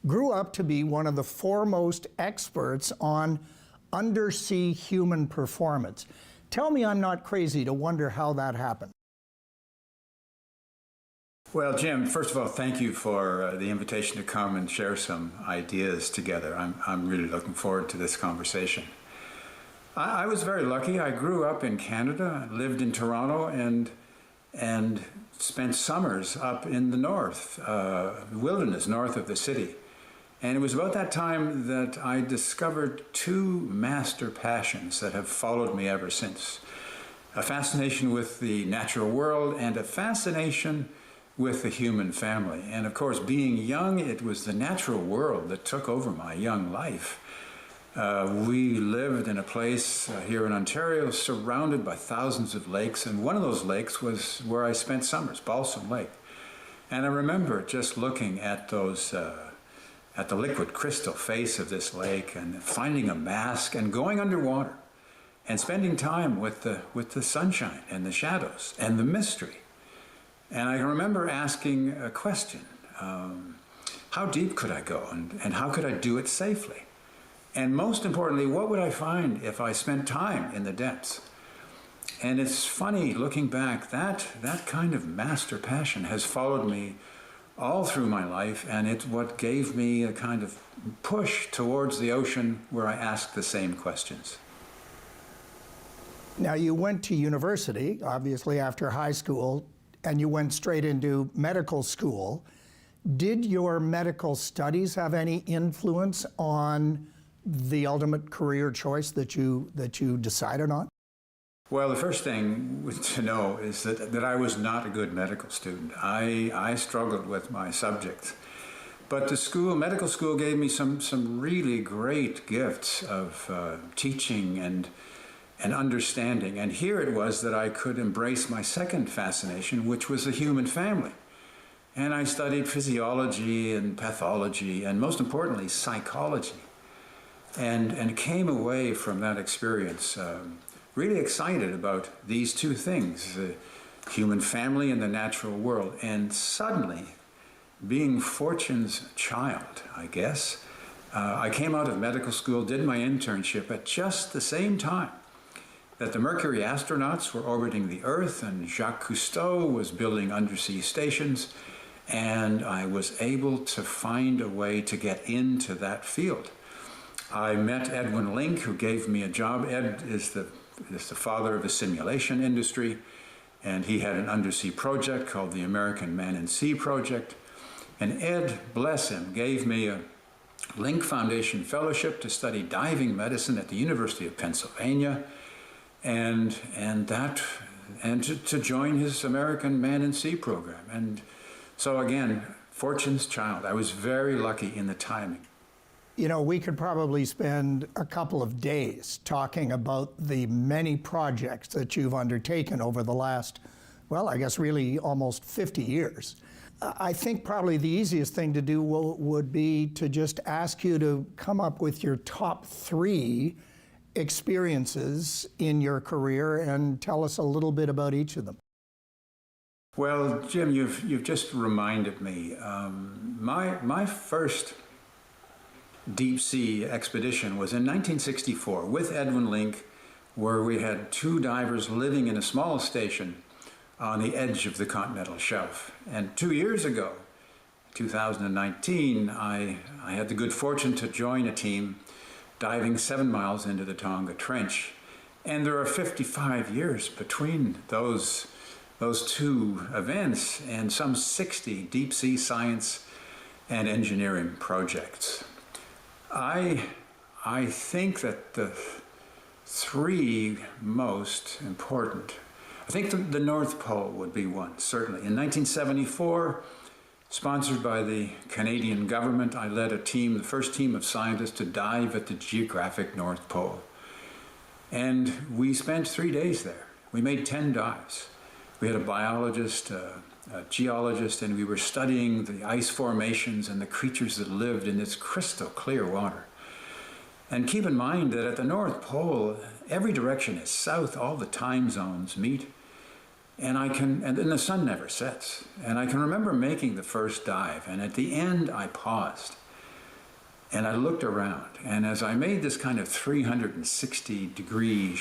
grew up to be one of the foremost experts on undersea human performance. Tell me I'm not crazy to wonder how that happened. Well, Jim, first of all, thank you for the invitation to come and share some ideas together. I'm really looking forward to this conversation. I was very lucky. I grew up in Canada, lived in Toronto, and spent summers up in the north, wilderness north of the city. And it was about that time that I discovered two master passions that have followed me ever since. A fascination with the natural world and a fascination with the human family. And of course, being young, it was the natural world that took over my young life. We lived in a place here in Ontario surrounded by thousands of lakes, and one of those lakes was where I spent summers, Balsam Lake. And I remember just looking at those, at the liquid crystal face of this lake and finding a mask and going underwater and spending time with the sunshine and the shadows and the mystery. And I remember asking a question, how deep could I go and how could I do it safely? And most importantly, what would I find if I spent time in the depths? And it's funny, looking back, that kind of master passion has followed me all through my life, and it's what gave me a kind of push towards the ocean where I asked the same questions. Now, you went to university, obviously, after high school, and you went straight into medical school. Did your medical studies have any influence on the ultimate career choice that you decided on? Well, the first thing to know is that I was not a good medical student. I struggled with my subjects. But the medical school gave me some really great gifts of teaching and understanding. And here it was that I could embrace my second fascination, which was the human family. And I studied physiology and pathology, and most importantly, psychology. And came away from that experience really excited about these two things, the human family and the natural world. And suddenly, being fortune's child, I guess, I came out of medical school, did my internship at just the same time that the Mercury astronauts were orbiting the Earth and Jacques Cousteau was building undersea stations, and I was able to find a way to get into that field. I met Edwin Link, who gave me a job. Ed is the father of the simulation industry, and he had an undersea project called the American Man in Sea Project. And Ed, bless him, gave me a Link Foundation Fellowship to study diving medicine at the University of Pennsylvania, and to join his American Man in Sea program. And so again, fortune's child. I was very lucky in the timing. You know, we could probably spend a couple of days talking about the many projects that you've undertaken over the last, well, I guess really almost 50 years. I think probably the easiest thing to do would be to just ask you to come up with your top 3 experiences in your career and tell us a little bit about each of them. Well, Jim, you've just reminded me. My first deep sea expedition was in 1964 with Edwin Link, where we had 2 divers living in a small station on the edge of the continental shelf. And 2 years ago, 2019, I had the good fortune to join a team diving 7 miles into the Tonga Trench. And there are 55 years between those 2 events and some 60 deep sea science and engineering projects. I think that the 3 most important, I think the North Pole would be one, certainly. In 1974, sponsored by the Canadian government, I led a team, the first team of scientists to dive at the geographic North Pole. And we spent 3 days there. We made 10 dives. We had a biologist, a geologist, and we were studying the ice formations and the creatures that lived in this crystal clear water. And keep in mind that at the North Pole, every direction is south, all the time zones meet. And then the sun never sets. And I can remember making the first dive, and at the end I paused. And I looked around, and as I made this kind of 360-degree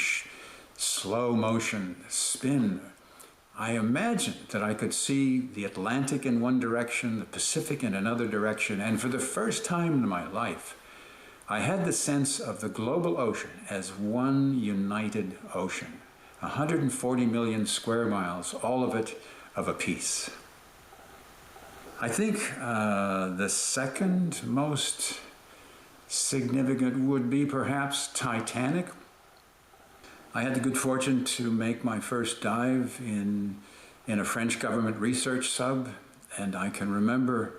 slow motion spin, I imagined that I could see the Atlantic in one direction, the Pacific in another direction, and for the first time in my life, I had the sense of the global ocean as one united ocean, 140 million square miles, all of it of a piece. I think the second most significant would be perhaps Titanic. I had the good fortune to make my first dive in a French government research sub, and I can remember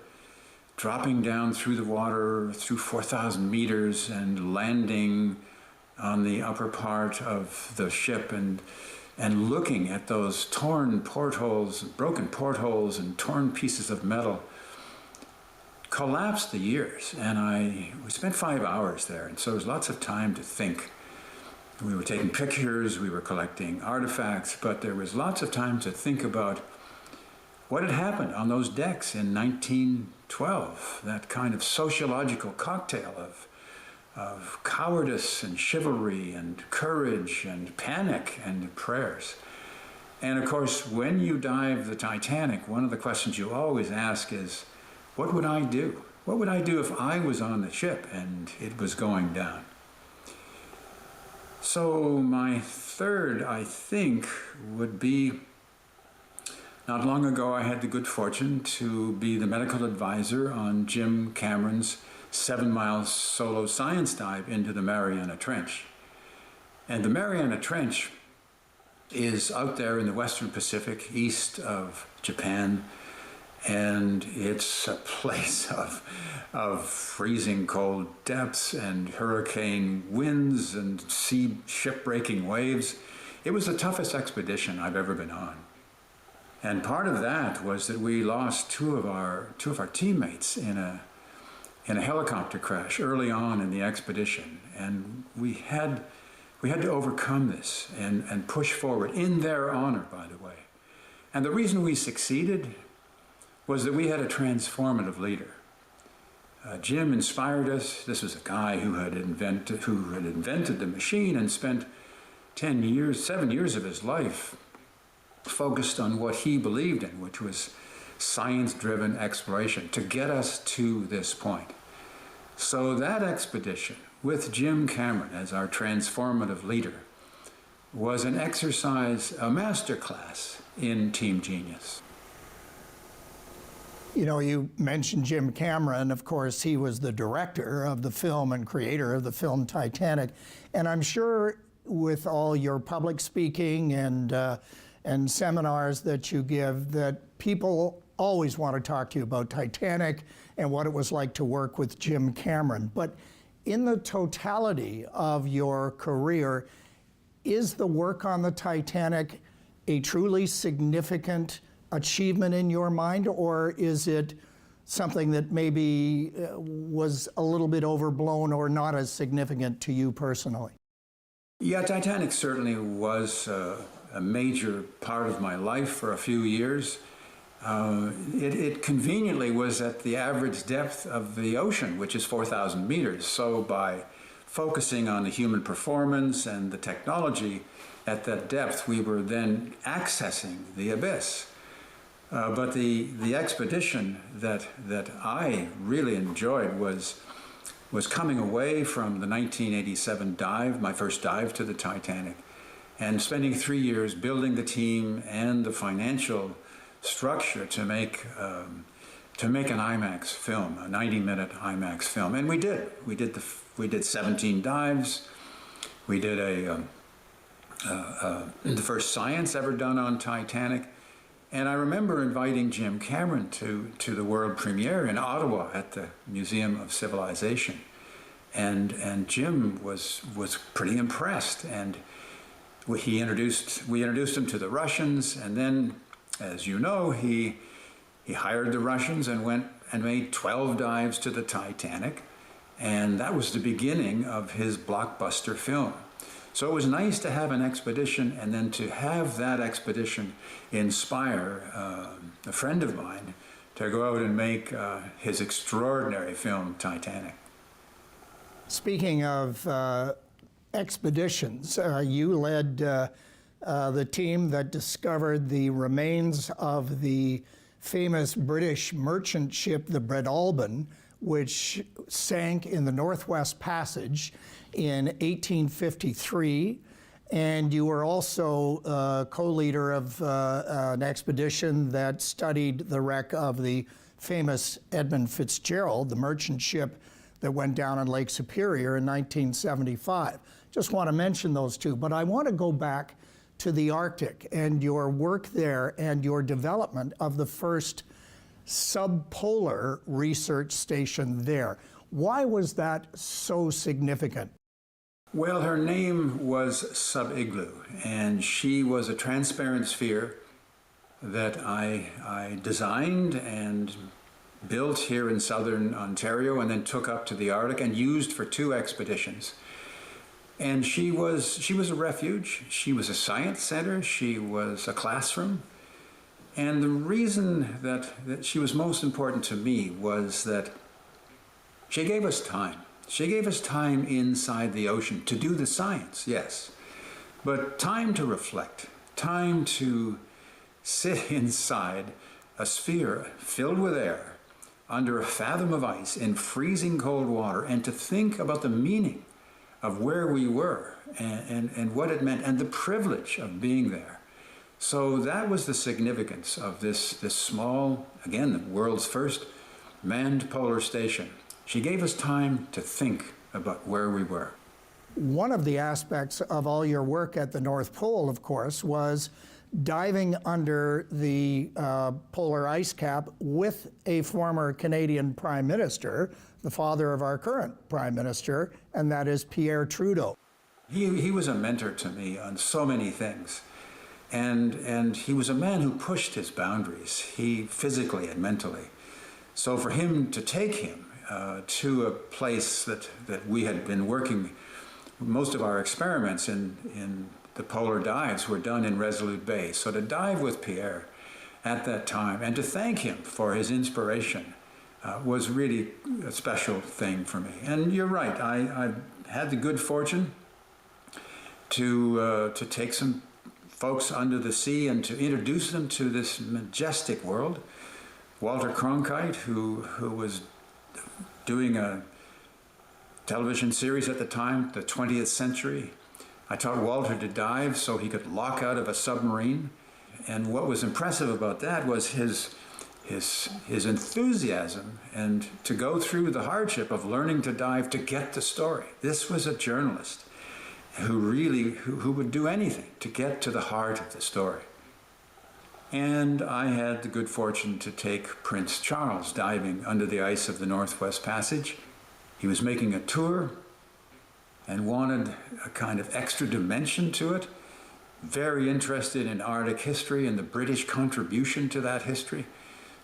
dropping down through the water through 4,000 meters and landing on the upper part of the ship and looking at those torn portholes, broken portholes and torn pieces of metal. Collapsed the years, and we spent 5 hours there, and so there was lots of time to think. We were taking pictures, we were collecting artifacts, but there was lots of time to think about what had happened on those decks in 1912, that kind of sociological cocktail of cowardice and chivalry and courage and panic and prayers. And of course, when you dive the Titanic, one of the questions you always ask is, what would I do? What would I do if I was on the ship and it was going down? So my third, I think, would be, not long ago I had the good fortune to be the medical advisor on Jim Cameron's 7-mile solo science dive into the Mariana Trench. And the Mariana Trench is out there in the Western Pacific, east of Japan, and it's a place of freezing cold depths and hurricane winds and ship-breaking waves. It was the toughest expedition I've ever been on. And part of that was that we lost two of our teammates in a helicopter crash early on in the expedition, and we had to overcome this and push forward in their honor, by the way. And the reason we succeeded was that we had a transformative leader. Jim inspired us. This was a guy who had invented the machine and spent 7 years of his life focused on what he believed in, which was science-driven exploration to get us to this point. So that expedition, with Jim Cameron as our transformative leader, was an exercise, a masterclass in team genius. You know, you mentioned Jim Cameron. Of course, he was the director of the film and creator of the film Titanic. And I'm sure with all your public speaking and seminars that you give, that people always want to talk to you about Titanic and what it was like to work with Jim Cameron. But in the totality of your career, is the work on the Titanic a truly significant achievement in your mind, or is it something that maybe was a little bit overblown or not as significant to you personally? Yeah, Titanic certainly was a major part of my life for a few years. It conveniently was at the average depth of the ocean, which is 4,000 meters. So by focusing on the human performance and the technology at that depth, we were then accessing the abyss. But the expedition that I really enjoyed was coming away from the 1987 dive, my first dive to the Titanic, and spending 3 years building the team and the financial structure to make an IMAX film, a 90-minute IMAX film, and we did. We did 17 dives. We did the first science ever done on Titanic. And I remember inviting Jim Cameron to the world premiere in Ottawa at the Museum of Civilization. And Jim was pretty impressed. And we introduced him to the Russians. And then, as you know, he hired the Russians and went and made 12 dives to the Titanic. And that was the beginning of his blockbuster film. So it was nice to have an expedition, and then to have that expedition inspire a friend of mine to go out and make his extraordinary film, Titanic. Speaking of expeditions, you led the team that discovered the remains of the famous British merchant ship, the Breadalbane, which sank in the Northwest Passage in 1853, and you were also co-leader of an expedition that studied the wreck of the famous Edmund Fitzgerald, the merchant ship that went down on Lake Superior in 1975. Just want to mention those two, but I want to go back to the Arctic and your work there and your development of the first subpolar research station there. Why was that so significant? Well, her name was Sub-Igloo, and she was a transparent sphere that I designed and built here in southern Ontario and then took up to the Arctic and used for 2 expeditions. And she was a refuge. She was a science center. She was a classroom. And the reason that she was most important to me was that she gave us time. She gave us time inside the ocean to do the science, yes, but time to reflect, time to sit inside a sphere filled with air under a fathom of ice in freezing cold water and to think about the meaning of where we were and what it meant and the privilege of being there. So that was the significance of this small, again, the world's first manned polar station. She gave us time to think about where we were. One of the aspects of all your work at the North Pole, of course, was diving under the polar ice cap with a former Canadian Prime Minister, the father of our current Prime Minister, and that is Pierre Trudeau. He was a mentor to me on so many things. And he was a man who pushed his boundaries, physically and mentally. So for him to take him to a place that we had been working, most of our experiments in the polar dives were done in Resolute Bay. So to dive with Pierre at that time and to thank him for his inspiration was really a special thing for me. And you're right, I had the good fortune to take some folks under the sea and to introduce them to this majestic world. Walter Cronkite, who was doing a television series at the time, the 20th Century. I taught Walter to dive so he could lock out of a submarine. And what was impressive about that was his enthusiasm and to go through the hardship of learning to dive to get the story. This was a journalist who would do anything to get to the heart of the story. And I had the good fortune to take Prince Charles diving under the ice of the Northwest Passage. He was making a tour and wanted a kind of extra dimension to it. Very interested in Arctic history and the British contribution to that history.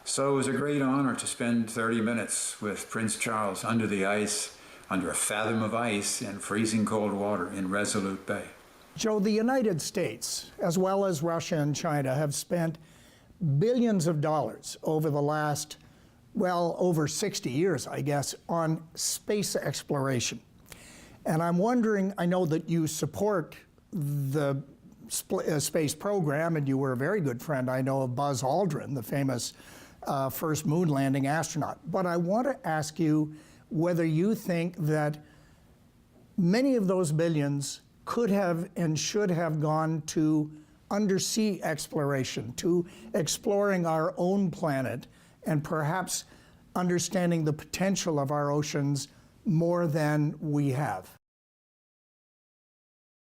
So it was a great honor to spend 30 minutes with Prince Charles under the ice, under a fathom of ice in freezing cold water in Resolute Bay. Joe, the United States, as well as Russia and China, have spent billions of dollars over the last, well, over 60 years, I guess, on space exploration. And I'm wondering, I know that you support the space program, and you were a very good friend, I know, of Buzz Aldrin, the famous first moon landing astronaut. But I want to ask you whether you think that many of those billions could have and should have gone to undersea exploration, to exploring our own planet, and perhaps understanding the potential of our oceans more than we have.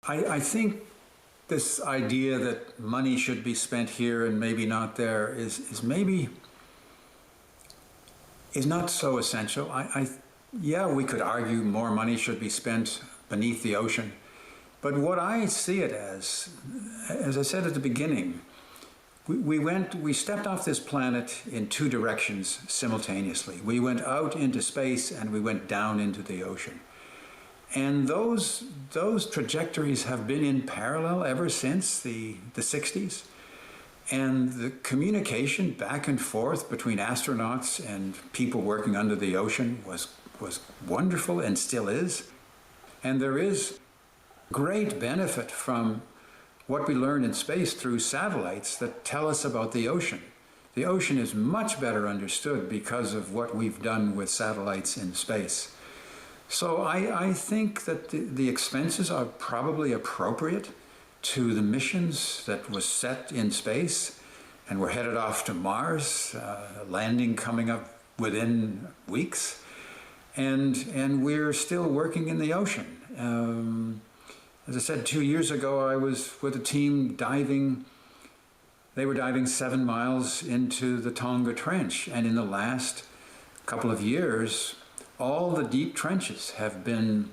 I think this idea that money should be spent here and maybe not there is not so essential. Yeah, we could argue more money should be spent beneath the ocean. But what I see it as I said at the beginning, we stepped off this planet in two directions simultaneously. We went out into space and we went down into the ocean. And those trajectories have been in parallel ever since the 60s. And the communication back and forth between astronauts and people working under the ocean was wonderful and still is. And there is great benefit from what we learn in space through satellites that tell us about the ocean. The ocean is much better understood because of what we've done with satellites in space. So I think that the expenses are probably appropriate to the missions that was set in space, and we're headed off to Mars, landing coming up within weeks, and we're still working in the ocean. As I said, 2 years ago, I was with a team diving. They were diving 7 miles into the Tonga Trench, and in the last couple of years, all the deep trenches have been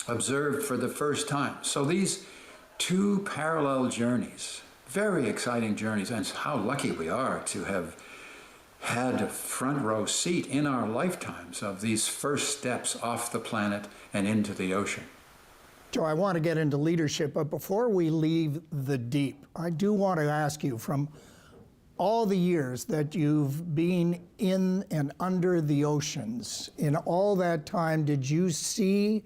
observed for the first time. So these two parallel journeys, very exciting journeys, and how lucky we are to have had a front row seat in our lifetimes of these first steps off the planet and into the ocean. Joe, I want to get into leadership, but before we leave the deep, I do want to ask you, from all the years that you've been in and under the oceans, in all that time, did you see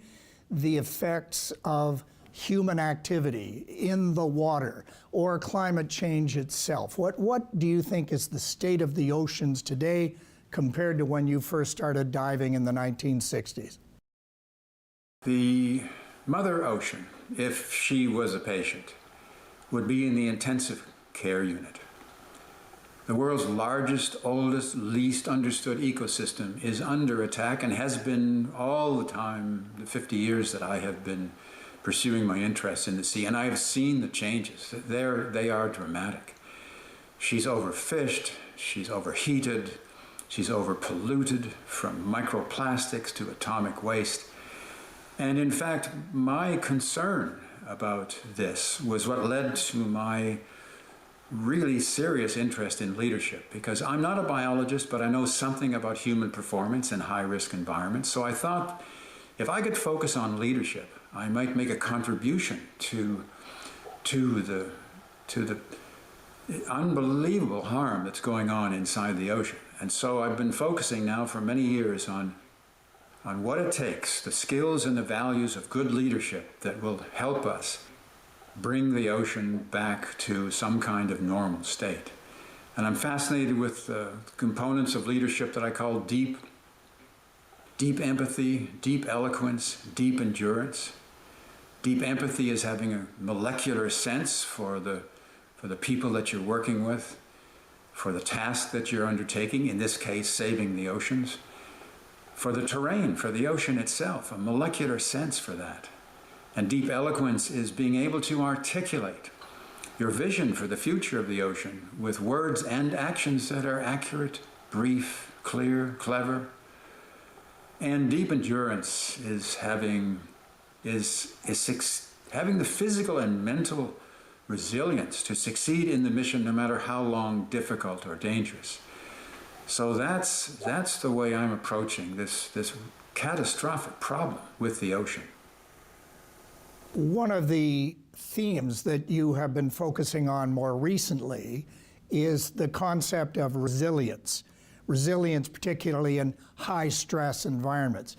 the effects of human activity in the water or climate change itself? What do you think is the state of the oceans today compared to when you first started diving in the 1960s? The Mother Ocean, if she was a patient, would be in the intensive care unit. The world's largest, oldest, least understood ecosystem is under attack and has been all the time, the 50 years that I have been pursuing my interest in the sea, and I have seen the changes. They are dramatic. She's overfished, she's overheated, she's overpolluted, from microplastics to atomic waste. And in fact, my concern about this was what led to my really serious interest in leadership, because I'm not a biologist, but I know something about human performance in high-risk environments. So I thought if I could focus on leadership, I might make a contribution to the unbelievable harm that's going on inside the ocean. And so I've been focusing now for many years on what it takes, the skills and the values of good leadership that will help us bring the ocean back to some kind of normal state. And I'm fascinated with components of leadership that I call deep empathy, deep eloquence, deep endurance. Deep empathy is having a molecular sense for the people that you're working with, for the task that you're undertaking, in this case, saving the oceans, for the terrain, for the ocean itself, a molecular sense for that. And deep eloquence is being able to articulate your vision for the future of the ocean with words and actions that are accurate, brief, clear, clever. And deep endurance is having the physical and mental resilience to succeed in the mission no matter how long, difficult, or dangerous. So that's the way I'm approaching this catastrophic problem with the ocean. One of the themes that you have been focusing on more recently is the concept of resilience. Resilience, particularly in high-stress environments.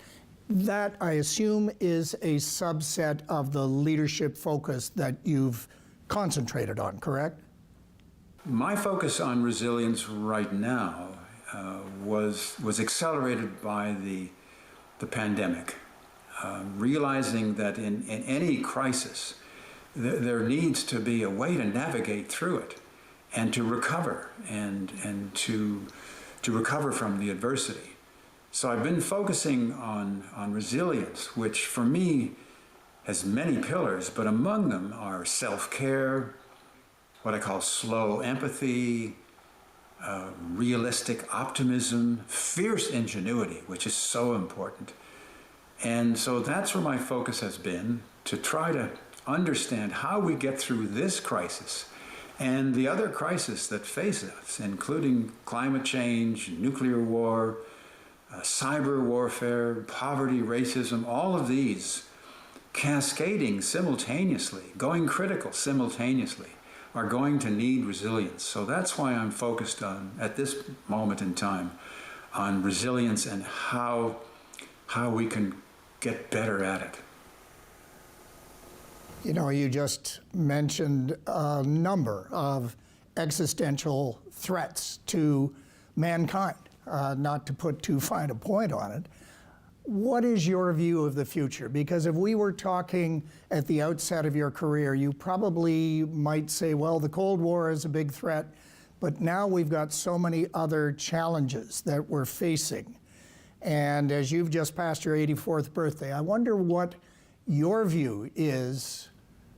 That, I assume, is a subset of the leadership focus that you've concentrated on, correct? My focus on resilience right now was accelerated by the pandemic. Realizing that in any crisis, there needs to be a way to navigate through it and to recover and to recover from the adversity. So I've been focusing on resilience, which for me has many pillars, but among them are self-care, what I call slow empathy, realistic optimism, fierce ingenuity, which is so important. And so that's where my focus has been, to try to understand how we get through this crisis and the other crises that face us, including climate change, nuclear war, cyber warfare, poverty, racism, all of these cascading simultaneously, going critical simultaneously, are going to need resilience. So that's why I'm focused on, at this moment in time, on resilience and how we can get better at it. You know, you just mentioned a number of existential threats to mankind, not to put too fine a point on it. What is your view of the future? Because if we were talking at the outset of your career, you probably might say, well, the Cold War is a big threat, but now we've got so many other challenges that we're facing. And as you've just passed your 84th birthday, I wonder what your view is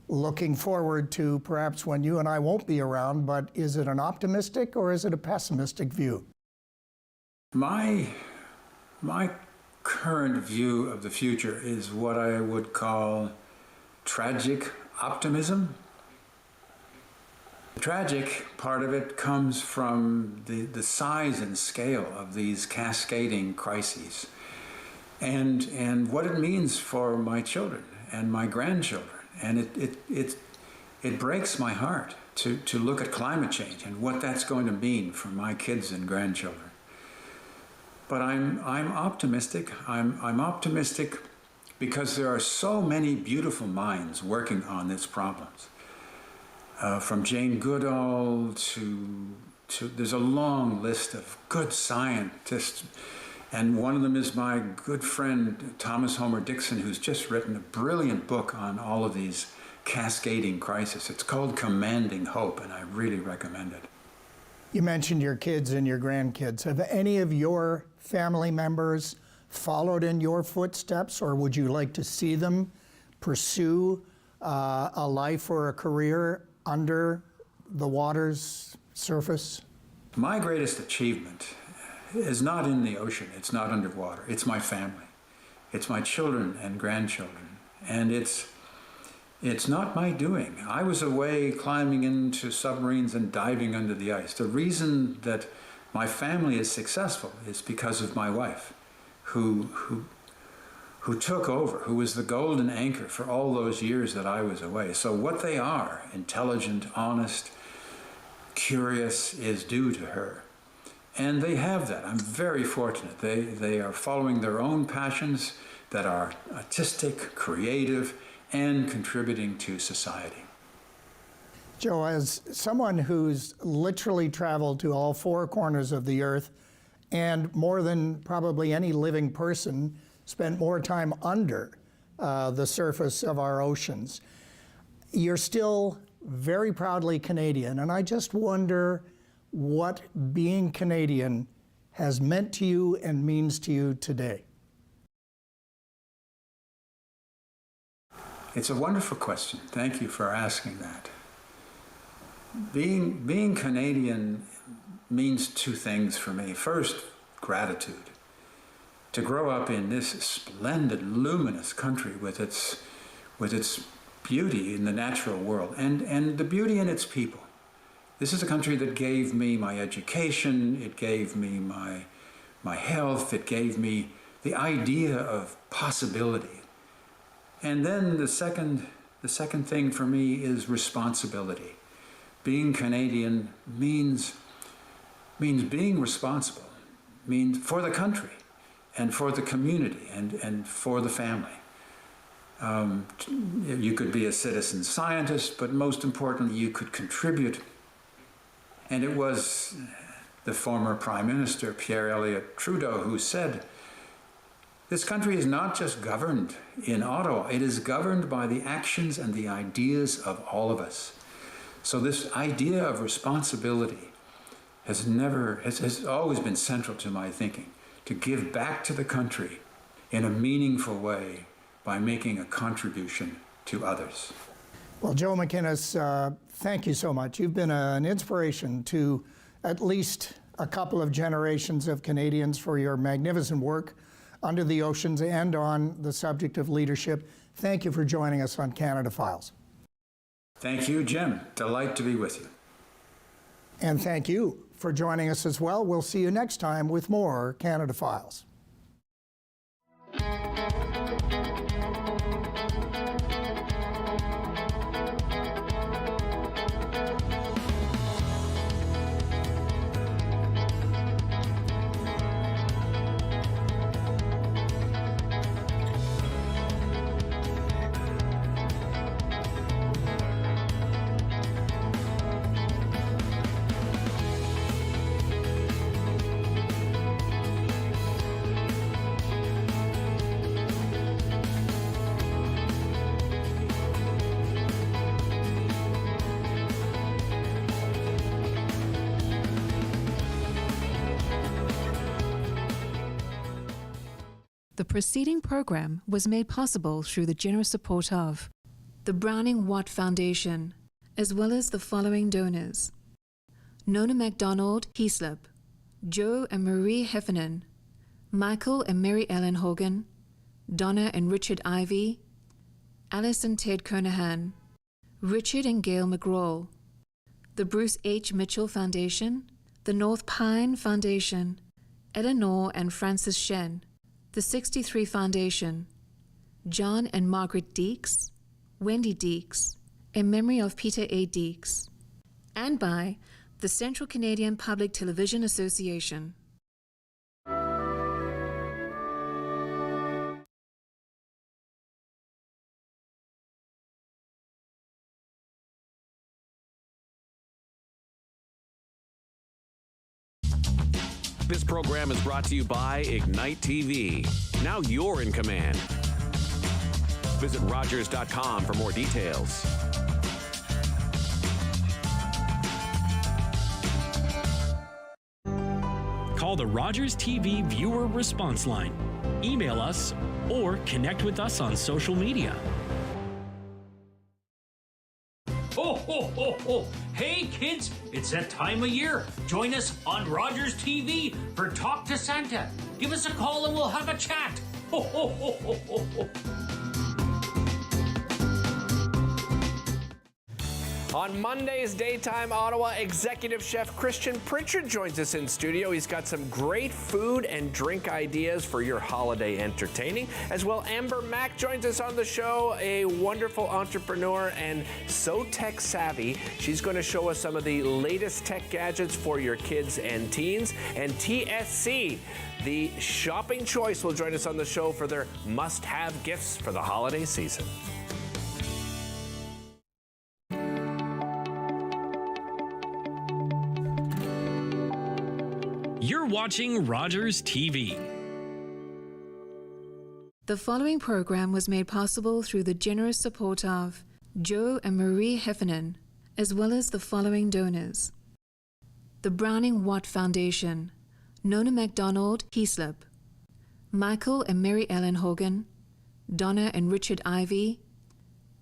looking forward to perhaps when you and I won't be around, but is it an optimistic or is it a pessimistic view? My current view of the future is what I would call tragic optimism. The tragic part of it comes from the size and scale of these cascading crises and what it means for my children and my grandchildren. And it breaks my heart to look at climate change and what that's going to mean for my kids and grandchildren. But I'm optimistic. I'm optimistic because there are so many beautiful minds working on these problems. From Jane Goodall to there's a long list of good scientists, and one of them is my good friend Thomas Homer Dixon, who's just written a brilliant book on all of these cascading crises. It's called Commanding Hope, and I really recommend it. You mentioned your kids and your grandkids. Have any of your family members followed in your footsteps, or would you like to see them pursue a life or a career under the water's surface? My greatest achievement is not in the ocean. It's not underwater. It's my family. It's my children and grandchildren. And it's not my doing. I was away climbing into submarines and diving under the ice. The reason that my family is successful is because of my wife, who took over, who was the golden anchor for all those years that I was away. So what they are, intelligent, honest, curious, is due to her. And they have that. I'm very fortunate. They are following their own passions that are artistic, creative, and contributing to society. Joe, as someone who's literally traveled to all four corners of the earth and more than probably any living person spent more time under the surface of our oceans, you're still very proudly Canadian. And I just wonder what being Canadian has meant to you and means to you today. It's a wonderful question. Thank you for asking that. Being Canadian means two things for me. First, gratitude. To grow up in this splendid, luminous country with its beauty in the natural world and the beauty in its people. This is a country that gave me my education, it gave me my health, it gave me the idea of possibility. And then the second thing for me is responsibility. Being Canadian means being responsible, means for the country and for the community and for the family. You could be a citizen scientist, but most importantly, you could contribute. And it was the former Prime Minister, Pierre Elliott Trudeau, who said, this country is not just governed in Ottawa, it is governed by the actions and the ideas of all of us. So this idea of responsibility has always been central to my thinking, to give back to the country in a meaningful way by making a contribution to others. Well, Joe McInnes, thank you so much. You've been an inspiration to at least a couple of generations of Canadians for your magnificent work under the oceans and on the subject of leadership. Thank you for joining us on Canada Files. Thank you, Jim. Delight to be with you. And thank you for joining us as well. We'll see you next time with more Canada Files. The preceding program was made possible through the generous support of the Browning Watt Foundation, as well as the following donors: Nona MacDonald Heaslip, Joe and Marie Heffernan, Michael and Mary Ellen Hogan, Donna and Richard Ivey, Alice and Ted Kernahan, Richard and Gail McGraw, the Bruce H. Mitchell Foundation, the North Pine Foundation, Eleanor and Francis Shen, the 63 Foundation, John and Margaret Deeks, Wendy Deeks, in memory of Peter A. Deeks, and by the Central Canadian Public Television Association. This program is brought to you by Ignite TV. Now you're in command. Visit Rogers.com for more details. Call the Rogers TV viewer response line. Email us or connect with us on social media. Ho, ho, ho, ho. Hey, kids, it's that time of year. Join us on Rogers TV for Talk to Santa. Give us a call and we'll have a chat. Ho, ho, ho, ho, ho, ho. On Monday's Daytime Ottawa, executive chef Christian Pritchard joins us in studio. He's got some great food and drink ideas for your holiday entertaining. As well, Amber Mack joins us on the show, a wonderful entrepreneur and so tech savvy. She's going to show us some of the latest tech gadgets for your kids and teens. And TSC, the shopping choice, will join us on the show for their must-have gifts for the holiday season. You're watching Rogers TV. The following program was made possible through the generous support of Joe and Marie Heffernan, as well as the following donors: the Browning Watt Foundation, Nona MacDonald Heaslip, Michael and Mary Ellen Hogan, Donna and Richard Ivy,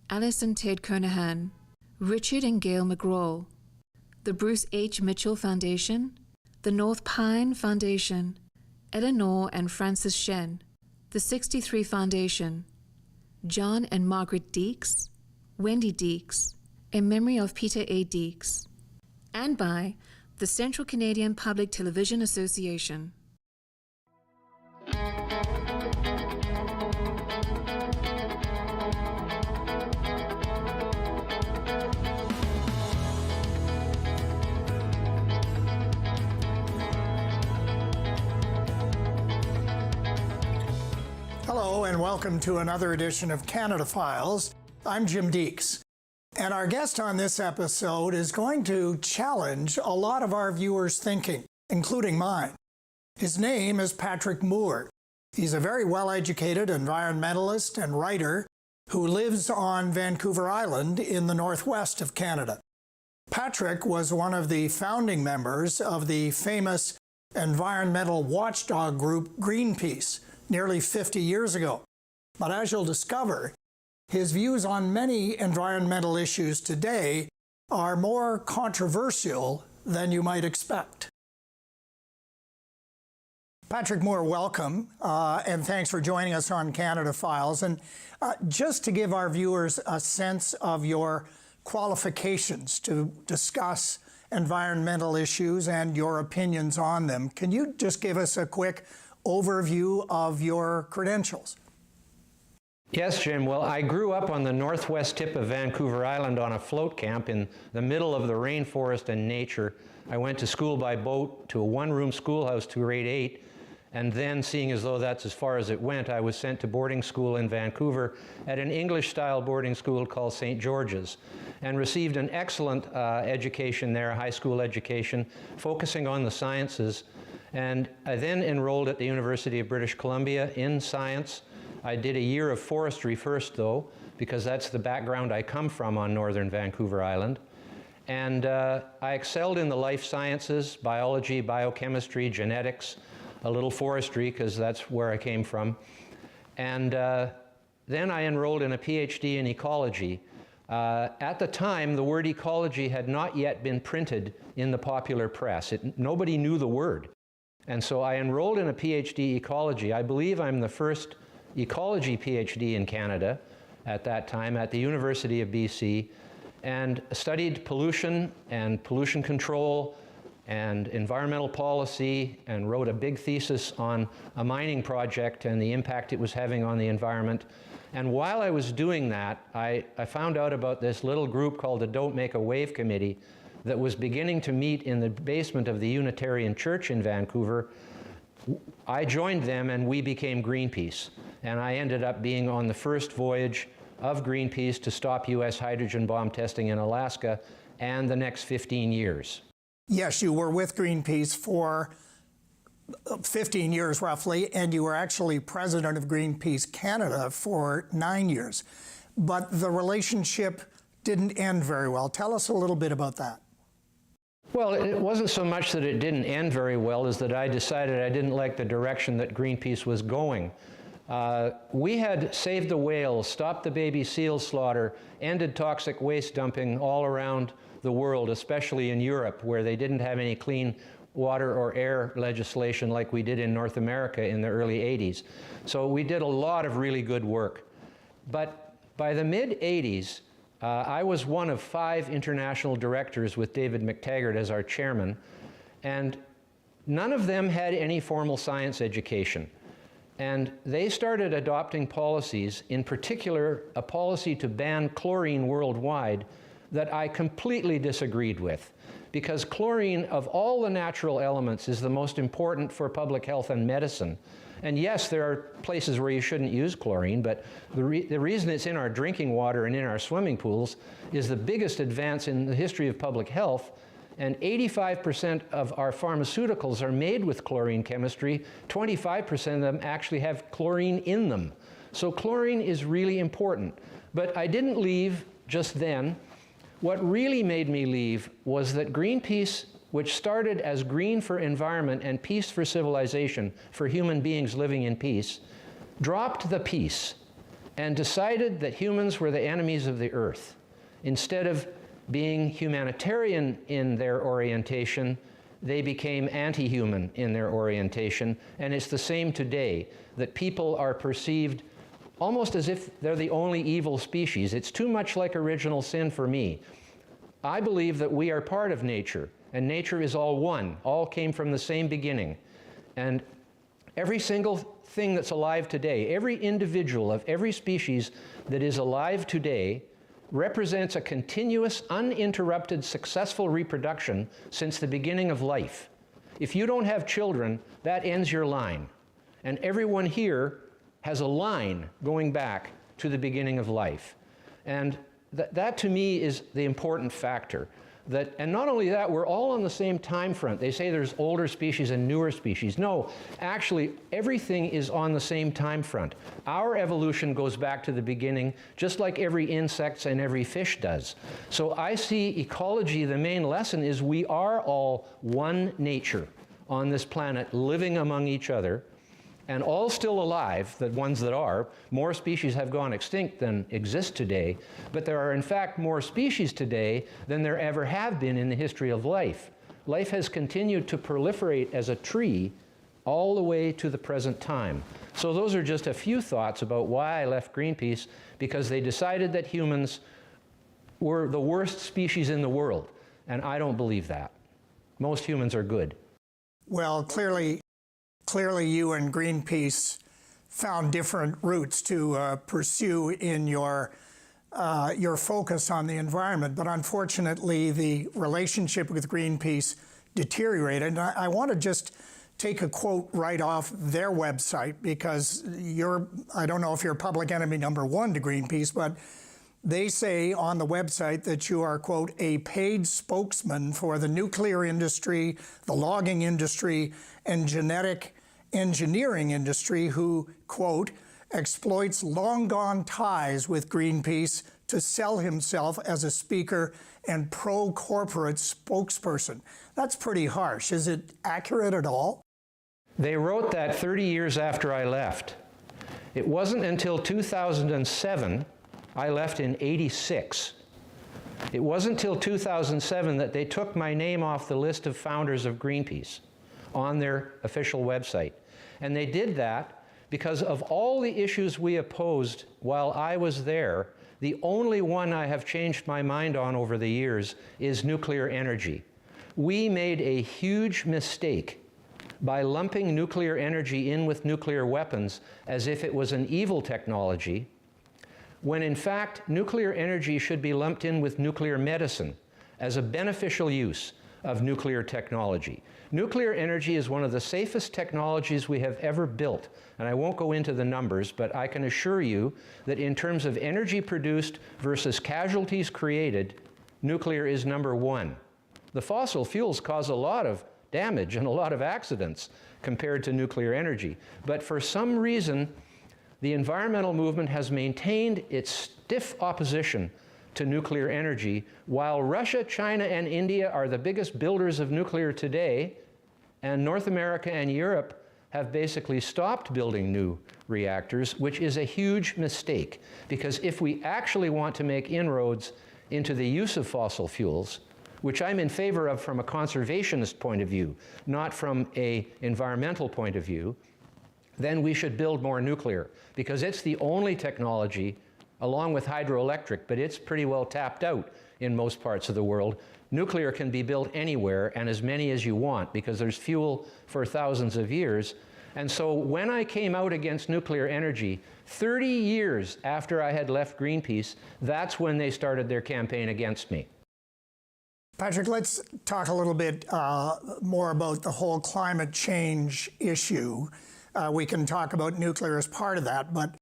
Alice and Ted Kernahan, Richard and Gail McGraw, the Bruce H. Mitchell Foundation, the North Pine Foundation, Eleanor and Francis Shen, the 63 Foundation, John and Margaret Deeks, Wendy Deeks, in memory of Peter A. Deeks, and by the Central Canadian Public Television Association. Hello and welcome to another edition of Canada Files. I'm Jim Deeks, and our guest on this episode is going to challenge a lot of our viewers' thinking, including mine. His name is Patrick Moore. He's a very well-educated environmentalist and writer who lives on Vancouver Island in the northwest of Canada. Patrick was one of the founding members of the famous environmental watchdog group Greenpeace nearly 50 years ago. But as you'll discover, his views on many environmental issues today are more controversial than you might expect. Patrick Moore, welcome, and thanks for joining us on Canada Files. And just to give our viewers a sense of your qualifications to discuss environmental issues and your opinions on them, can you just give us a quick overview of your credentials? Yes, Jim. Well, I grew up on the northwest tip of Vancouver Island on a float camp in the middle of the rainforest and nature. I went to school by boat to a one-room schoolhouse to grade 8, and then, seeing as though that's as far as it went, I was sent to boarding school in Vancouver at an English-style boarding school called St. George's, and received an excellent education there, a high school education, focusing on the sciences. And I then enrolled at the University of British Columbia in science. I did a year of forestry first, though, because that's the background I come from on northern Vancouver Island. And I excelled in the life sciences, biology, biochemistry, genetics, a little forestry, because that's where I came from. And then I enrolled in a PhD in ecology. At the time, the word ecology had not yet been printed in the popular press. Nobody knew the word. And so I enrolled in a PhD ecology. I believe I'm the first ecology PhD in Canada at that time at the University of BC, and studied pollution and pollution control and environmental policy, and wrote a big thesis on a mining project and the impact it was having on the environment. And while I was doing that, I found out about this little group called the Don't Make a Wave Committee that was beginning to meet in the basement of the Unitarian Church in Vancouver. I joined them and we became Greenpeace. And I ended up being on the first voyage of Greenpeace to stop U.S. hydrogen bomb testing in Alaska, and the next 15 years. Yes, you were with Greenpeace for 15 years roughly, and you were actually president of Greenpeace Canada for 9 years. But the relationship didn't end very well. Tell us a little bit about that. Well, it wasn't so much that it didn't end very well as that I decided I didn't like the direction that Greenpeace was going. We had saved the whales, stopped the baby seal slaughter, ended toxic waste dumping all around the world, especially in Europe, where they didn't have any clean water or air legislation like we did in North America in the early 80s. So we did a lot of really good work. But by the mid-80s, I was one of 5 international directors with David McTaggart as our chairman, and none of them had any formal science education. And they started adopting policies, in particular a policy to ban chlorine worldwide, that I completely disagreed with. Because chlorine, of all the natural elements, is the most important for public health and medicine. And yes, there are places where you shouldn't use chlorine, but the reason it's in our drinking water and in our swimming pools is the biggest advance in the history of public health. And 85% of our pharmaceuticals are made with chlorine chemistry. 25% of them actually have chlorine in them. So chlorine is really important. But I didn't leave just then. What really made me leave was that Greenpeace, which started as Green for Environment and Peace for Civilization, for human beings living in peace, dropped the peace and decided that humans were the enemies of the earth. Instead of being humanitarian in their orientation, they became anti-human in their orientation, and it's the same today, that people are perceived almost as if they're the only evil species. It's too much like original sin for me. I believe that we are part of nature, and nature is all one, all came from the same beginning. And every single thing that's alive today, every individual of every species that is alive today represents a continuous, uninterrupted, successful reproduction since the beginning of life. If you don't have children, that ends your line. And everyone here has a line going back to the beginning of life. And that to me is the important factor. And not only that, we're all on the same time front. They say there's older species and newer species. No, actually, everything is on the same time front. Our evolution goes back to the beginning, just like every insect and every fish does. So I see ecology, the main lesson is we are all one nature on this planet, living among each other, and all still alive, the ones that are. More species have gone extinct than exist today, but there are in fact more species today than there ever have been in the history of life. Life has continued to proliferate as a tree all the way to the present time. So those are just a few thoughts about why I left Greenpeace, because they decided that humans were the worst species in the world, and I don't believe that. Most humans are good. Well, clearly you and Greenpeace found different routes to pursue in your focus on the environment, but unfortunately the relationship with Greenpeace deteriorated. And I want to just take a quote right off their website, because I don't know if you're public enemy number 1 to Greenpeace, but they say on the website that you are, quote, a paid spokesman for the nuclear industry, the logging industry, and genetic engineering industry who, quote, exploits long-gone ties with Greenpeace to sell himself as a speaker and pro-corporate spokesperson. That's pretty harsh. Is it accurate at all? They wrote that 30 years after I left. It wasn't until 2007, I left in '86. It wasn't until 2007 that they took my name off the list of founders of Greenpeace on their official website. And they did that because of all the issues we opposed while I was there, the only one I have changed my mind on over the years is nuclear energy. We made a huge mistake by lumping nuclear energy in with nuclear weapons as if it was an evil technology, when in fact nuclear energy should be lumped in with nuclear medicine as a beneficial use of nuclear technology. Nuclear energy is one of the safest technologies we have ever built, and I won't go into the numbers, but I can assure you that in terms of energy produced versus casualties created, nuclear is number 1. The fossil fuels cause a lot of damage and a lot of accidents compared to nuclear energy, but for some reason, the environmental movement has maintained its stiff opposition to nuclear energy, while Russia, China, and India are the biggest builders of nuclear today, and North America and Europe have basically stopped building new reactors, which is a huge mistake, because if we actually want to make inroads into the use of fossil fuels, which I'm in favor of from a conservationist point of view, not from an environmental point of view, then we should build more nuclear, because it's the only technology along with hydroelectric, but it's pretty well tapped out in most parts of the world. Nuclear can be built anywhere, and as many as you want, because there's fuel for thousands of years. And so when I came out against nuclear energy, 30 years after I had left Greenpeace, that's when they started their campaign against me. Patrick, let's talk a little bit more about the whole climate change issue. We can talk about nuclear as part of that, but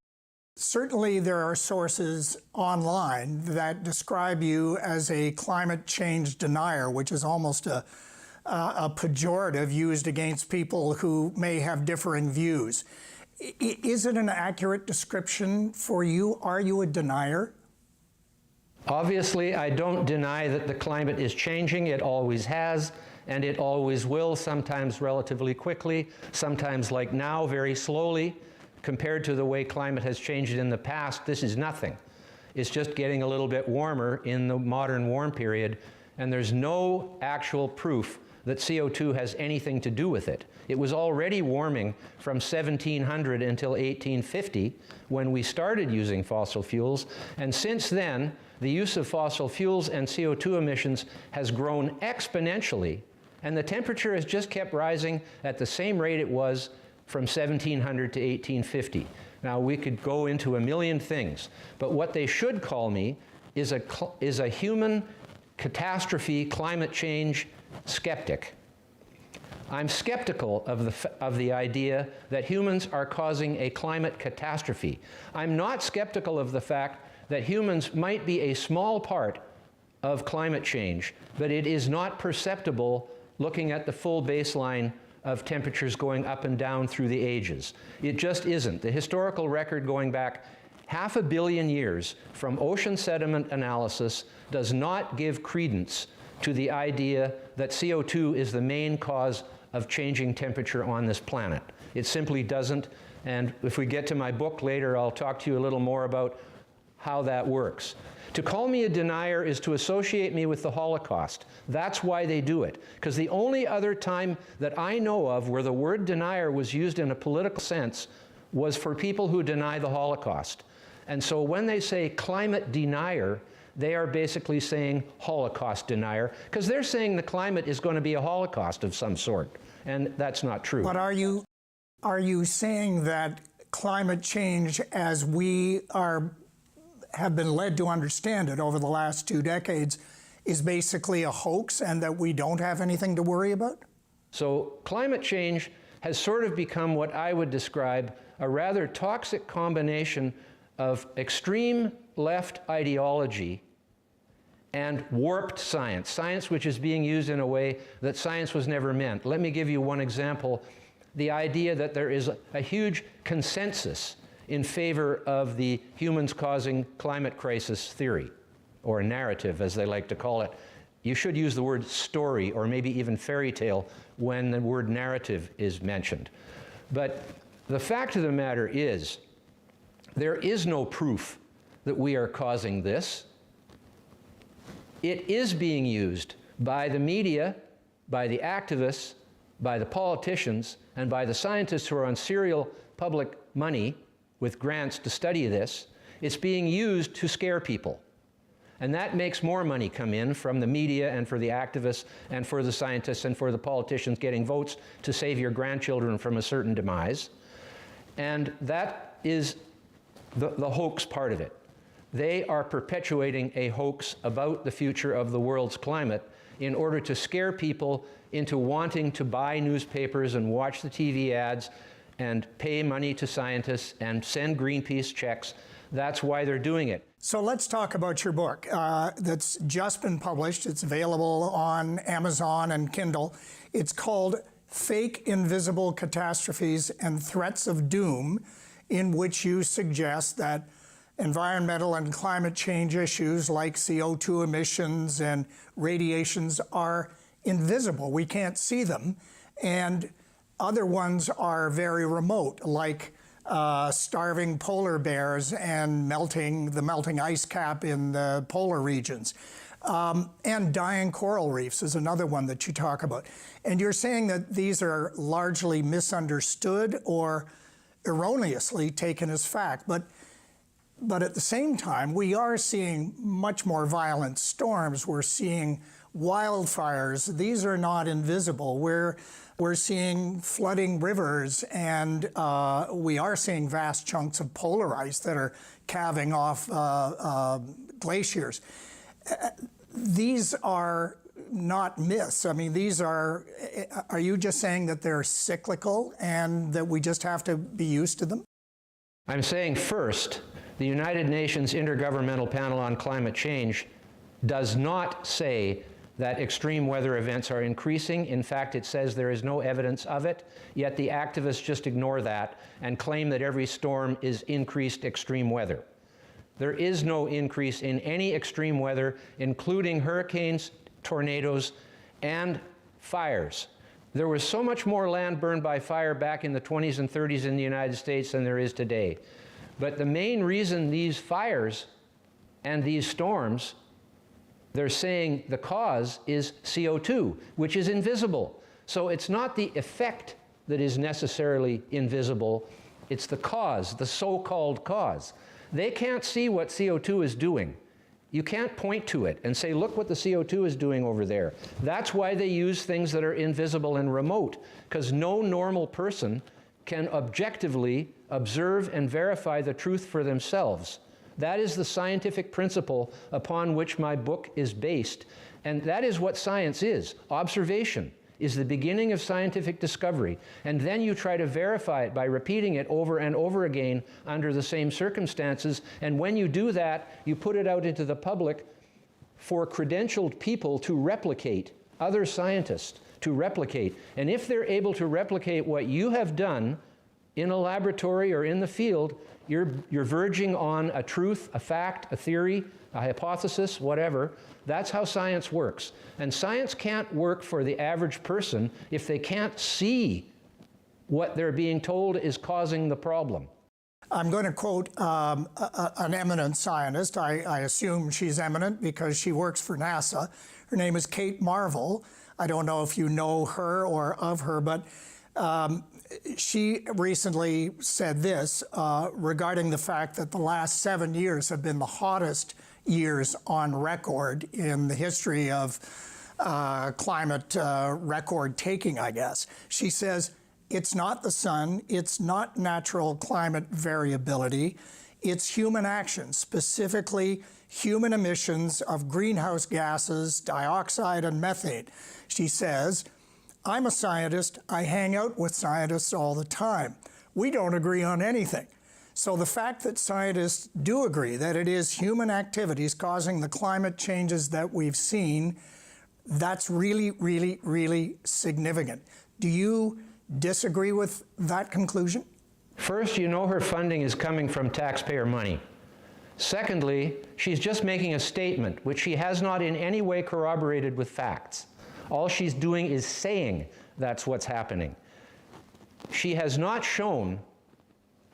certainly there are sources online that describe you as a climate change denier, which is almost a pejorative used against people who may have differing views. Is it an accurate description for you? Are you a denier? Obviously, I don't deny that the climate is changing. It always has, and it always will, sometimes relatively quickly, sometimes like now, very slowly. Compared to the way climate has changed in the past, this is nothing. It's just getting a little bit warmer in the modern warm period, and there's no actual proof that CO2 has anything to do with it. It was already warming from 1700 until 1850 when we started using fossil fuels, and since then, the use of fossil fuels and CO2 emissions has grown exponentially, and the temperature has just kept rising at the same rate it was from 1700 to 1850. Now, we could go into a million things, but what they should call me is a human catastrophe climate change skeptic. I'm skeptical of the idea that humans are causing a climate catastrophe. I'm not skeptical of the fact that humans might be a small part of climate change, but it is not perceptible looking at the full baseline of temperatures going up and down through the ages. It just isn't. The historical record going back 500 million years from ocean sediment analysis does not give credence to the idea that CO2 is the main cause of changing temperature on this planet. It simply doesn't, and if we get to my book later, I'll talk to you a little more about how that works. To call me a denier is to associate me with the Holocaust. That's why they do it. Because the only other time that I know of where the word denier was used in a political sense was for people who deny the Holocaust. And so when they say climate denier, they are basically saying Holocaust denier, because they're saying the climate is going to be a Holocaust of some sort, and that's not true. But are you saying that climate change, as we have been led to understand it over the last 2 decades, is basically a hoax and that we don't have anything to worry about? So climate change has sort of become what I would describe a rather toxic combination of extreme left ideology and warped science, science which is being used in a way that science was never meant. Let me give you one example. The idea that there is a huge consensus in favor of the humans causing climate crisis theory, or narrative as they like to call it. You should use the word story or maybe even fairy tale when the word narrative is mentioned. But the fact of the matter is, there is no proof that we are causing this. It is being used by the media, by the activists, by the politicians, and by the scientists who are on serial public money with grants to study this. It's being used to scare people. And that makes more money come in from the media and for the activists and for the scientists and for the politicians getting votes to save your grandchildren from a certain demise. And that is the hoax part of it. They are perpetuating a hoax about the future of the world's climate in order to scare people into wanting to buy newspapers and watch the TV ads and pay money to scientists and send Greenpeace checks. That's why they're doing it. So let's talk about your book that's just been published. It's available on Amazon and Kindle. It's called Fake Invisible Catastrophes and Threats of Doom, in which you suggest that environmental and climate change issues like CO2 emissions and radiations are invisible. We can't see them. And other ones are very remote, like starving polar bears and the melting ice cap in the polar regions. And dying coral reefs is another one that you talk about. And you're saying that these are largely misunderstood or erroneously taken as fact. But But at the same time, we are seeing much more violent storms. We're seeing wildfires. These are not invisible. We're seeing flooding rivers, and we are seeing vast chunks of polar ice that are calving off glaciers. These are not myths. I mean, these are you just saying that they're cyclical and that we just have to be used to them? I'm saying first, the United Nations Intergovernmental Panel on Climate Change does not say that extreme weather events are increasing. In fact, it says there is no evidence of it, yet the activists just ignore that and claim that every storm is increased extreme weather. There is no increase in any extreme weather, including hurricanes, tornadoes, and fires. There was so much more land burned by fire back in the 20s and 30s in the United States than there is today. But the main reason these fires and these storms, they're saying the cause is CO2, which is invisible. So it's not the effect that is necessarily invisible, it's the cause, the so-called cause. They can't see what CO2 is doing. You can't point to it and say, look what the CO2 is doing over there. That's why they use things that are invisible and remote, because no normal person can objectively observe and verify the truth for themselves. That is the scientific principle upon which my book is based. And that is what science is. Observation is the beginning of scientific discovery. And then you try to verify it by repeating it over and over again under the same circumstances. And when you do that, you put it out into the public for credentialed people to replicate, other scientists to replicate. And if they're able to replicate what you have done in a laboratory or in the field, you're verging on a truth, a fact, a theory, a hypothesis, whatever. That's how science works. And science can't work for the average person if they can't see what they're being told is causing the problem. I'm going to quote an eminent scientist. I assume she's eminent because she works for NASA. Her name is Kate Marvel. I don't know if you know her or of her, but she recently said this regarding the fact that the last 7 years have been the hottest years on record in the history of climate record taking, I guess. She says, it's not the sun, it's not natural climate variability, it's human action, specifically human emissions of greenhouse gases, dioxide, and methane. She says, I'm a scientist, I hang out with scientists all the time. We don't agree on anything. So the fact that scientists do agree that it is human activities causing the climate changes that we've seen, that's really, really, really significant. Do you disagree with that conclusion? First, you know her funding is coming from taxpayer money. Secondly, she's just making a statement which she has not in any way corroborated with facts. All she's doing is saying that's what's happening. She has not shown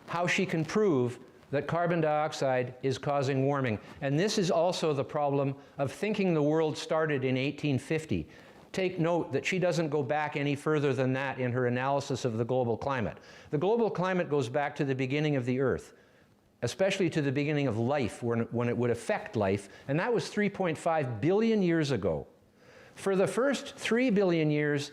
how she can prove that carbon dioxide is causing warming. And this is also the problem of thinking the world started in 1850. Take note that she doesn't go back any further than that in her analysis of the global climate. The global climate goes back to the beginning of the Earth, especially to the beginning of life, when it would affect life, and that was 3.5 billion years ago. For the first 3 billion years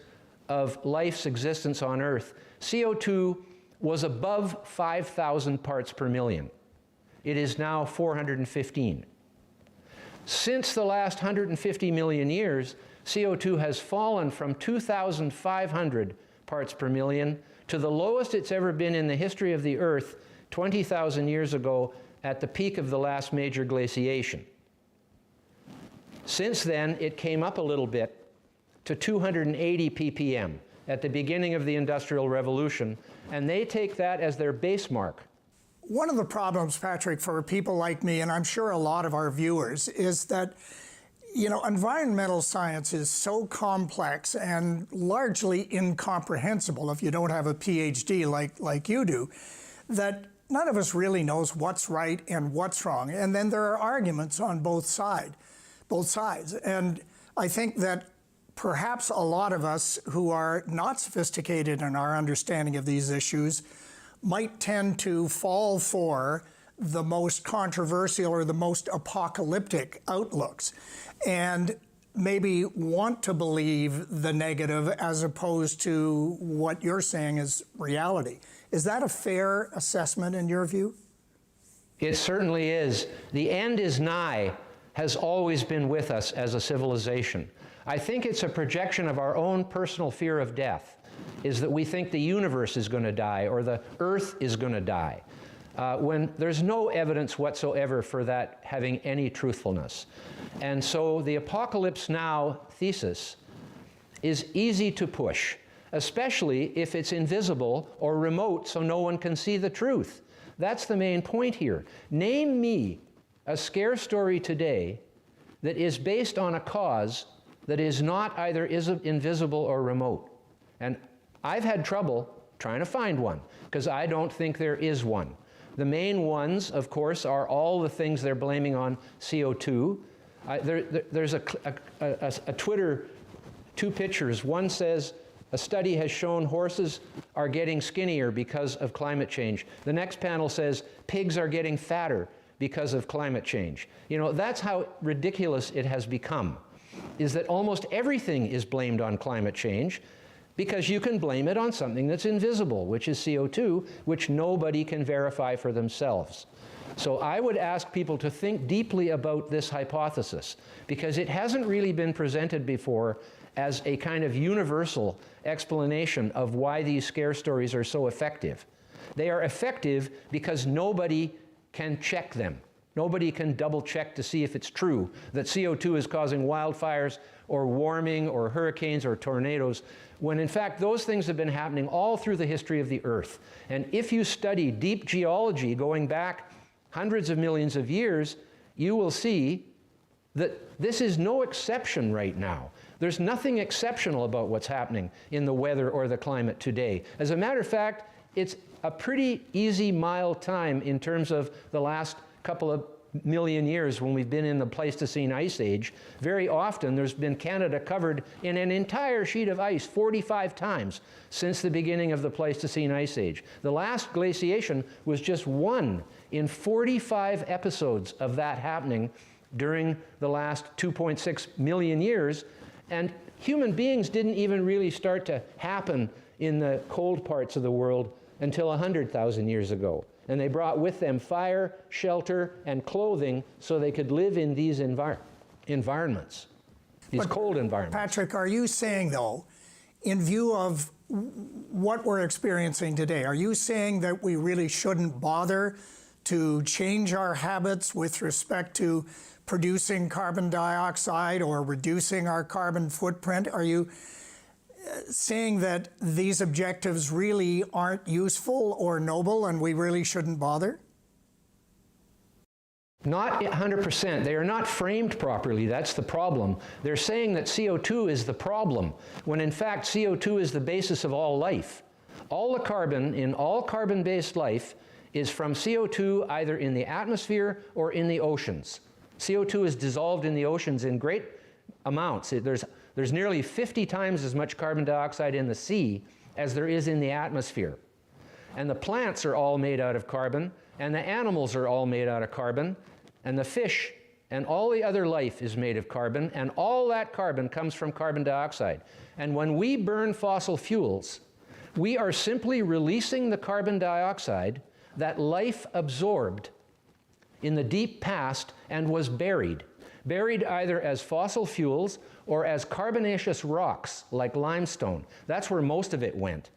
of life's existence on Earth, CO2 was above 5,000 parts per million. It is now 415. Since the last 150 million years, CO2 has fallen from 2,500 parts per million to the lowest it's ever been in the history of the Earth 20,000 years ago at the peak of the last major glaciation. Since then, it came up a little bit to 280 ppm at the beginning of the Industrial Revolution, and they take that as their base mark. One of the problems, Patrick, for people like me, and I'm sure a lot of our viewers, is that, you know, environmental science is so complex and largely incomprehensible if you don't have a PhD like you do, that none of us really knows what's right and what's wrong. And then there are arguments on both sides. And I think that perhaps a lot of us who are not sophisticated in our understanding of these issues might tend to fall for the most controversial or the most apocalyptic outlooks, and maybe want to believe the negative as opposed to what you're saying is reality. Is that a fair assessment in your view? It certainly is. The end is nigh has always been with us as a civilization. I think it's a projection of our own personal fear of death, is that we think the universe is going to die or the earth is going to die, when there's no evidence whatsoever for that having any truthfulness. And so the apocalypse now thesis is easy to push, especially if it's invisible or remote so no one can see the truth. That's the main point here. Name me a scare story today that is based on a cause that is not either invisible or remote. And I've had trouble trying to find one, because I don't think there is one. The main ones, of course, are all the things they're blaming on CO2. There's a Twitter, two pictures. One says, a study has shown horses are getting skinnier because of climate change. The next panel says, pigs are getting fatter because of climate change. You know, that's how ridiculous it has become, is that almost everything is blamed on climate change, because you can blame it on something that's invisible, which is CO2, which nobody can verify for themselves. So I would ask people to think deeply about this hypothesis, because it hasn't really been presented before as a kind of universal explanation of why these scare stories are so effective. They are effective because nobody can check them. Nobody can double check to see if it's true that CO2 is causing wildfires or warming or hurricanes or tornadoes, when in fact those things have been happening all through the history of the Earth. And if you study deep geology going back hundreds of millions of years, you will see that this is no exception right now. There's nothing exceptional about what's happening in the weather or the climate today. As a matter of fact, it's a pretty easy, mild time in terms of the last couple of million years when we've been in the Pleistocene Ice Age. Very often there's been Canada covered in an entire sheet of ice 45 times since the beginning of the Pleistocene Ice Age. The last glaciation was just one in 45 episodes of that happening during the last 2.6 million years. And human beings didn't even really start to happen in the cold parts of the world until 100,000 years ago. And they brought with them fire, shelter, and clothing so they could live in these environments, these cold environments. Patrick, are you saying, though, in view of what we're experiencing today, are you saying that we really shouldn't bother to change our habits with respect to producing carbon dioxide or reducing our carbon footprint? Are you saying that these objectives really aren't useful or noble and we really shouldn't bother? Not 100%. They are not framed properly. That's the problem. They're saying that CO2 is the problem, when in fact CO2 is the basis of all life. All the carbon in all carbon-based life is from CO2 either in the atmosphere or in the oceans. CO2 is dissolved in the oceans in great amounts. There's nearly 50 times as much carbon dioxide in the sea as there is in the atmosphere. And the plants are all made out of carbon, and the animals are all made out of carbon, and the fish and all the other life is made of carbon, and all that carbon comes from carbon dioxide. And when we burn fossil fuels, we are simply releasing the carbon dioxide that life absorbed in the deep past and was buried either as fossil fuels or as carbonaceous rocks like limestone. That's where most of it went.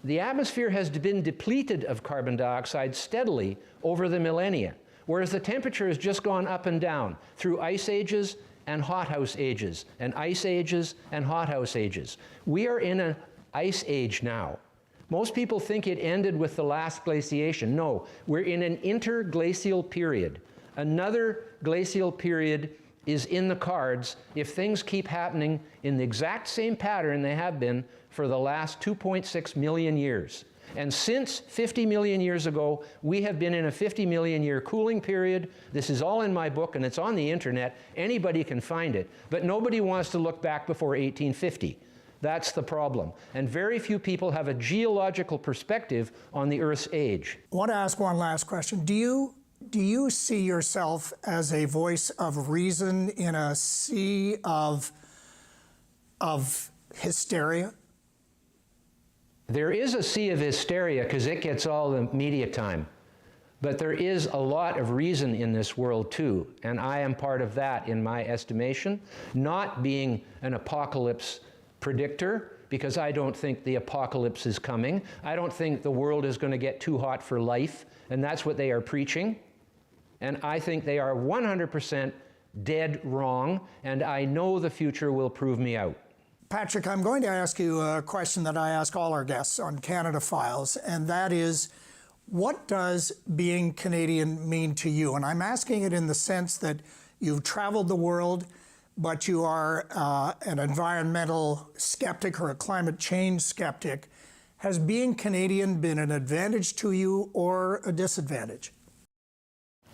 The atmosphere has been depleted of carbon dioxide steadily over the millennia, whereas the temperature has just gone up and down through ice ages and hothouse ages, and ice ages and hothouse ages. We are in an ice age now. Most people think it ended with the last glaciation. No, we're in an interglacial period. Another glacial period is in the cards if things keep happening in the exact same pattern they have been for the last 2.6 million years. And since 50 million years ago, we have been in a 50 million year cooling period. This is all in my book and it's on the internet. Anybody can find it. But nobody wants to look back before 1850. That's the problem. And very few people have a geological perspective on the Earth's age. I want to ask one last question. Do you see yourself as a voice of reason in a sea of hysteria? There is a sea of hysteria because it gets all the media time. But there is a lot of reason in this world too, and I am part of that in my estimation, not being an apocalypse predictor, because I don't think the apocalypse is coming. I don't think the world is going to get too hot for life, and that's what they are preaching. And I think they are 100% dead wrong, and I know the future will prove me out. Patrick, I'm going to ask you a question that I ask all our guests on Canada Files, and that is, what does being Canadian mean to you? And I'm asking it in the sense that you've traveled the world, but you are an environmental skeptic or a climate change skeptic. Has being Canadian been an advantage to you or a disadvantage?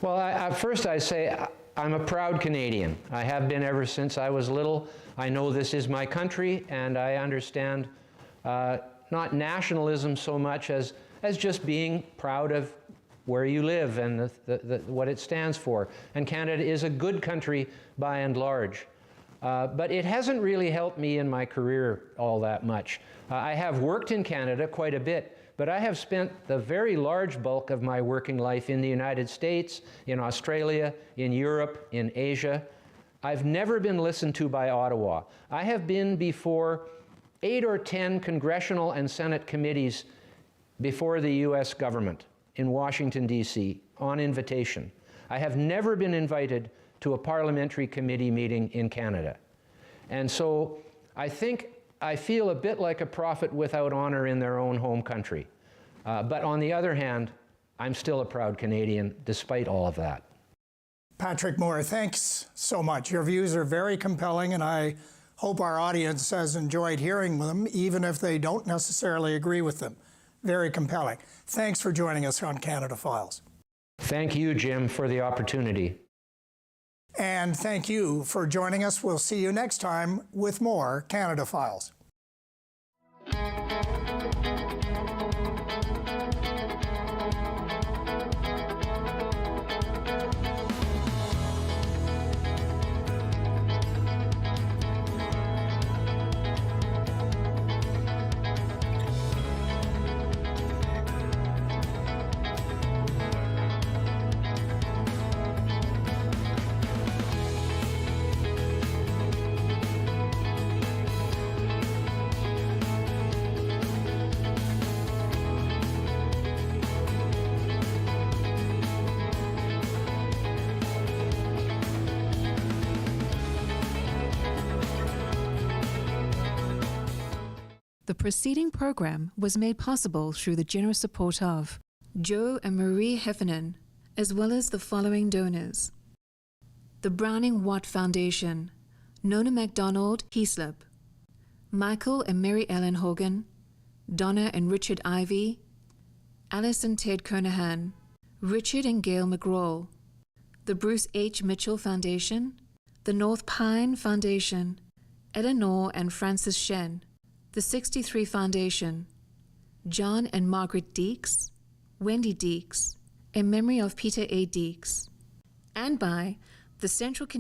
Well, first I say I'm a proud Canadian. I have been ever since I was little. I know this is my country, and I understand not nationalism so much as just being proud of where you live and what it stands for. And Canada is a good country by and large. But it hasn't really helped me in my career all that much. I have worked in Canada quite a bit, but I have spent the very large bulk of my working life in the United States, in Australia, in Europe, in Asia. I've never been listened to by Ottawa. I have been before 8 or 10 congressional and Senate committees before the U.S. government in Washington, D.C., on invitation. I have never been invited to a parliamentary committee meeting in Canada. And so I think I feel a bit like a prophet without honor in their own home country. But on the other hand, I'm still a proud Canadian despite all of that. Patrick Moore, thanks so much. Your views are very compelling, and I hope our audience has enjoyed hearing them, even if they don't necessarily agree with them. Very compelling. Thanks for joining us on Canada Files. Thank you, Jim, for the opportunity. And thank you for joining us. We'll see you next time with more Canada Files. The preceding program was made possible through the generous support of Joe and Marie Heffernan, as well as the following donors: the Browning Watt Foundation, Nona MacDonald Heaslip, Michael and Mary Ellen Hogan, Donna and Richard Ivy, Alice and Ted Kernahan, Richard and Gail McGraw, the Bruce H. Mitchell Foundation, the North Pine Foundation, Eleanor and Francis Shen, the 63 Foundation, John and Margaret Deeks, Wendy Deeks, in memory of Peter A. Deeks, and by the Central Canadian